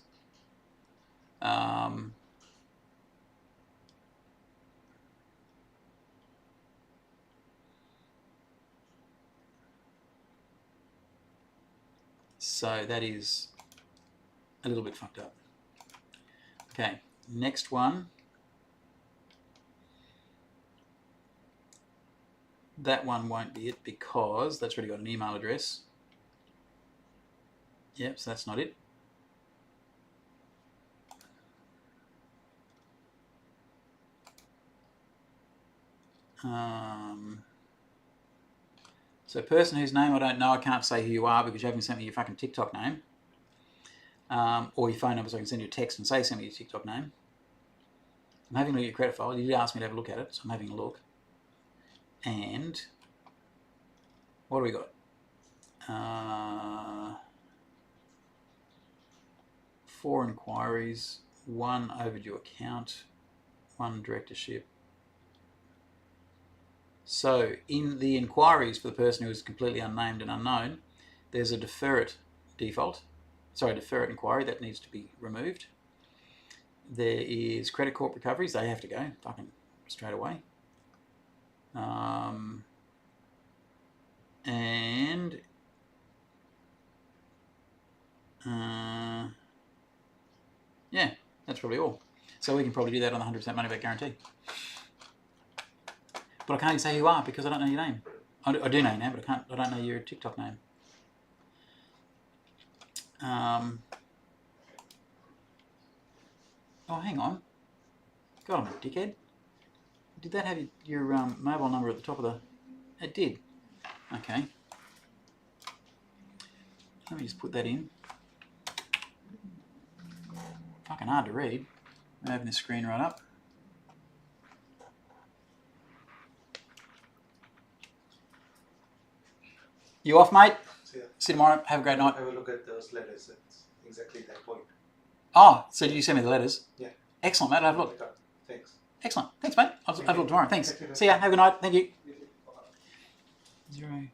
So that is a little bit fucked up. Okay, next one. That one won't be it because that's already got an email address. Yep, so that's not it. So person whose name I don't know, I can't say who you are because you haven't sent me your fucking TikTok name. Or your phone number so I can send you a text and say send me your TikTok name. I'm having a look at your credit file. You did ask me to have a look at it, so I'm having a look. And what do we got? 4 inquiries, 1 overdue account, 1 directorship. So in the inquiries for the person who is completely unnamed and unknown, there's a defer it inquiry that needs to be removed. There is Credit Corp recoveries, they have to go fucking straight away. And yeah, that's probably all. So we can probably do that on the 100% money back guarantee. But I can't even say who you are because I don't know your name. I do know your name, but I don't know your TikTok name. Oh, hang on. God, I'm a dickhead. Did that have your mobile number at the top of the... It did. Okay. Let me just put that in. Fucking hard to read. I'm open the screen right up. You off, mate? See you tomorrow. Have a great night. Have a look at those letters. It's exactly that point. Oh, so did you send me the letters? Yeah. Excellent, mate. I'll have a look. Thanks. Excellent. Thanks, mate. I'll have a look tomorrow. Thanks. See ya. Have a good night. Thank you. 0.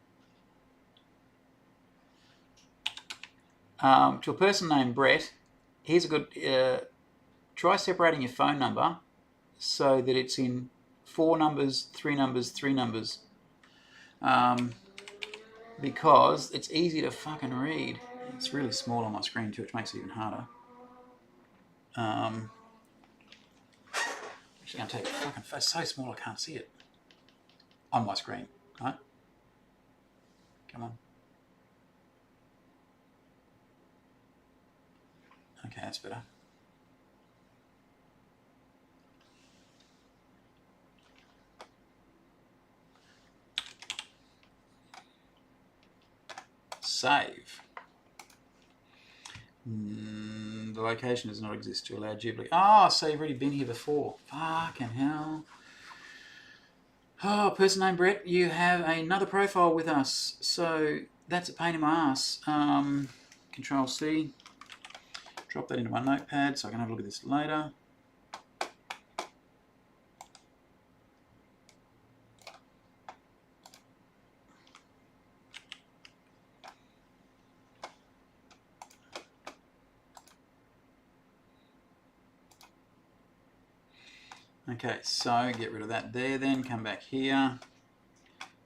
To a person named Brett, here's a good... try separating your phone number so that it's in 4 numbers, 3 numbers, 3 numbers. Because it's easy to fucking read. It's really small on my screen too, which makes it even harder. Actually going to take a fucking... It's so small I can't see it on my screen, right? Come on. Okay, that's better. Save. The location does not exist to allow duplicate. Oh, so you've already been here before. Fucking hell. Oh, person named Brett, you have another profile with us. So that's a pain in my ass. Control C. Drop that into my notepad so I can have a look at this later. Okay, so get rid of that there then, come back here,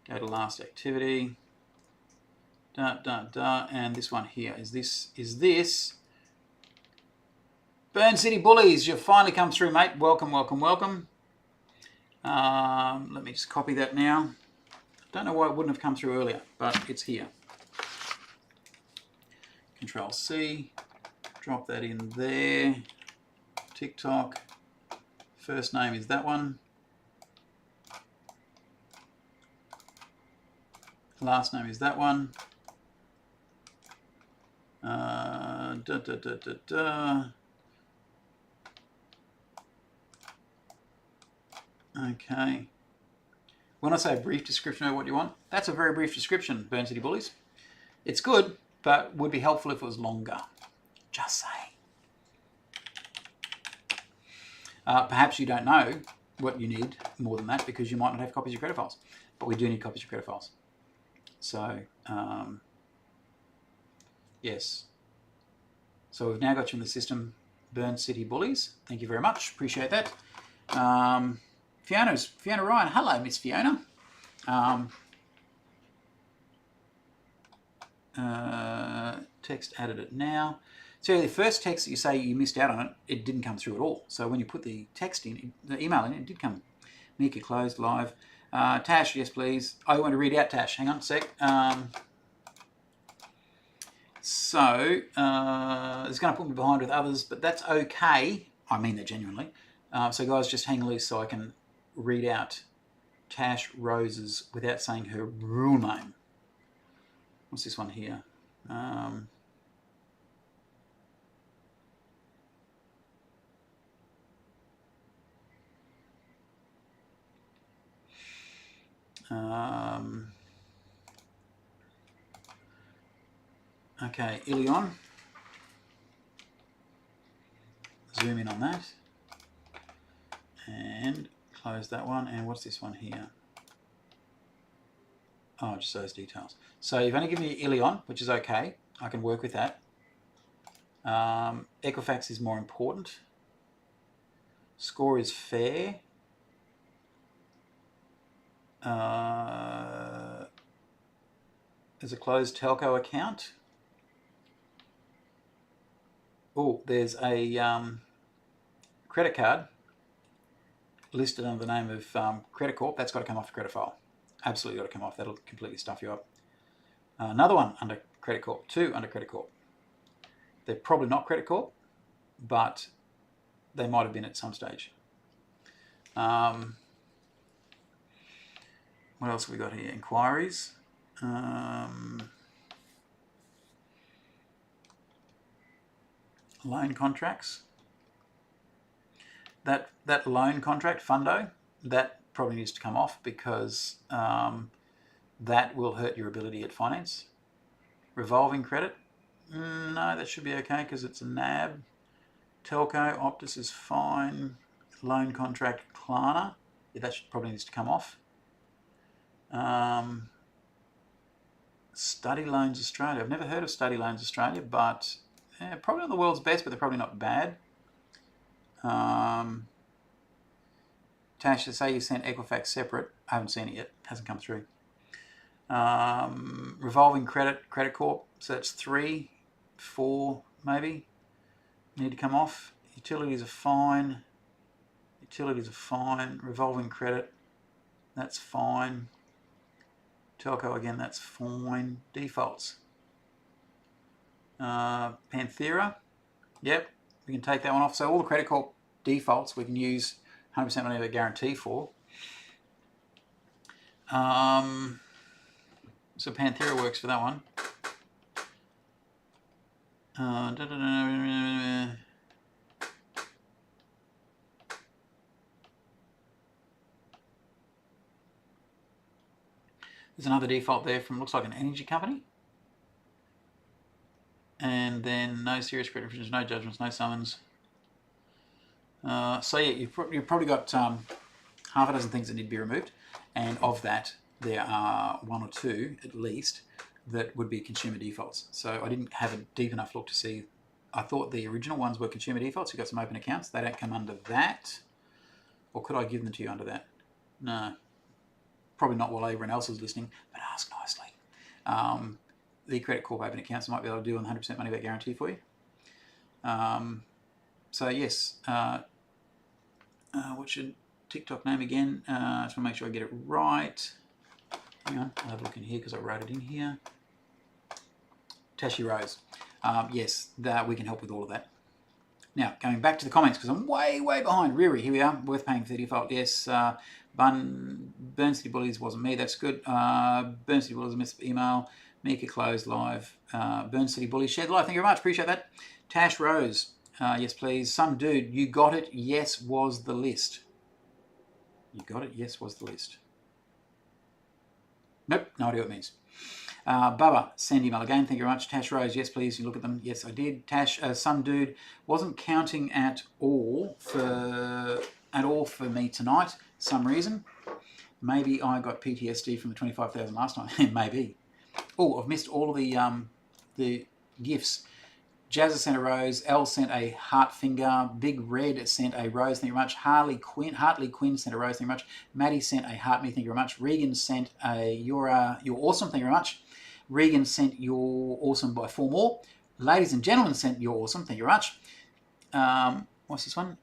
go to last activity, and this one here, is this Burn City Bullies, you've finally come through, mate. Welcome, welcome, welcome. Let me just copy that now. Don't know why it wouldn't have come through earlier, but it's here. Control C, drop that in there, TikTok. First name is that one. Last name is that one. Okay. When I say a brief description of what you want, that's a very brief description, Burn City Bullies. It's good, but would be helpful if it was longer. Just saying. Perhaps you don't know what you need more than that because you might not have copies of credit files. But we do need copies of credit files. So, yes. So we've now got you in the system, Burn City Bullies. Thank you very much. Appreciate that. Fiona Ryan. Hello, Miss Fiona. Text added it now. So the first text that you say you missed out on it, it didn't come through at all. So when you put the text in, the email in, it did come. Mika closed live. Tash, yes please. I want to read out Tash. Hang on a sec. So it's going to put me behind with others, but that's okay. I mean that genuinely. So guys, just hang loose so I can read out Tash Rose's without saying her real name. What's this one here? Okay, Ilion. zoom in on that. And close that one. And what's this one here? Oh, just those details. So you've only given me Ilion, which is okay. I can work with that. Equifax is more important. Score is fair. There's a closed telco account. Oh, there's a credit card listed under the name of Credit Corp. That's got to come off the credit file. Absolutely got to come off. That'll completely stuff you up. Another one under Credit Corp. 2 under Credit Corp. They're probably not Credit Corp, but they might have been at some stage. What else have we got here? Inquiries. Loan contracts. That loan contract, Fundo, that probably needs to come off because that will hurt your ability at finance. Revolving credit, no, that should be okay because it's a NAB. Telco, Optus is fine. Loan contract, Klarna, yeah, that probably needs to come off. Study Loans Australia, I've never heard of Study Loans Australia, but probably not the world's best, but they're probably not bad. Tash, to say you sent Equifax separate, I haven't seen it yet, hasn't come through. Revolving credit, Credit Corp, so that's 3, 4 maybe, need to come off. Utilities are fine. Utilities are fine. Revolving credit, that's fine. Telco again, that's fine. Defaults. Panthera, yep, we can take that one off. So all the Credit Corp defaults we can use 100% money back guarantee for. So Panthera works for that one. There's another default there from, looks like an energy company. And then no serious credit restrictions, no judgments, no summons. So yeah, you've probably got half a dozen things that need to be removed. And of that, there are 1 or 2 at least that would be consumer defaults. So I didn't have a deep enough look to see. I thought the original ones were consumer defaults. You've got some open accounts. They don't come under that. Or could I give them to you under that? No. Probably not while everyone else is listening, but ask nicely. The Credit Corp open accounts I might be able to do on 100% money back guarantee for you. So yes, what's your TikTok name again? Just want to make sure I get it right. Hang on, I'll have a look in here because I wrote it in here. Tashi Rose. Yes, we can help with all of that. Now, going back to the comments, because I'm way behind. Riri, here we are, worth paying for the default. Yes, Burn City Bullies wasn't me, that's good. Burn City Bullies, missed the email. Mika closed live. Burn City Bullies shared live, thank you very much, appreciate that. Tash Rose, yes please. Some dude, you got it, yes was the list. You got it, yes was the list. Nope, no idea what it means. Bubba, Sandy Mulligan, thank you very much. Tash Rose, yes please, you look at them. Yes, I did. Tash, some dude wasn't counting at all for me tonight, some reason. Maybe I got PTSD from the 25,000 last time. Maybe. Oh, I've missed all of the gifts. Jazza sent a rose. Elle sent a heart finger. Big Red sent a rose. Thank you very much. Hartley Quinn sent a rose. Thank you very much. Maddie sent a heart me. Thank you very much. Regan sent a you're awesome. Thank you very much. Regan sent you're awesome by 4 more. Ladies and gentlemen sent you're awesome. Thank you very much. What's this one?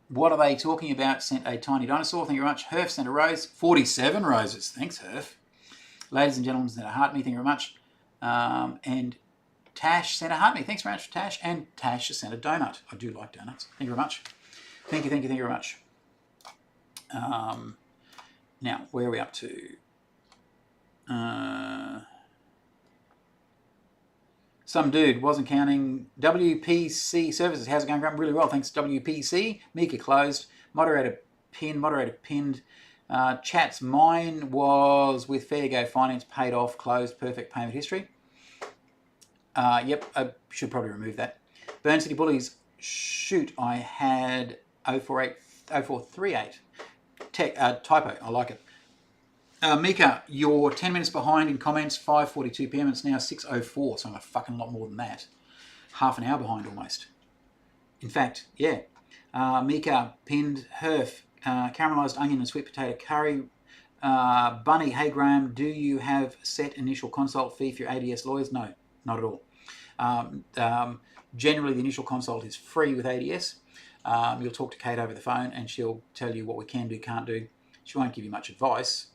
What are they talking about? Sent a tiny dinosaur. Thank you very much. Herf sent a rose. 47 roses. Thanks, Herf. Ladies and gentlemen sent a heart me. Thank you very much. And Tash sent a heart me. Thanks very much, Tash. And Tash sent a donut. I do like donuts. Thank you very much. Thank you very much. Now, where are we up to? Some dude wasn't counting. WPC services. How's it going, Graham? Really well, thanks. WPC. Mika closed. Moderator pinned. Chats. Mine was with Fairgo Finance, paid off, closed, perfect payment history. Yep, I should probably remove that. Burn City Bullies shoot, I had 0438. Typo, I like it. Mika, you're 10 minutes behind in comments, 5:42 p.m. It's now 6:04, so I'm a fucking lot more than that. Half an hour behind almost. In fact, yeah. Mika pinned Herf, caramelised onion and sweet potato curry. Bunny, hey Graham, do you have set initial consult fee for your ADS lawyers? No, not at all. Generally, the initial consult is free with ADS. You'll talk to Kate over the phone and she'll tell you what we can do, can't do. She won't give you much advice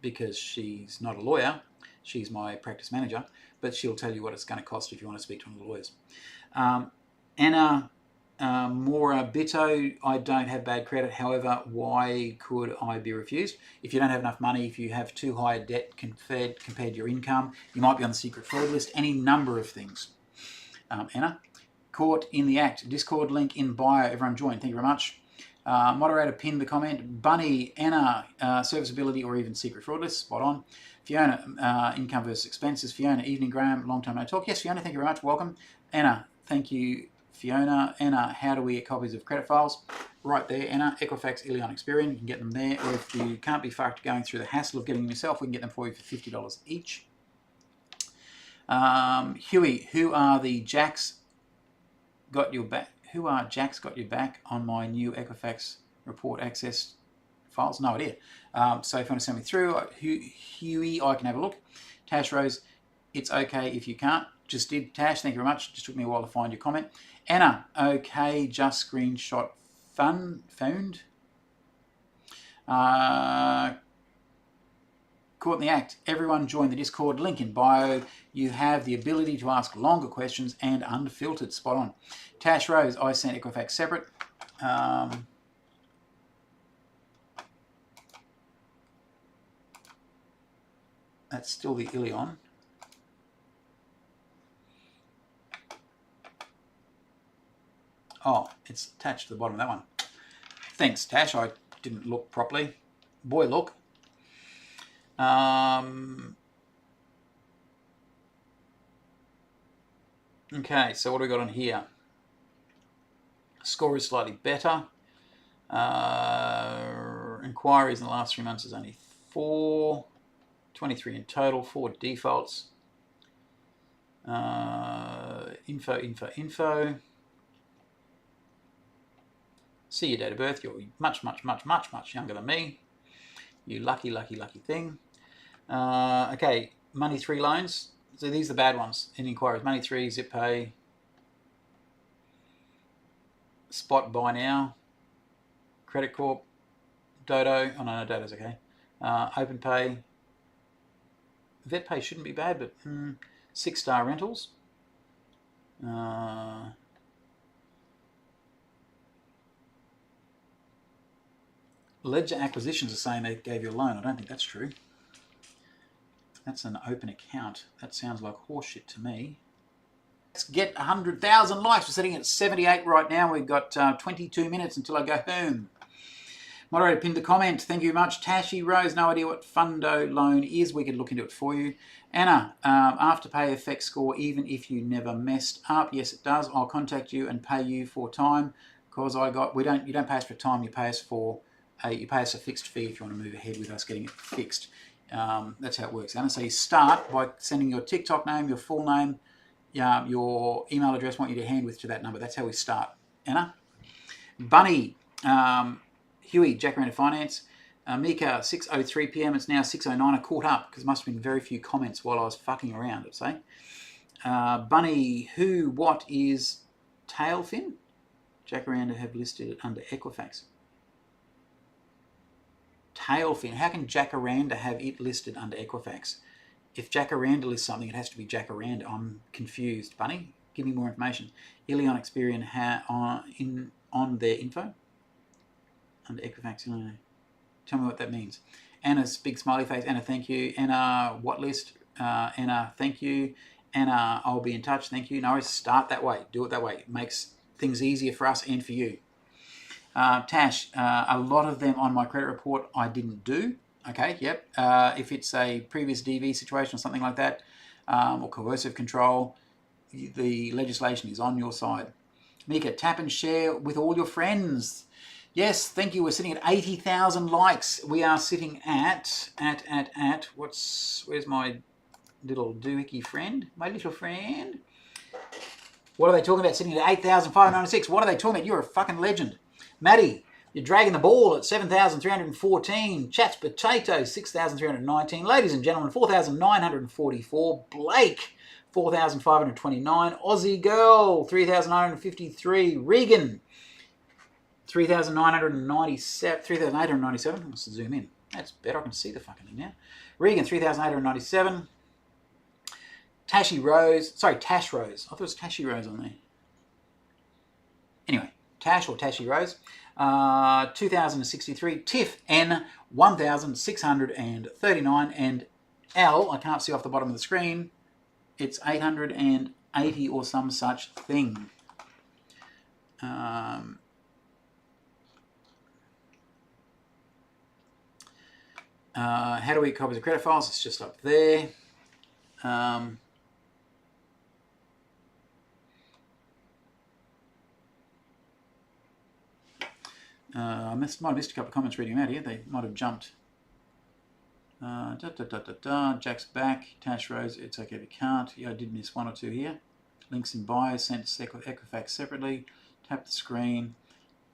because she's not a lawyer. She's my practice manager, but she'll tell you what it's going to cost if you want to speak to one of the lawyers. Anna Mora Bitto, I don't have bad credit. However, why could I be refused? If you don't have enough money, if you have too high a debt compared to your income, you might be on the secret fraud list, any number of things. Anna, caught in the act. Discord link in bio. Everyone join. Thank you very much. Moderator pinned the comment. Bunny, Anna, serviceability or even secret fraud list. Spot on. Fiona, income versus expenses. Fiona, evening Graham, long time no talk. Yes, Fiona, thank you very much. Welcome. Anna, thank you. Fiona, Anna, how do we get copies of credit files? Right there, Anna, Equifax, Ilion, Experian. You can get them there. Or if you can't be fucked going through the hassle of getting them yourself, we can get them for you for $50 each. Huey, who are the Jacks got your back? Who are Jacks got your back on my new Equifax report access files? No idea. So if you want to send me through, Huey, I can have a look. Tash Rose, it's okay if you can't. Just did. Tash, thank you very much. Just took me a while to find your comment. Anna, okay, just screenshot found. Caught in the act. Everyone join the Discord link in bio. You have the ability to ask longer questions and unfiltered. Spot on. Tash Rose, I sent Equifax separate. That's still the Ilion. Oh, it's attached to the bottom of that one. Thanks, Tash. I didn't look properly. Boy, look. Okay, so what do we got on here? Score is slightly better. Inquiries in the last 3 months is only 4. 23 in total, 4 defaults. Info. See your date of birth. You're much younger than me. You lucky thing. Okay, Money 3 loans. So these are the bad ones in inquiries. Money 3, Zip Pay, Spot Buy Now, Credit Corp, Dodo. Oh no, Dodo's okay. OpenPay. VetPay shouldn't be bad, but 6 Star Rentals. Ledger Acquisitions are saying they gave you a loan. I don't think that's true. That's an open account. That sounds like horseshit to me. Let's get 100,000 likes. We're sitting at 78 right now. We've got 22 minutes until I go home. Moderator pinned the comment. Thank you very much. Tashi Rose, no idea what Fundo loan is. We could look into it for you. Anna, Afterpay affects score even if you never messed up. Yes, it does. I'll contact you and pay you for time because you don't pay us for time. You pay us for a fixed fee if you want to move ahead with us getting it fixed. That's how it works, Anna. So you start by sending your TikTok name, your full name, your email address. I want you to hand with to that number. That's how we start, Anna. Bunny, Huey, Jacaranda Finance. Mika, 6:03 p.m. It's now 6:09. I caught up because there must have been very few comments while I was fucking around, I'd say. Bunny, what is Tailfin? Jacaranda have listed it under Equifax. Tailfin. How can Jacaranda have it listed under Equifax? If Jacaranda lists something, it has to be Jacaranda. I'm confused. Bunny, give me more information. Ilion Experian on their info under Equifax. Tell me what that means. Anna's big smiley face. Anna, thank you. Anna, what list? Anna, thank you. Anna, I'll be in touch. Thank you. No, start that way. Do it that way. It makes things easier for us and for you. Tash, a lot of them on my credit report I didn't do. Okay, yep. If it's a previous DV situation or something like that, or coercive control, the legislation is on your side. Mika, tap and share with all your friends. Yes, thank you. We're sitting at 80,000 likes. We are sitting at where's my little doohickey friend? My little friend. What are they talking about? Sitting at 8,596. What are they talking about? You're a fucking legend. Maddie, you're dragging the ball at 7,314. Chats Potato, 6,319. Ladies and gentlemen, 4,944. Blake, 4,529. Aussie Girl, 3,953. Regan, 3,997. 3,897. Let's zoom in. That's better. I can see the fucking thing now. Regan, 3,897. Tash Rose. I thought it was Tashi Rose on there. Anyway, Tash or Tashi Rose. 2,063. Tiff N, 1,639. And L, I can't see off the bottom of the screen, it's 880 or some such thing. How do we copy the credit files? It's just up there. I might have missed a couple of comments reading them out here. They might have jumped. Jack's back. Tash Rose, it's okay if you can't. Yeah, I did miss one or two here. Links in bio, sent Equifax separately. Tap the screen.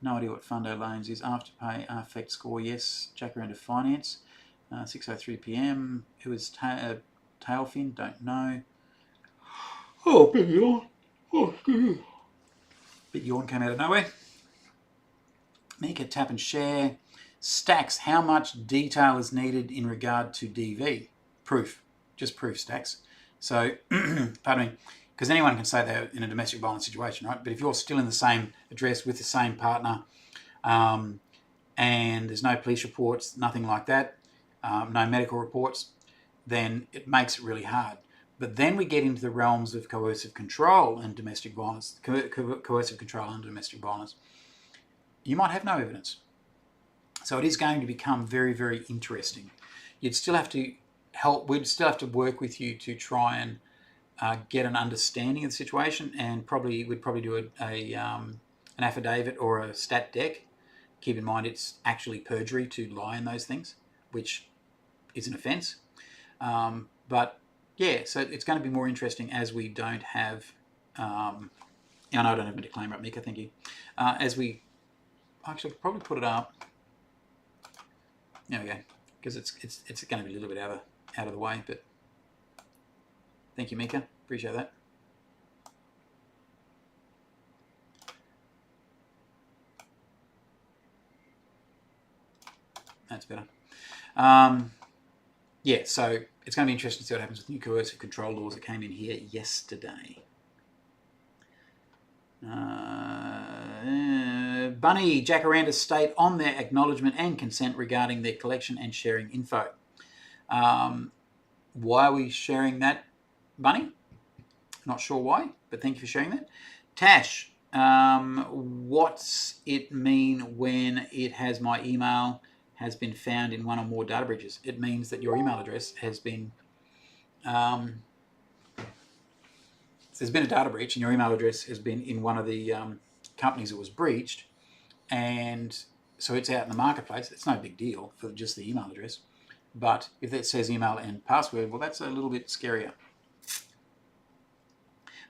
No idea what Fundo Loans is. Afterpay, affect score, yes. Jacaranda Finance. 6:03 p.m. Who is Tailfin? Don't know. Oh, bit yawn. Oh, bit yawn came out of nowhere. Mika, tap and share. Stacks, how much detail is needed in regard to DV? Proof. Just proof, Stacks. So, pardon me, because anyone can say they're in a domestic violence situation, right? But if you're still in the same address with the same partner and there's no police reports, nothing like that, no medical reports, then it makes it really hard. But then we get into the realms of coercive control and domestic violence, coercive control and domestic violence. You might have no evidence. So it is going to become very, very interesting. You'd still have to we'd still have to work with you to try and get an understanding of the situation, and we'd probably do an affidavit or a stat deck. Keep in mind it's actually perjury to lie in those things, which is an offence. But yeah, so it's going to be more interesting as we don't have, I know I don't have a disclaimer up, Mika, thank you. As we actually probably put it up. There we go, because it's going to be a little bit out of the way, but thank you, Mika. Appreciate that. That's better. Yeah, so it's going to be interesting to see what happens with new coercive control laws that came in here yesterday. Bunny, Jacaranda state on their acknowledgement and consent regarding their collection and sharing info. Why are we sharing that, Bunny? Not sure why, but thank you for sharing that. Tash, what's it mean when it has my email has been found in one or more data breaches? It means that your email address has been, there's been a data breach and your email address has been in one of the companies that was breached, and so it's out in the marketplace. It's no big deal for just the email address, but if it says email and password, well, that's a little bit scarier.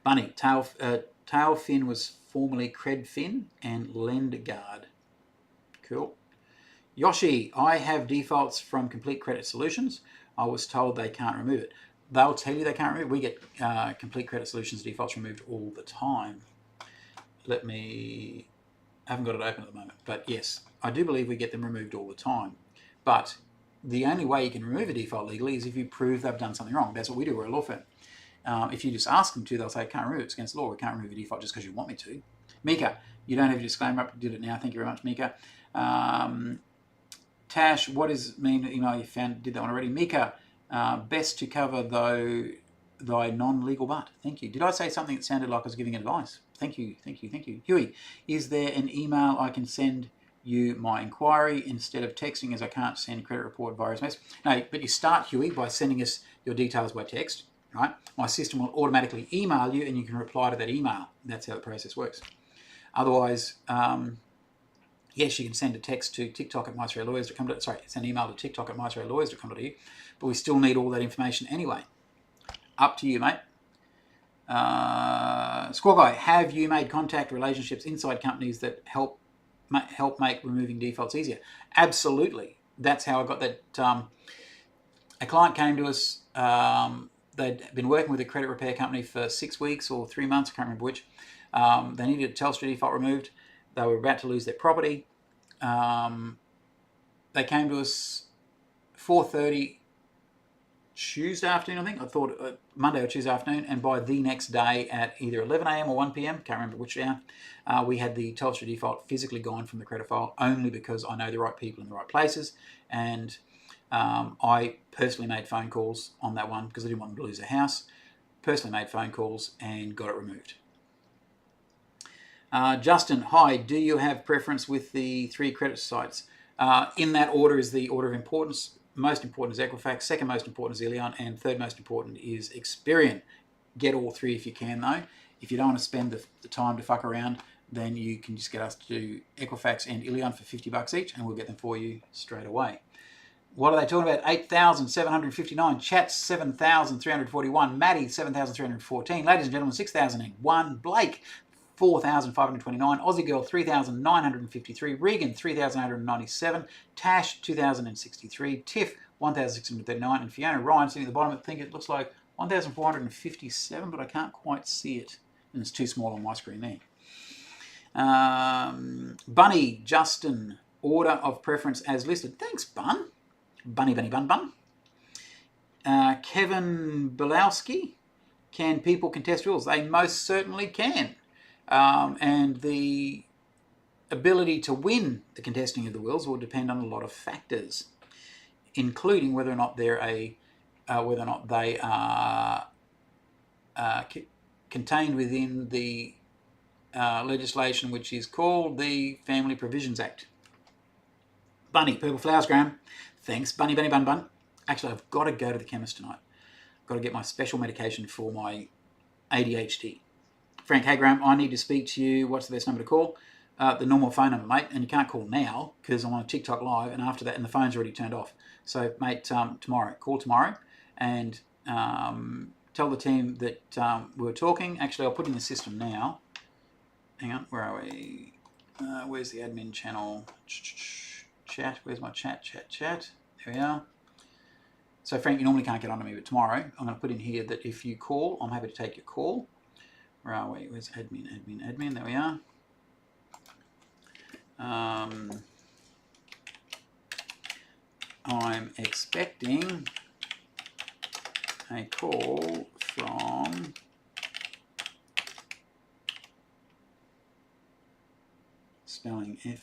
Bunny, Tailfin was formerly Credfin and LendGuard. Cool. Yoshi, I have defaults from Complete Credit Solutions. I was told they can't remove it. They'll tell you they can't remove it. We get Complete Credit Solutions defaults removed all the time. I haven't got it open at the moment, but yes, I do believe we get them removed all the time. But the only way you can remove a default legally is if you prove they've done something wrong. That's what we do. We're a law firm. If you just ask them to, they'll say, I can't remove it. It's against the law. We can't remove a default just because you want me to. Mika, you don't have a disclaimer up. Did it now. Thank you very much, Mika. Tash, what does mean the email you found? Did that one already. Mika, best to cover thy non-legal but. Thank you. Did I say something that sounded like I was giving advice? Thank you, thank you, thank you. Huey, is there an email I can send you my inquiry instead of texting, as I can't send credit report via SMS? No, but you start, Huey, by sending us your details by text, right? My system will automatically email you and you can reply to that email. That's how the process works. Otherwise, yes, you can send a text to tiktok@myaustralialawyers.com.au. Sorry, send an email to tiktok@myaustralialawyers.com.au. But we still need all that information anyway. Up to you, mate. Squawk Guy, have you made contact relationships inside companies that help make removing defaults easier? Absolutely. That's how I got that. A client came to us. They'd been working with a credit repair company for 6 weeks or 3 months. I can't remember which. They needed a Telstra default removed. They were about to lose their property. They came to us 4:30 Tuesday afternoon, I think. I thought Monday or Tuesday afternoon, and by the next day at either 11 a.m. or 1 p.m., can't remember which now, we had the Telstra default physically gone from the credit file, only because I know the right people in the right places, and I personally made phone calls on that one because I didn't want them to lose their house. Personally made phone calls and got it removed. Justin, hi, do you have preference with the 3 credit sites? In that order is the order of importance. Most important is Equifax, second most important is Illion, and third most important is Experian. Get all 3 if you can, though. If you don't want to spend the time to fuck around, then you can just get us to do Equifax and Illion for $50 each, and we'll get them for you straight away. What are they talking about? 8,759. Chat, 7,341. Maddie, 7,314. Ladies and gentlemen, 6,001. Blake, 4,529. Aussie Girl, 3,953. Regan, 3,897. Tash, 2,063. Tiff, 1,639. And Fiona Ryan, sitting at the bottom, I think it looks like 1,457, but I can't quite see it. And it's too small on my screen there. Bunny, Justin, order of preference as listed. Thanks, Bun. Bunny, bun, bun. Kevin Belowski, can people contest wills? They most certainly can. And the ability to win the contesting of the wills will depend on a lot of factors, including whether or not they are contained within the legislation which is called the Family Provisions Act. Bunny, Purple Flowers, Graham. Thanks, Bunny, bun, bun. Actually, I've got to go to the chemist tonight. I've got to get my special medication for my ADHD. Frank, hey Graham, I need to speak to you. What's the best number to call? The normal phone number, mate. And you can't call now because I'm on a TikTok live, and after that, and the phone's already turned off. So, mate, tomorrow. Call tomorrow and tell the team that we were talking. Actually, I'll put in the system now. Hang on, where are we? Where's the admin channel? Chat. Where's my chat? There we are. So, Frank, you normally can't get onto me, but tomorrow I'm going to put in here that if you call, I'm happy to take your call. Where are we? Where's admin? There we are. I'm expecting a call from spelling F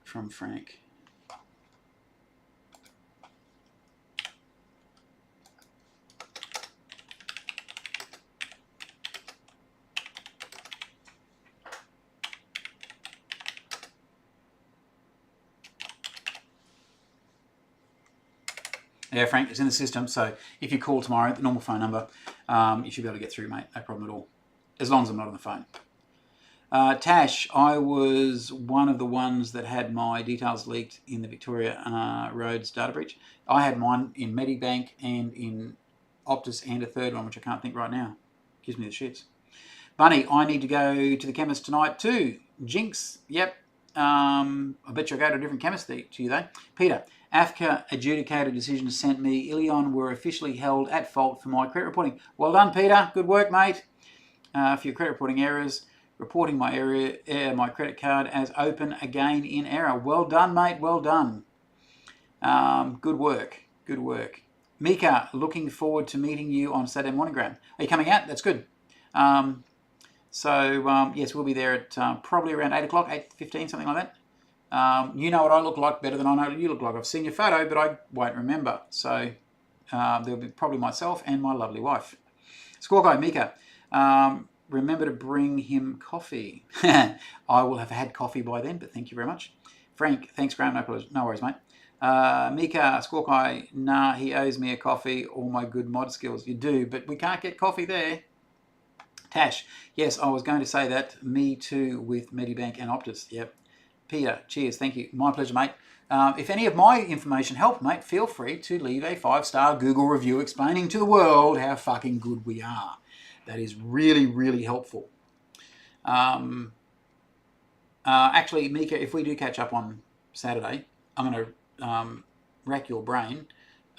from Frank. Yeah, Frank, it's in the system. So if you call tomorrow, the normal phone number, you should be able to get through, mate. No problem at all. As long as I'm not on the phone. Tash, I was one of the ones that had my details leaked in the Victoria Roads data breach. I had mine in Medibank and in Optus and a third one, which I can't think right now. Gives me the shits. Bunny, I need to go to the chemist tonight too. Jinx, yep. I bet you'll go to a different chemist to you though. Peter, AFCA adjudicated decision sent me. Illion were officially held at fault for my credit reporting. Well done, Peter. Good work, mate. For your credit reporting errors. Reporting my my credit card as open again in error. Well done, mate. Well done. Good work. Good work. Mika, looking forward to meeting you on Saturday morning, Graham. Are you coming out? That's good. Yes, we'll be there at probably around 8 o'clock, 8:15, something like that. You know what I look like better than I know what you look like. I've seen your photo, but I won't remember. So there'll be probably myself and my lovely wife. Squawk Eye Mika, remember to bring him coffee. I will have had coffee by then, but thank you very much. Frank, thanks, Graham. No worries, mate. Mika, Squawk Eye, nah, he owes me a coffee. All my good mod skills. You do, but we can't get coffee there. Tash, yes, I was going to say that. Me too with Medibank and Optus. Yep. Peter, cheers, thank you. My pleasure, mate. If any of my information helped, mate, feel free to leave a 5-star Google review explaining to the world how fucking good we are. That is really, really helpful. Actually, Mika, if we do catch up on Saturday, I'm going to rack your brain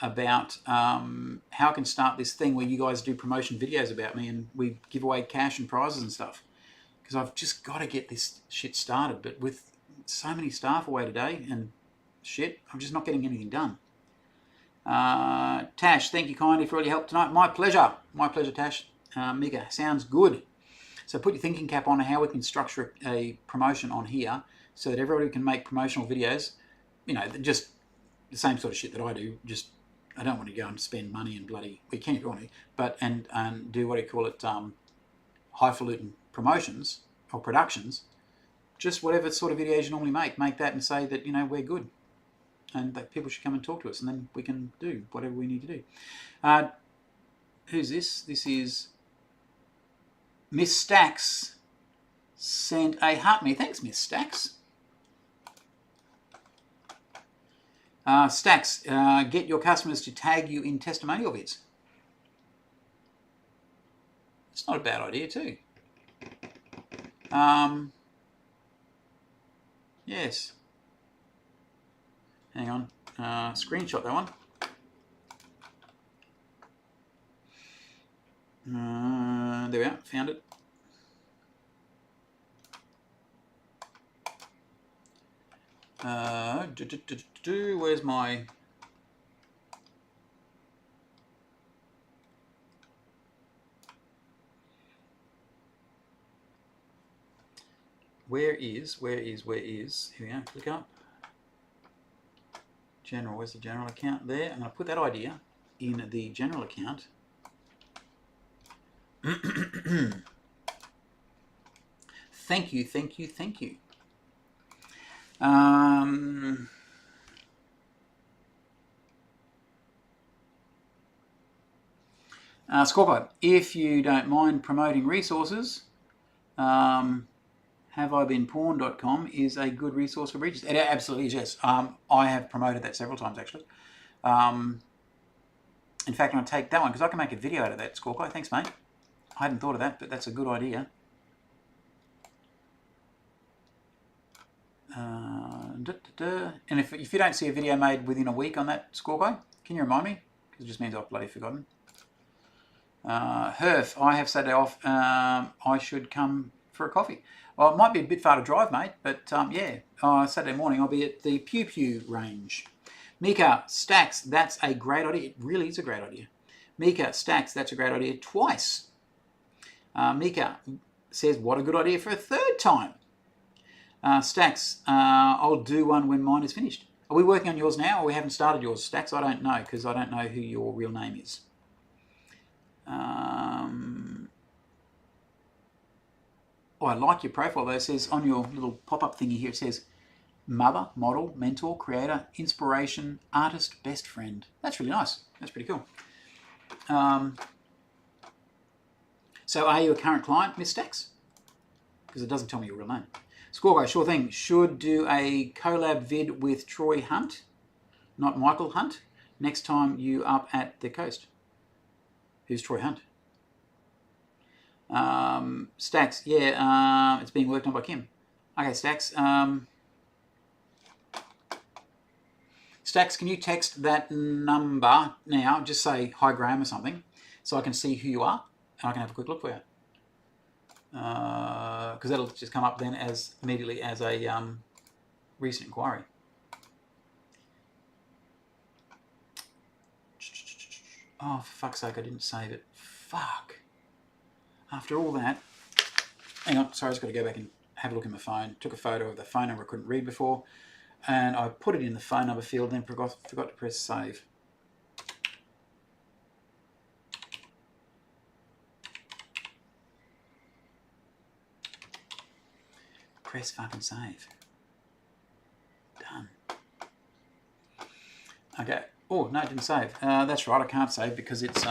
about how I can start this thing where you guys do promotion videos about me and we give away cash and prizes and stuff. Because I've just got to get this shit started. But with so many staff away today and shit, I'm just not getting anything done. Tash, thank you kindly for all your help tonight. My pleasure. My pleasure, Tash. Mika, sounds good. So put your thinking cap on how we can structure a promotion on here so that everybody can make promotional videos. You know, just the same sort of shit that I do. Just I don't want to go and spend money and bloody. We can if you want to, but and do what do you call it? Highfalutin promotions or productions. Just whatever sort of videos you normally make that and say that, you know, we're good, and that people should come and talk to us, and then we can do whatever we need to do. Who's this? This is Miss Stacks. Sent a heart me. Thanks, Miss Stacks. Stacks, get your customers to tag you in testimonial vids. It's not a bad idea too. Yes. Hang on. Screenshot that one. There we are. Found it. Where's my... Where is? Here we go. Click up. General. Where's the general account? There. I'm going to put that idea in the general account. Thank you. Scorpio, if you don't mind promoting resources, haveibeenporn.com is a good resource for breaches. It absolutely is, yes. I have promoted that several times, actually. In fact, I'm going to take that one because I can make a video out of that, Scorpio. Thanks, mate. I hadn't thought of that, but that's a good idea. And if you don't see a video made within a week on that, Scorpio, can you remind me? Because it just means I've bloody forgotten. Herf, I have Saturday off. I should come for a coffee. Well, it might be a bit far to drive, mate, but yeah, Saturday morning I'll be at the Pew Pew range. Mika, Stacks, that's a great idea. It really is a great idea. Mika, Stacks, that's a great idea twice. Mika says, what a good idea for a third time. Stacks, I'll do one when mine is finished. Are we working on yours now, or we haven't started yours, Stacks? I don't know, because I don't know who your real name is. Oh, I like your profile though. It says on your little pop-up thingy here, it says mother, model, mentor, creator, inspiration, artist, best friend. That's really nice. That's pretty cool. So are you a current client, Miss Stacks? Because it doesn't tell me your real name. Scorgo, sure thing. Should do a collab vid with Troy Hunt, not Michael Hunt, next time you up at the coast. Who's Troy Hunt? Stacks, yeah, it's being worked on by Kim. Okay, Stacks. Stacks, can you text that number now? Just say hi Graham or something, so I can see who you are and I can have a quick look for you. Because that'll just come up then as immediately as a recent inquiry. Oh, for fuck's sake, I didn't save it. Fuck. After all that, hang on, sorry, I just got to go back and have a look at my phone. Took a photo of the phone number I couldn't read before, and I put it in the phone number field, then forgot to press save. Press fucking save. Done. Okay. Oh, no, it didn't save. That's right, I can't save because it's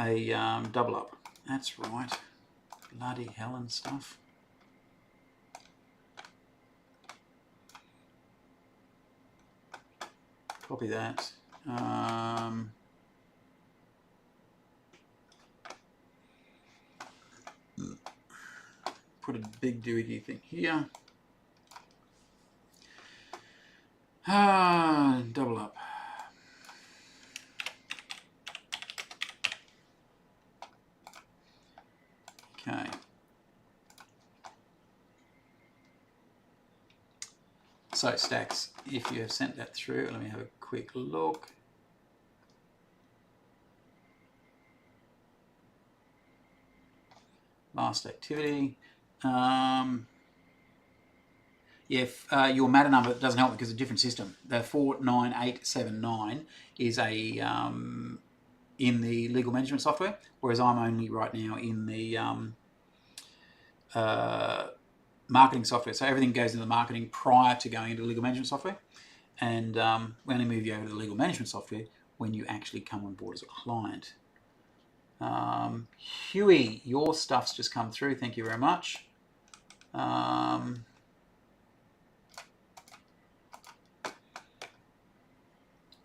a double up. That's right. Bloody hell and stuff. Copy that. Put a big doohickey thing here. Double up. Okay. So Stacks, if you have sent that through, let me have a quick look. Last activity. If your matter number doesn't help because it's a different system. The 49879 is a in the legal management software, whereas I'm only right now in the marketing software. So everything goes into the marketing prior to going into legal management software, and we only move you over to the legal management software when you actually come on board as a client. Huey, your stuff's just come through. Thank you very much.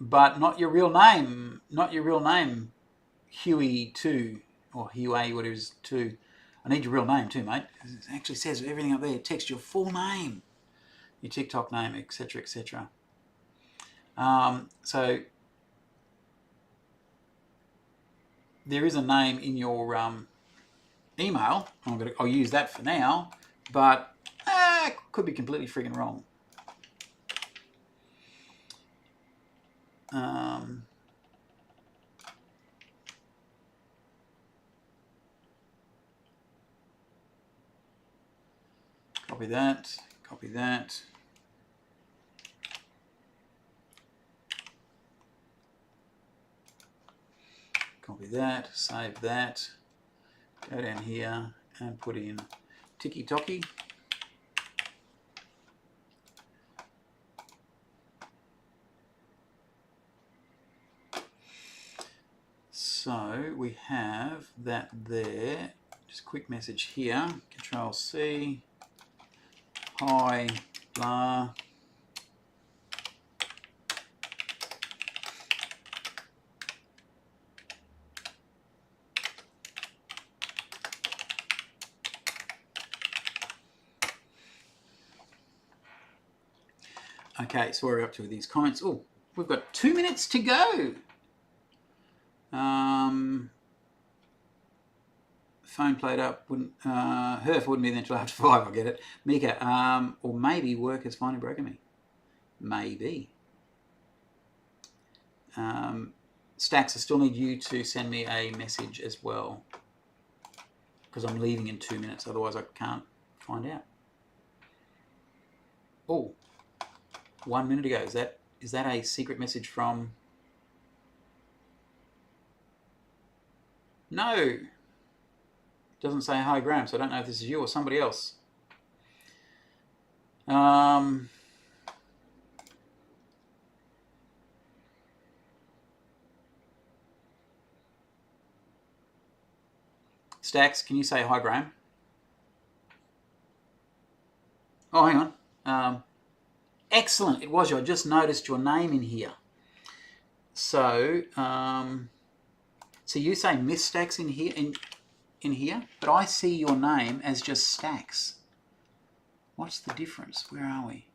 But not your real name. Not your real name, Huey2 or Huey, whatever it is, 2. I need your real name too, mate. It actually says everything up there. Text your full name, your TikTok name, etc., etc. So there is a name in your email. I'll use that for now, but it could be completely freaking wrong. Copy that, copy that. Copy that, save that. Go down here and put in Tiki-Toki. So we have that there. Just a quick message here. Control C. Hi, blah. Okay, so we're up to these comments. Oh, we've got 2 minutes to go. Phone played up. Herf wouldn't be there until after 5. I get it. Mika, or maybe work has finally broken me. Maybe. Stacks, I still need you to send me a message as well, because I'm leaving in 2 minutes. Otherwise, I can't find out. Oh, 1 minute ago. Is that a secret message from? No. Doesn't say hi, Graham, so I don't know if this is you or somebody else. Stacks, can you say hi, Graham? Oh, hang on. Excellent, it was you. I just noticed your name in here. So, so you say Miss Stacks in here, in here, but I see your name as just Stacks. What's the difference? Where are we?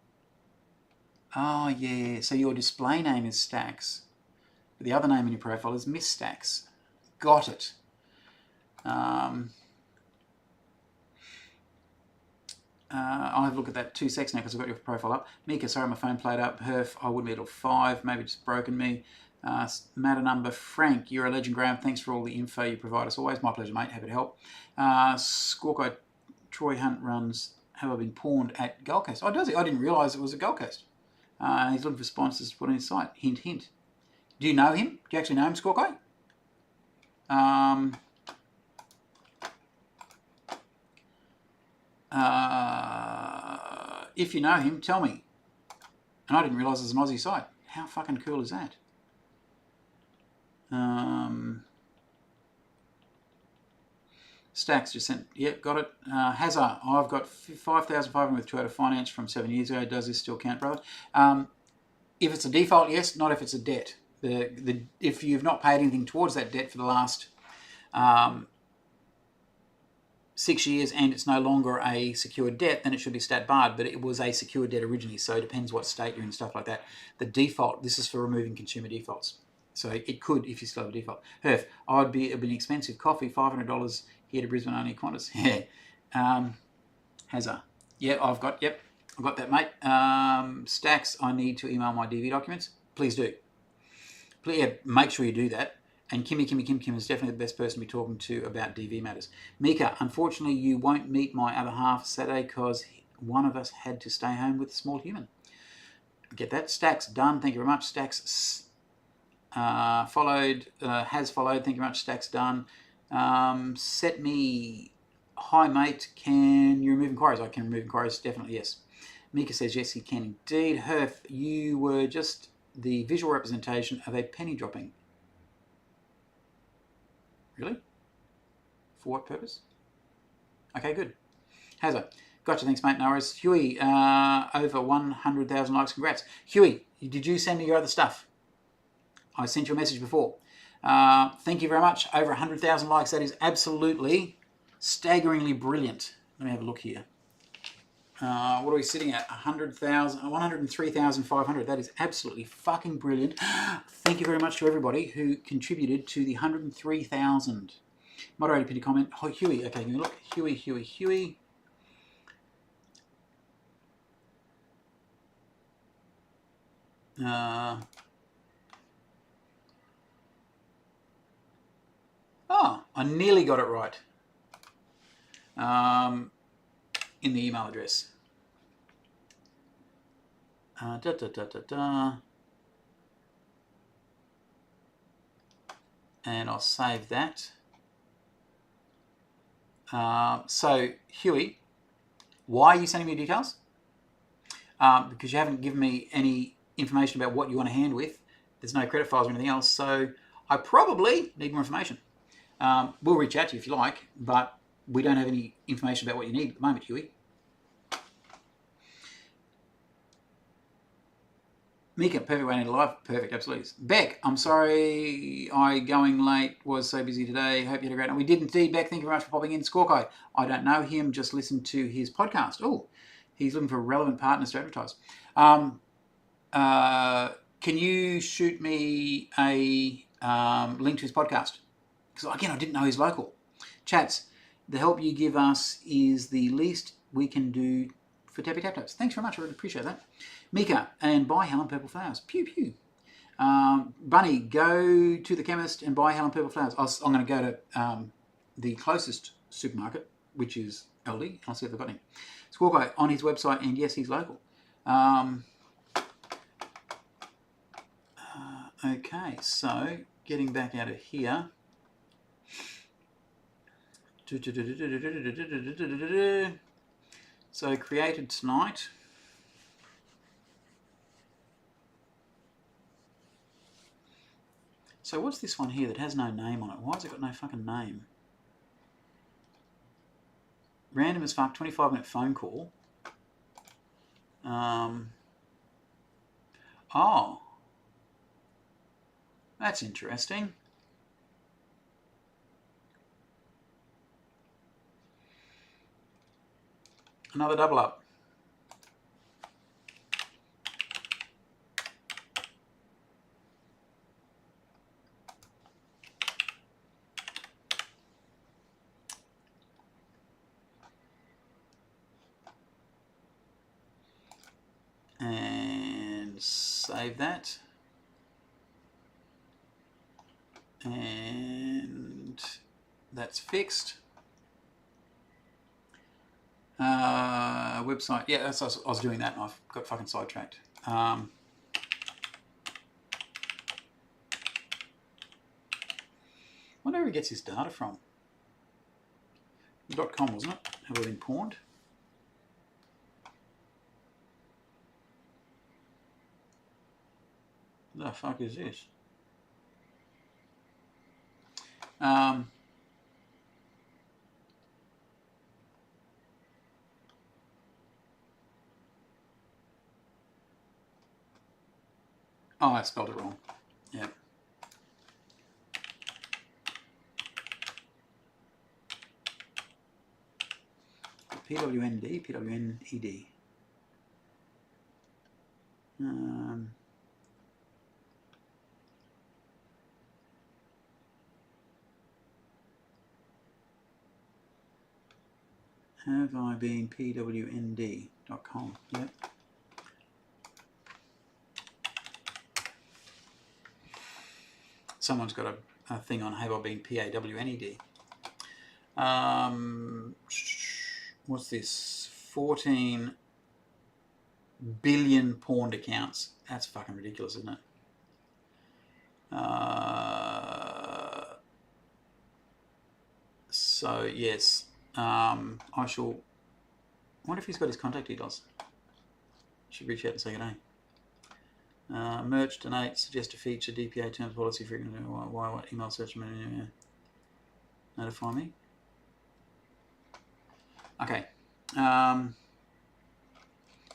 Oh, yeah. So your display name is Stacks, but the other name in your profile is Miss Stacks. Got it. I'll have a look at that 2 seconds now because I've got your profile up. Mika, sorry, my phone played up. Herf, I wouldn't be till 5. Maybe just broken me. Matter number, Frank, you're a legend, Graham. Thanks for all the info you provide us always. My pleasure, mate. Happy to help. Squawko, Troy Hunt runs Have I Been Pawned at Gold Coast. Oh, does he? I didn't realise it was at Gold Coast. He's looking for sponsors to put on his site. Hint, hint. Do you know him? Do you actually know him, Squawko? If you know him, tell me. And I didn't realise it's an Aussie site. How fucking cool is that? Stacks just sent. Yep, got it. Hazard, I've got 5,500 with Toyota Finance from 7 years ago. Does this still count, brother? If it's a default, yes. Not if it's a debt. If you've not paid anything towards that debt for the last 6 years and it's no longer a secured debt, then it should be stat barred. But it was a secured debt originally, so it depends what state you're in, stuff like that. The default. This is for removing consumer defaults. So it could, if you still have a default. Herf, it'd be an expensive coffee, $500 here to Brisbane only Qantas. Yeah. Hazard. Yeah, I've got that, mate. Stacks, I need to email my DV documents. Please do. Please, yeah, make sure you do that. And Kim is definitely the best person to be talking to about DV matters. Mika, unfortunately, you won't meet my other half Saturday because one of us had to stay home with a small human. Get that. Stacks, done. Thank you very much. Stacks followed. Has followed. Thank you very much. Stacks, done. Set me. Hi, mate. Can you remove inquiries? I can remove inquiries. Definitely, yes. Mika says, yes, he can indeed. Herf, you were just the visual representation of a penny dropping. Really? For what purpose? Okay, good. Hazard. Gotcha, thanks, mate. No worries. Huey, over 100,000 likes. Congrats. Huey, did you send me your other stuff? I sent you a message before. Thank you very much. Over 100,000 likes. That is absolutely staggeringly brilliant. Let me have a look here. What are we sitting at? 103,500. That is absolutely fucking brilliant. Thank you very much to everybody who contributed to the 103,000. Moderator, pin a comment. Oh, Huey. Okay, give me a look. Huey. I nearly got it right. In the email address. And I'll save that. So, Huey, why are you sending me details? Because you haven't given me any information about what you want to hand with. There's no credit files or anything else, so I probably need more information. We'll reach out to you if you like, but we don't have any information about what you need at the moment, Huey. Mika, perfect way to end live. Perfect, absolutely. Beck, I'm sorry going late, was so busy today. Hope you had a great night. We did indeed, Beck. Thank you very much for popping in. Squawk, I don't know him, just listened to his podcast. Oh, he's looking for relevant partners to advertise. Can you shoot me a link to his podcast? Because, again, I didn't know he's local. Chats, the help you give us is the least we can do for Tappy Tap Taps. Thanks very much. I really appreciate that. Mika, and buy Helen Purple Flowers. Pew, pew. Bunny, go to the chemist and buy Helen Purple Flowers. I'm going to go to the closest supermarket, which is Aldi. I'll see if they've got him. Squawko on his website, and yes, he's local. Okay, so getting back out of here. So created tonight. So what's this one here that has no name on it? Why has it got no fucking name? Random as fuck, 25-minute phone call. Oh. That's interesting. Another double up. And save that. And that's fixed. Website, yeah, I was doing that and I've got fucking sidetracked. Wonder where he gets his data from. .com, wasn't it? Have I been pawned? What the fuck is this? Oh, I spelled it wrong. Yeah. PWND, PWNED. Have I been pwnd.com? Yep. Someone's got a thing on have I been PAWNED. What's this? 14 billion pawned accounts. That's fucking ridiculous, isn't it? So yes, I shall. I wonder if he's got his contact details. Should reach out and say good day. Merch, donate, suggest a feature, DPA terms, policy, frequently, why, email search, notify me. Okay. Now,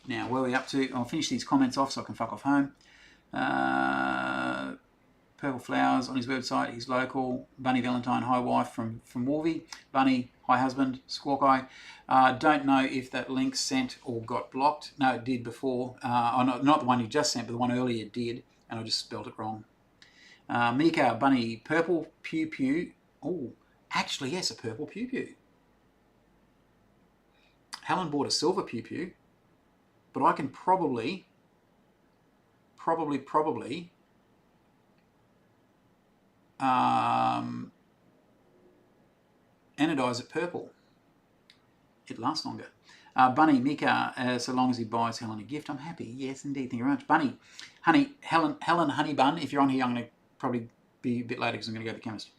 where are we up to? I'll finish these comments off so I can fuck off home. Purple Flowers on his website. He's local. Bunny Valentine, hi wife from Wolvie. Bunny, hi husband. Squawk Eye. Don't know if that link sent or got blocked. No, it did before. Not the one you just sent, but the one earlier did, and I just spelled it wrong. Mika, Bunny, purple pew pew. Oh, actually yes, a purple pew pew. Helen bought a silver pew pew, but I can probably anodize it purple. It lasts longer. Bunny, Mika, so long as he buys Helen a gift, I'm happy. Yes, indeed. Thank you very much. Bunny, Helen, Honey Bun, if you're on here, I'm going to probably be a bit later because I'm going to go to the chemist.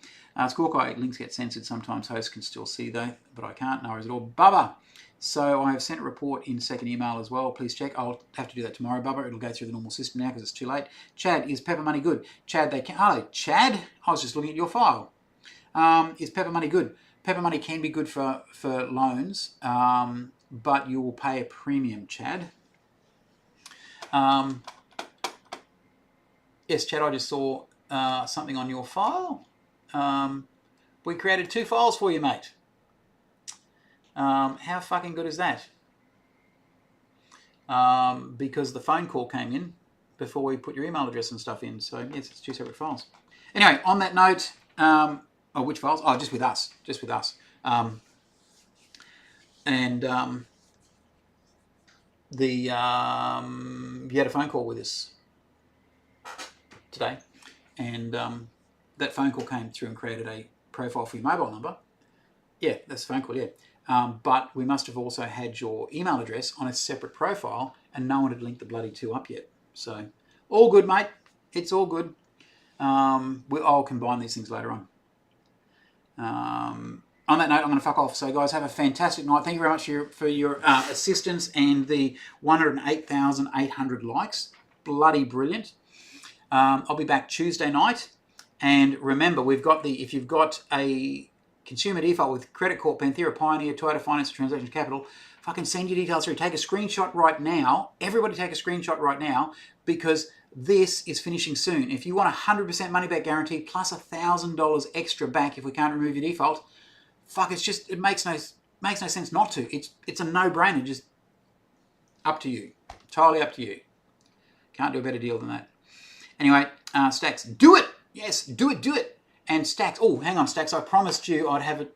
Squawk Eye, links get censored sometimes. Hosts can still see though, but I can't. No worries at all. Bubba, so I have sent a report in second email as well. Please check. I'll have to do that tomorrow, Bubba. It'll go through the normal system now because it's too late. Chad, is Pepper Money good? Chad, hello, Chad. I was just looking at your file. Is Pepper Money good? Pepper Money can be good for loans, but you will pay a premium, Chad. Yes, Chad, I just saw something on your file. We created 2 files for you, mate. How fucking good is that? Because the phone call came in before we put your email address and stuff in. So, yes, it's 2 separate files. Anyway, on that note, which files? Oh, just with us. Just with us. You had a phone call with us today, and that phone call came through and created a profile for your mobile number. Yeah, that's a phone call, yeah. But we must have also had your email address on a separate profile, and no one had linked the bloody 2 up yet. So, all good, mate. It's all good. I'll combine these things later on. On that note, I'm going to fuck off. So, guys, have a fantastic night. Thank you very much for your assistance and the 108,800 likes. Bloody brilliant. I'll be back Tuesday night. And remember, if you've got a consumer default with Credit Corp, Panthera, Pioneer, Toyota Finance, Transaction Capital, fucking send your details through. Take a screenshot right now. Everybody take a screenshot right now because this is finishing soon. If you want a 100% money back guarantee plus $1,000 extra back if we can't remove your default, fuck, it makes no sense not to. It's a no-brainer. Just up to you. Totally up to you. Can't do a better deal than that. Anyway, Stacks, do it. Yes, do it. And Stacks, oh, hang on, Stacks. I promised you I'd have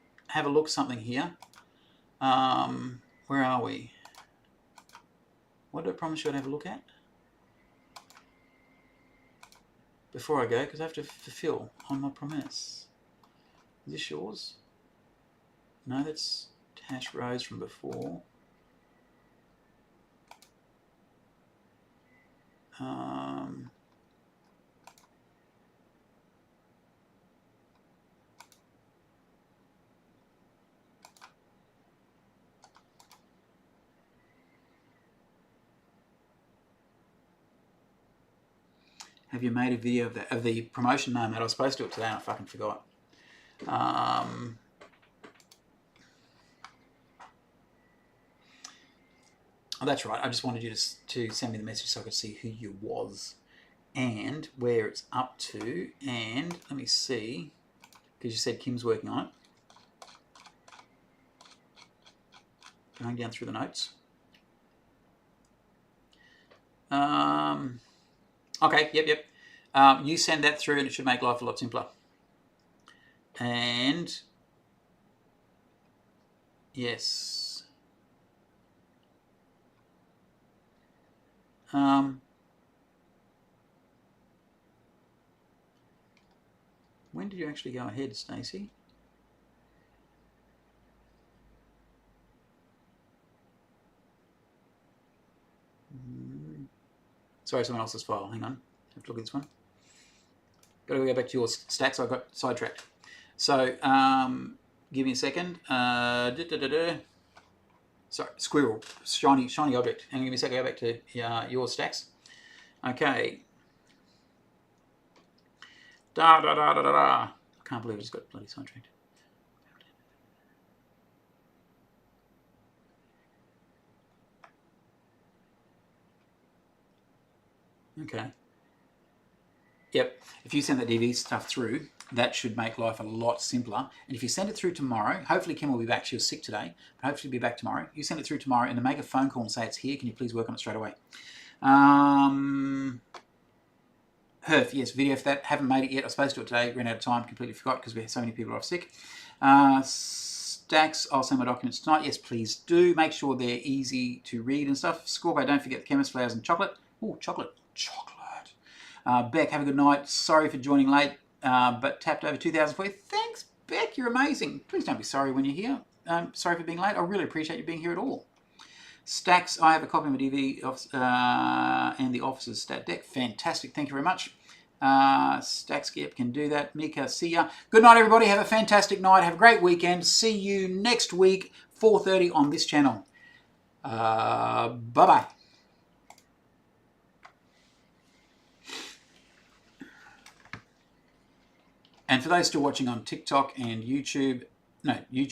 a look something here. Where are we? What did I promise you I'd have a look at? Before I go, because I have to fulfill on my promise. Is this yours? No, that's Tash Rose from before. Have you made a video of the promotion? No, mate, I was supposed to do it today and I fucking forgot. Oh, that's right. I just wanted you to send me the message so I could see who you was. and where it's up to, and let me see, because you said Kim's working on it. Going down through the notes. Okay, yep. You send that through and it should make life a lot simpler. And yes. When did you actually go ahead, Stacey? Sorry, someone else's file. Hang on. I have to look at this one. Got to go back to your stacks. I got sidetracked. So, give me a second. Sorry, squirrel. Shiny object. And give me a second. Go back to your stacks. Okay. I can't believe I just got bloody sidetracked. Okay. Yep. If you send that DV stuff through, that should make life a lot simpler. And if you send it through tomorrow, hopefully Kim will be back. She was sick today, but hopefully she'll be back tomorrow. You send it through tomorrow and then make a phone call and say it's here. Can you please work on it straight away? Herf, yes, video for that. Haven't made it yet. I was supposed to do it today. Ran out of time. Completely forgot because we had so many people off sick. Stacks, I'll send my documents tonight. Yes, please do. Make sure they're easy to read and stuff. Scorpio, don't forget the chemist flowers and chocolate. Oh, chocolate. Beck, have a good night. Sorry for joining late, but tapped over 2,000 for you. Thanks, Beck. You're amazing. Please don't be sorry when you're here. Sorry for being late. I really appreciate you being here at all. Stacks, I have a copy of my DV and the officer's stat deck. Fantastic. Thank you very much. Stacks, yep, can do that. Mika, see ya. Good night, everybody. Have a fantastic night. Have a great weekend. See you next week, 4:30 on this channel. Bye-bye. And for those still watching on TikTok and YouTube,